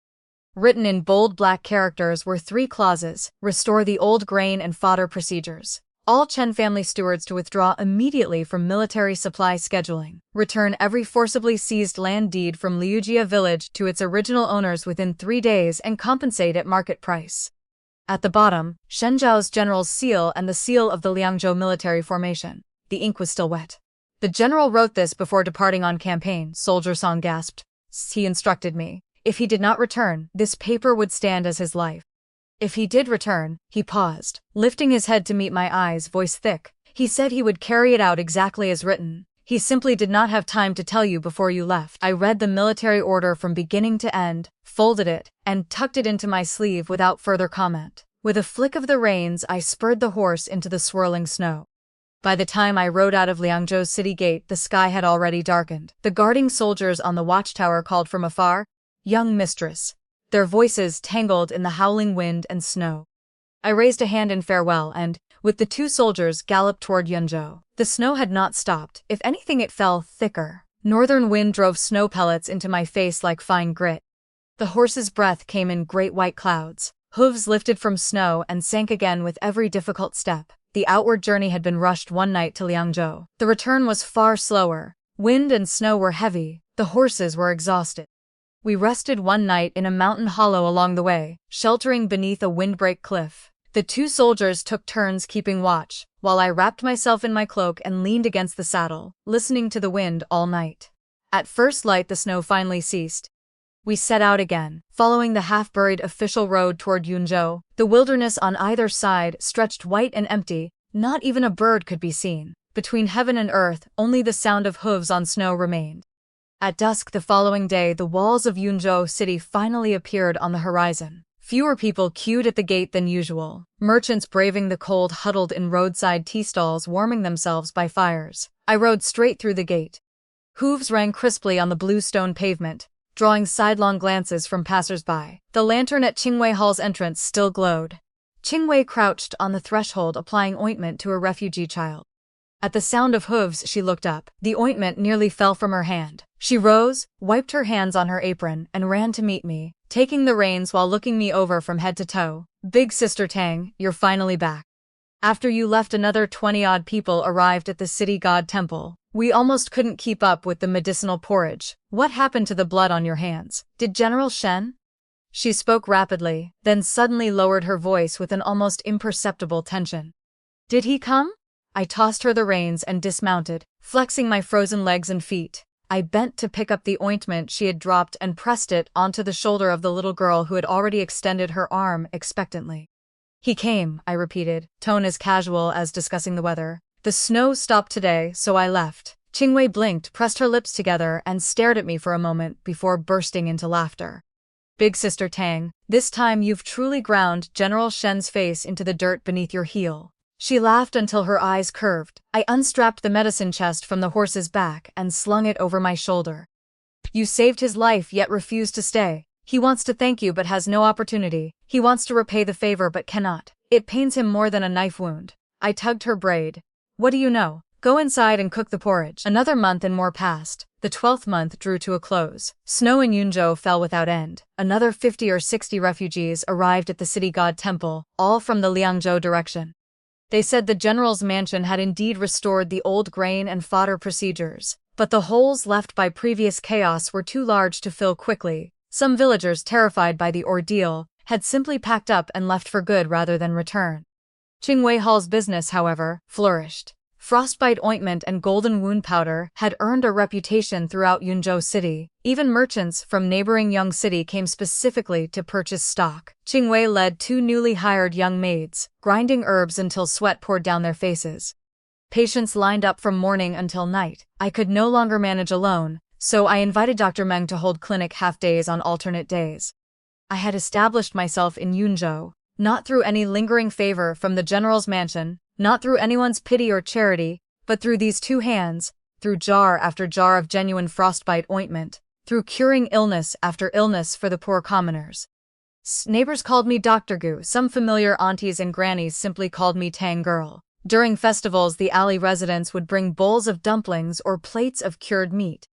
A: Written in bold black characters were 3 clauses: restore the old grain and fodder procedures. All Chen family stewards to withdraw immediately from military supply scheduling. Return every forcibly seized land deed from Liujia village to its original owners within 3 days and compensate at market price. At the bottom, Shenzhou's general's seal and the seal of the Liangzhou military formation. The ink was still wet. The general wrote this before departing on campaign, Soldier Song gasped. He instructed me. If he did not return, this paper would stand as his life. If he did return, he paused, lifting his head to meet my eyes, voice thick. He said he would carry it out exactly as written. He simply did not have time to tell you before you left. I read the military order from beginning to end, folded it, and tucked it into my sleeve without further comment. With a flick of the reins, I spurred the horse into the swirling snow. By the time I rode out of Liangzhou's city gate, the sky had already darkened. The guarding soldiers on the watchtower called from afar, "Young mistress." Their voices tangled in the howling wind and snow. I raised a hand in farewell and, with the 2 soldiers, galloped toward Yunzhou. The snow had not stopped. If anything, it fell thicker. Northern wind drove snow pellets into my face like fine grit. The horse's breath came in great white clouds. Hooves lifted from snow and sank again with every difficult step. The outward journey had been rushed one night to Liangzhou. The return was far slower. Wind and snow were heavy. The horses were exhausted. We rested one night in a mountain hollow along the way, sheltering beneath a windbreak cliff. The 2 soldiers took turns keeping watch, while I wrapped myself in my cloak and leaned against the saddle, listening to the wind all night. At first light, the snow finally ceased. We set out again, following the half-buried official road toward Yunzhou. The wilderness on either side stretched white and empty. Not even a bird could be seen. Between heaven and earth, only the sound of hooves on snow remained. At dusk the following day, the walls of Yunzhou city finally appeared on the horizon. Fewer people queued at the gate than usual. Merchants braving the cold huddled in roadside tea stalls, warming themselves by fires. I rode straight through the gate. Hooves rang crisply on the blue stone pavement, drawing sidelong glances from passers-by. The lantern at Qingwei Hall's entrance still glowed. Qingwei crouched on the threshold applying ointment to a refugee child. At the sound of hooves, she looked up. The ointment nearly fell from her hand. She rose, wiped her hands on her apron, and ran to meet me, taking the reins while looking me over from head to toe. "Big Sister Tang, you're finally back. After you left, another 20-odd people arrived at the city god temple. We almost couldn't keep up with the medicinal porridge. What happened to the blood on your hands? Did General Shen?" She spoke rapidly, then suddenly lowered her voice with an almost imperceptible tension. "Did he come?" I tossed her the reins and dismounted, flexing my frozen legs and feet. I bent to pick up the ointment she had dropped and pressed it onto the shoulder of the little girl who had already extended her arm expectantly. "He came," I repeated, tone as casual as discussing the weather. "The snow stopped today, so I left." Qingwei blinked, pressed her lips together, and stared at me for a moment before bursting into laughter. "Big Sister Tang, this time you've truly ground General Shen's face into the dirt beneath your heel." She laughed until her eyes curved. I unstrapped the medicine chest from the horse's back and slung it over my shoulder. "You saved his life yet refused to stay. He wants to thank you but has no opportunity. He wants to repay the favor but cannot. It pains him more than a knife wound." I tugged her braid. "What do you know? Go inside and cook the porridge." Another month and more passed. The 12th month drew to a close. Snow in Yunzhou fell without end. Another 50 or 60 refugees arrived at the city god temple, all from the Liangzhou direction. They said the general's mansion had indeed restored the old grain and fodder procedures, but the holes left by previous chaos were too large to fill quickly. Some villagers, terrified by the ordeal, had simply packed up and left for good rather than return. Qingwei Hall's business, however, flourished. Frostbite ointment and golden wound powder had earned a reputation throughout Yunzhou city. Even merchants from neighboring Yang City came specifically to purchase stock. Qingwei led 2 newly hired young maids, grinding herbs until sweat poured down their faces. Patients lined up from morning until night. I could no longer manage alone, so I invited Dr. Meng to hold clinic half-days on alternate days. I had established myself in Yunzhou, not through any lingering favor from the general's mansion, not through anyone's pity or charity, but through these 2 hands, through jar after jar of genuine frostbite ointment, through curing illness after illness for the poor commoners. Neighbors called me Dr. Gu, some familiar aunties and grannies simply called me Tang Girl. During festivals, the alley residents would bring bowls of dumplings or plates of cured meat.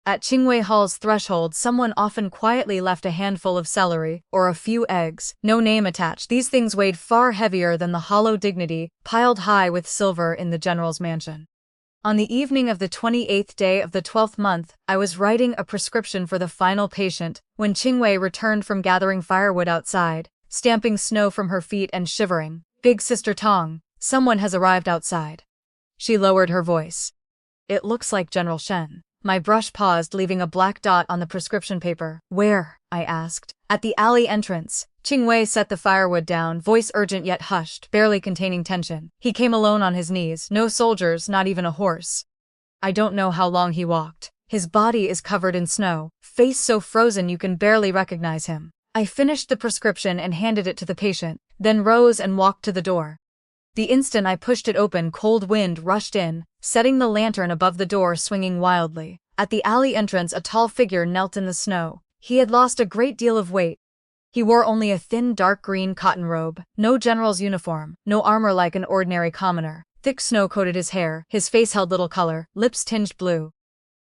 A: At Qingwei Hall's threshold, someone often quietly left a handful of celery or a few eggs, no name attached. These things weighed far heavier than the hollow dignity piled high with silver in the general's mansion. On the evening of the 28th day of the 12th month, I was writing a prescription for the final patient when Qingwei returned from gathering firewood outside, stamping snow from her feet and shivering. "Big Sister Tong, someone has arrived outside." She lowered her voice. "It looks like General Shen." My brush paused, leaving a black dot on the prescription paper. "Where?" I asked. "At the alley entrance." Qingwei set the firewood down, voice urgent yet hushed, barely containing tension. "He came alone on his knees, no soldiers, not even a horse. I don't know how long he walked. His body is covered in snow, face so frozen you can barely recognize him." I finished the prescription and handed it to the patient, then rose and walked to the door. The instant I pushed it open, cold wind rushed in, setting the lantern above the door swinging wildly. At the alley entrance, a tall figure knelt in the snow. He had lost a great deal of weight. He wore only a thin dark green cotton robe, no general's uniform, no armor like an ordinary commoner. Thick snow coated his hair, his face held little color, lips tinged blue.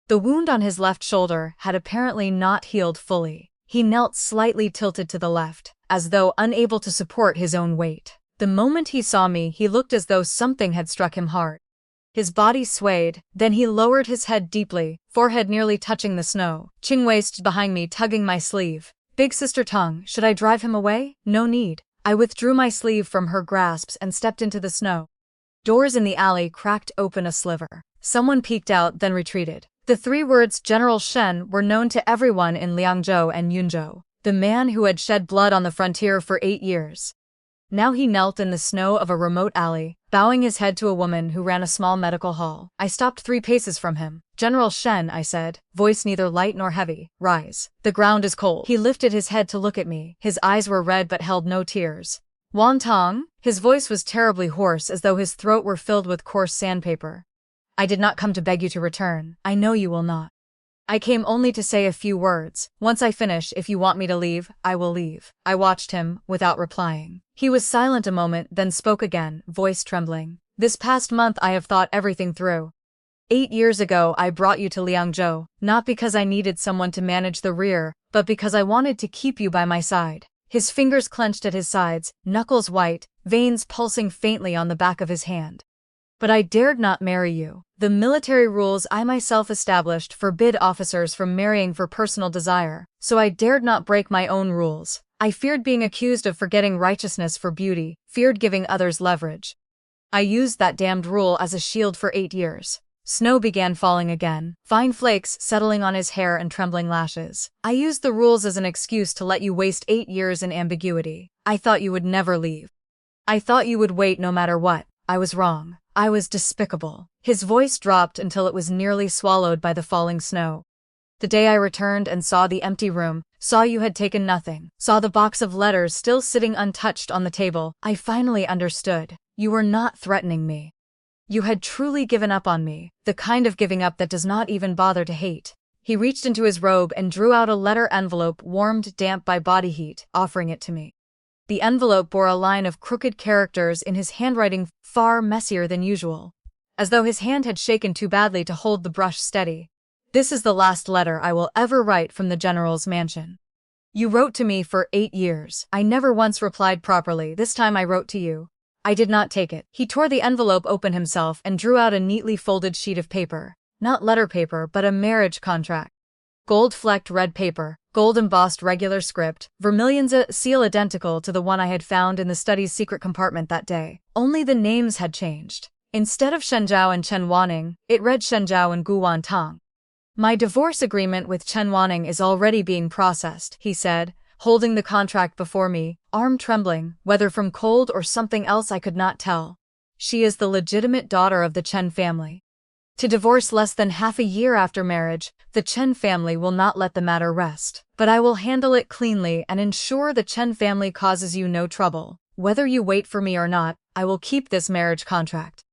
A: The wound on his left shoulder had apparently not healed fully. He knelt slightly tilted to the left, as though unable to support his own weight. The moment he saw me, he looked as though something had struck him hard. His body swayed, then he lowered his head deeply, forehead nearly touching the snow. Qingwei stood behind me, tugging my sleeve. "Big Sister Tong, should I drive him away?" "No need." I withdrew my sleeve from her grasps and stepped into the snow. Doors in the alley cracked open a sliver. Someone peeked out, then retreated. The three words General Shen were known to everyone in Liangzhou and Yunzhou, the man who had shed blood on the frontier for 8 years. Now he knelt in the snow of a remote alley, bowing his head to a woman who ran a small medical hall. I stopped 3 paces from him. "General Shen," I said, voice neither light nor heavy, "rise. The ground is cold." He lifted his head to look at me. His eyes were red but held no tears. "Wan Tong?" His voice was terribly hoarse, as though his throat were filled with coarse sandpaper. "I did not come to beg you to return. I know you will not. I came only to say a few words. Once I finish, if you want me to leave, I will leave." I watched him, without replying. He was silent a moment, then spoke again, voice trembling. "This past month I have thought everything through. 8 years ago I brought you to Liangzhou, not because I needed someone to manage the rear, but because I wanted to keep you by my side." His fingers clenched at his sides, knuckles white, veins pulsing faintly on the back of his hand. "But I dared not marry you. The military rules I myself established forbid officers from marrying for personal desire, so I dared not break my own rules. I feared being accused of forgetting righteousness for beauty, feared giving others leverage. I used that damned rule as a shield for 8 years. Snow began falling again, fine flakes settling on his hair and trembling lashes. I used the rules as an excuse to let you waste 8 years in ambiguity. I thought you would never leave. I thought you would wait no matter what. I was wrong. I was despicable." His voice dropped until it was nearly swallowed by the falling snow. "The day I returned and saw the empty room, saw you had taken nothing, saw the box of letters still sitting untouched on the table, I finally understood. You were not threatening me. You had truly given up on me, the kind of giving up that does not even bother to hate." He reached into his robe and drew out a letter envelope warmed damp by body heat, offering it to me. The envelope bore a line of crooked characters in his handwriting far messier than usual, as though his hand had shaken too badly to hold the brush steady. "This is the last letter I will ever write from the general's mansion. You wrote to me for 8 years. I never once replied properly. This time I wrote to you. I did not take it." He tore the envelope open himself and drew out a neatly folded sheet of paper. Not letter paper, but a marriage contract. Gold-flecked red paper, gold-embossed regular script, vermilion's a seal identical to the one I had found in the study's secret compartment that day. Only the names had changed. Instead of Shenjiao and Chen Wanning, it read Shenjiao and Guwan Tang. "My divorce agreement with Chen Wanning is already being processed," he said, holding the contract before me, arm trembling, whether from cold or something else I could not tell. "She is the legitimate daughter of the Chen family. To divorce less than half a year after marriage, the Chen family will not let the matter rest. But I will handle it cleanly and ensure the Chen family causes you no trouble. Whether you wait for me or not, I will keep this marriage contract."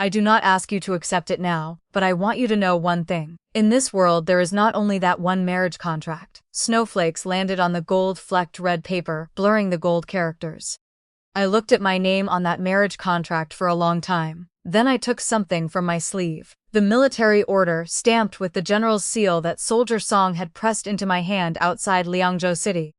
A: I do not ask you to accept it now, but I want you to know one thing. In this world there is not only that one marriage contract. Snowflakes landed on the gold-flecked red paper, blurring the gold characters. I looked at my name on that marriage contract for a long time. Then I took something from my sleeve. The military order, stamped with the general's seal that Soldier Song had pressed into my hand outside Liangzhou City.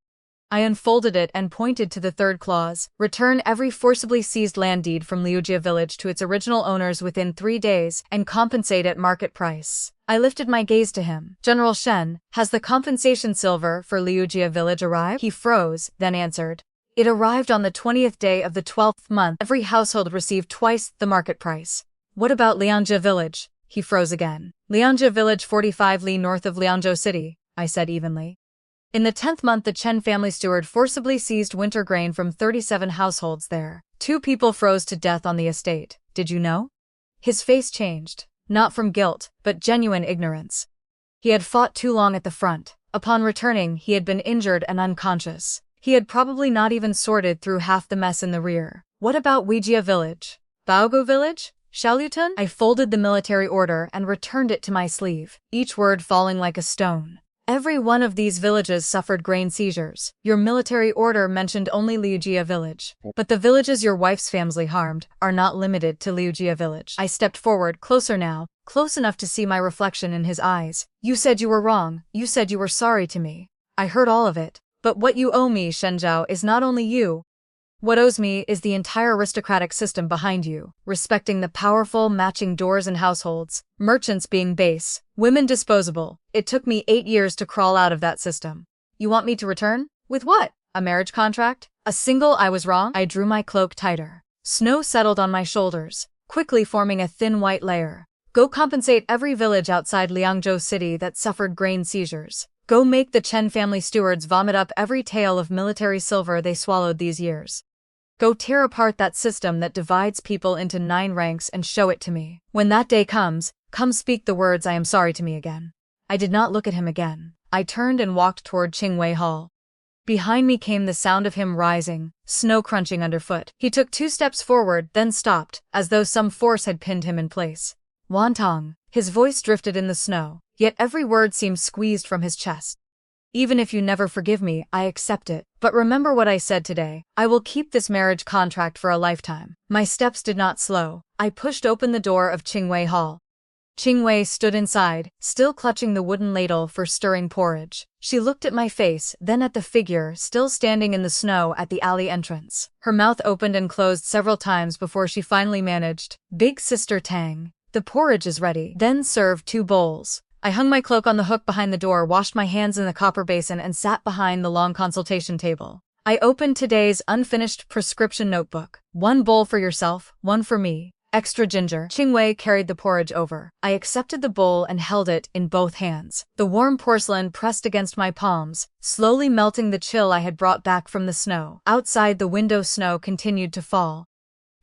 A: I unfolded it and pointed to the third clause. Return every forcibly seized land deed from Liujia village to its original owners within 3 days and compensate at market price. I lifted my gaze to him. General Shen, has the compensation silver for Liujia village arrived? He froze, then answered. It arrived on the 20th day of the 12th month. Every household received twice the market price. What about Liangzhou village? He froze again. Liangzhou village 45 li north of Liangzhou City, I said evenly. In the 10th month the Chen family steward forcibly seized winter grain from 37 households there. 2 people froze to death on the estate. Did you know? His face changed, not from guilt, but genuine ignorance. He had fought too long at the front. Upon returning, he had been injured and unconscious. He had probably not even sorted through half the mess in the rear. What about Wijia village? Baogu village? Xiaolutun? I folded the military order and returned it to my sleeve, each word falling like a stone. Every one of these villages suffered grain seizures. Your military order mentioned only Liujia village. But the villages your wife's family harmed are not limited to Liujia village. I stepped forward, closer now, close enough to see my reflection in his eyes. You said you were wrong. You said you were sorry to me. I heard all of it. But what you owe me, Shenzhou, is not only you. What owes me is the entire aristocratic system behind you, respecting the powerful, matching doors and households, merchants being base, women disposable. It took me 8 years to crawl out of that system. You want me to return? With what? A marriage contract? A single I was wrong? I drew my cloak tighter. Snow settled on my shoulders, quickly forming a thin white layer. Go compensate every village outside Liangzhou City that suffered grain seizures. Go make the Chen family stewards vomit up every tale of military silver they swallowed these years. Go tear apart that system that divides people into 9 ranks and show it to me. When that day comes, come speak the words I am sorry to me again. I did not look at him again. I turned and walked toward Qingwei Hall. Behind me came the sound of him rising, snow crunching underfoot. He took 2 steps forward, then stopped, as though some force had pinned him in place. Wantong. His voice drifted in the snow, yet every word seemed squeezed from his chest. Even if you never forgive me, I accept it. But remember what I said today. I will keep this marriage contract for a lifetime. My steps did not slow. I pushed open the door of Qingwei Hall. Qingwei stood inside, still clutching the wooden ladle for stirring porridge. She looked at my face, then at the figure still standing in the snow at the alley entrance. Her mouth opened and closed several times before she finally managed. Big Sister Tang. The porridge is ready. Then serve 2 bowls. I hung my cloak on the hook behind the door, washed my hands in the copper basin, and sat behind the long consultation table. I opened today's unfinished prescription notebook. 1 bowl for yourself, 1 for me. Extra ginger. Qingwei carried the porridge over. I accepted the bowl and held it in both hands. The warm porcelain pressed against my palms, slowly melting the chill I had brought back from the snow. Outside the window snow continued to fall.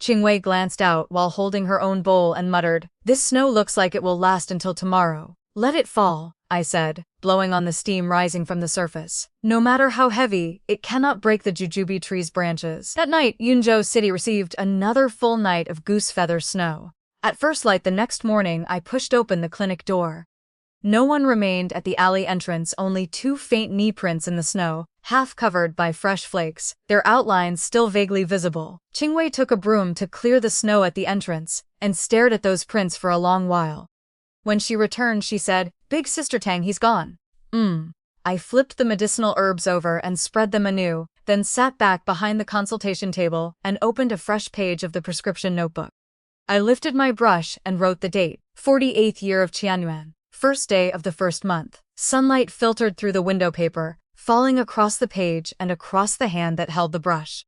A: Qingwei glanced out while holding her own bowl and muttered, "This snow looks like it will last until tomorrow." "Let it fall," I said, blowing on the steam rising from the surface. "No matter how heavy, it cannot break the jujube tree's branches." That night, Yunzhou City received another full night of goose feather snow. At first light the next morning, I pushed open the clinic door. No one remained at the alley entrance, only 2 faint knee prints in the snow, half covered by fresh flakes, their outlines still vaguely visible. Qingwei took a broom to clear the snow at the entrance, and stared at those prints for a long while. When she returned, she said, "Big Sister Tang, he's gone." I flipped the medicinal herbs over and spread them anew, then sat back behind the consultation table and opened a fresh page of the prescription notebook. I lifted my brush and wrote the date, 48th year of Qianyuan, 1st day of the 1st month. Sunlight filtered through the window paper, falling across the page and across the hand that held the brush.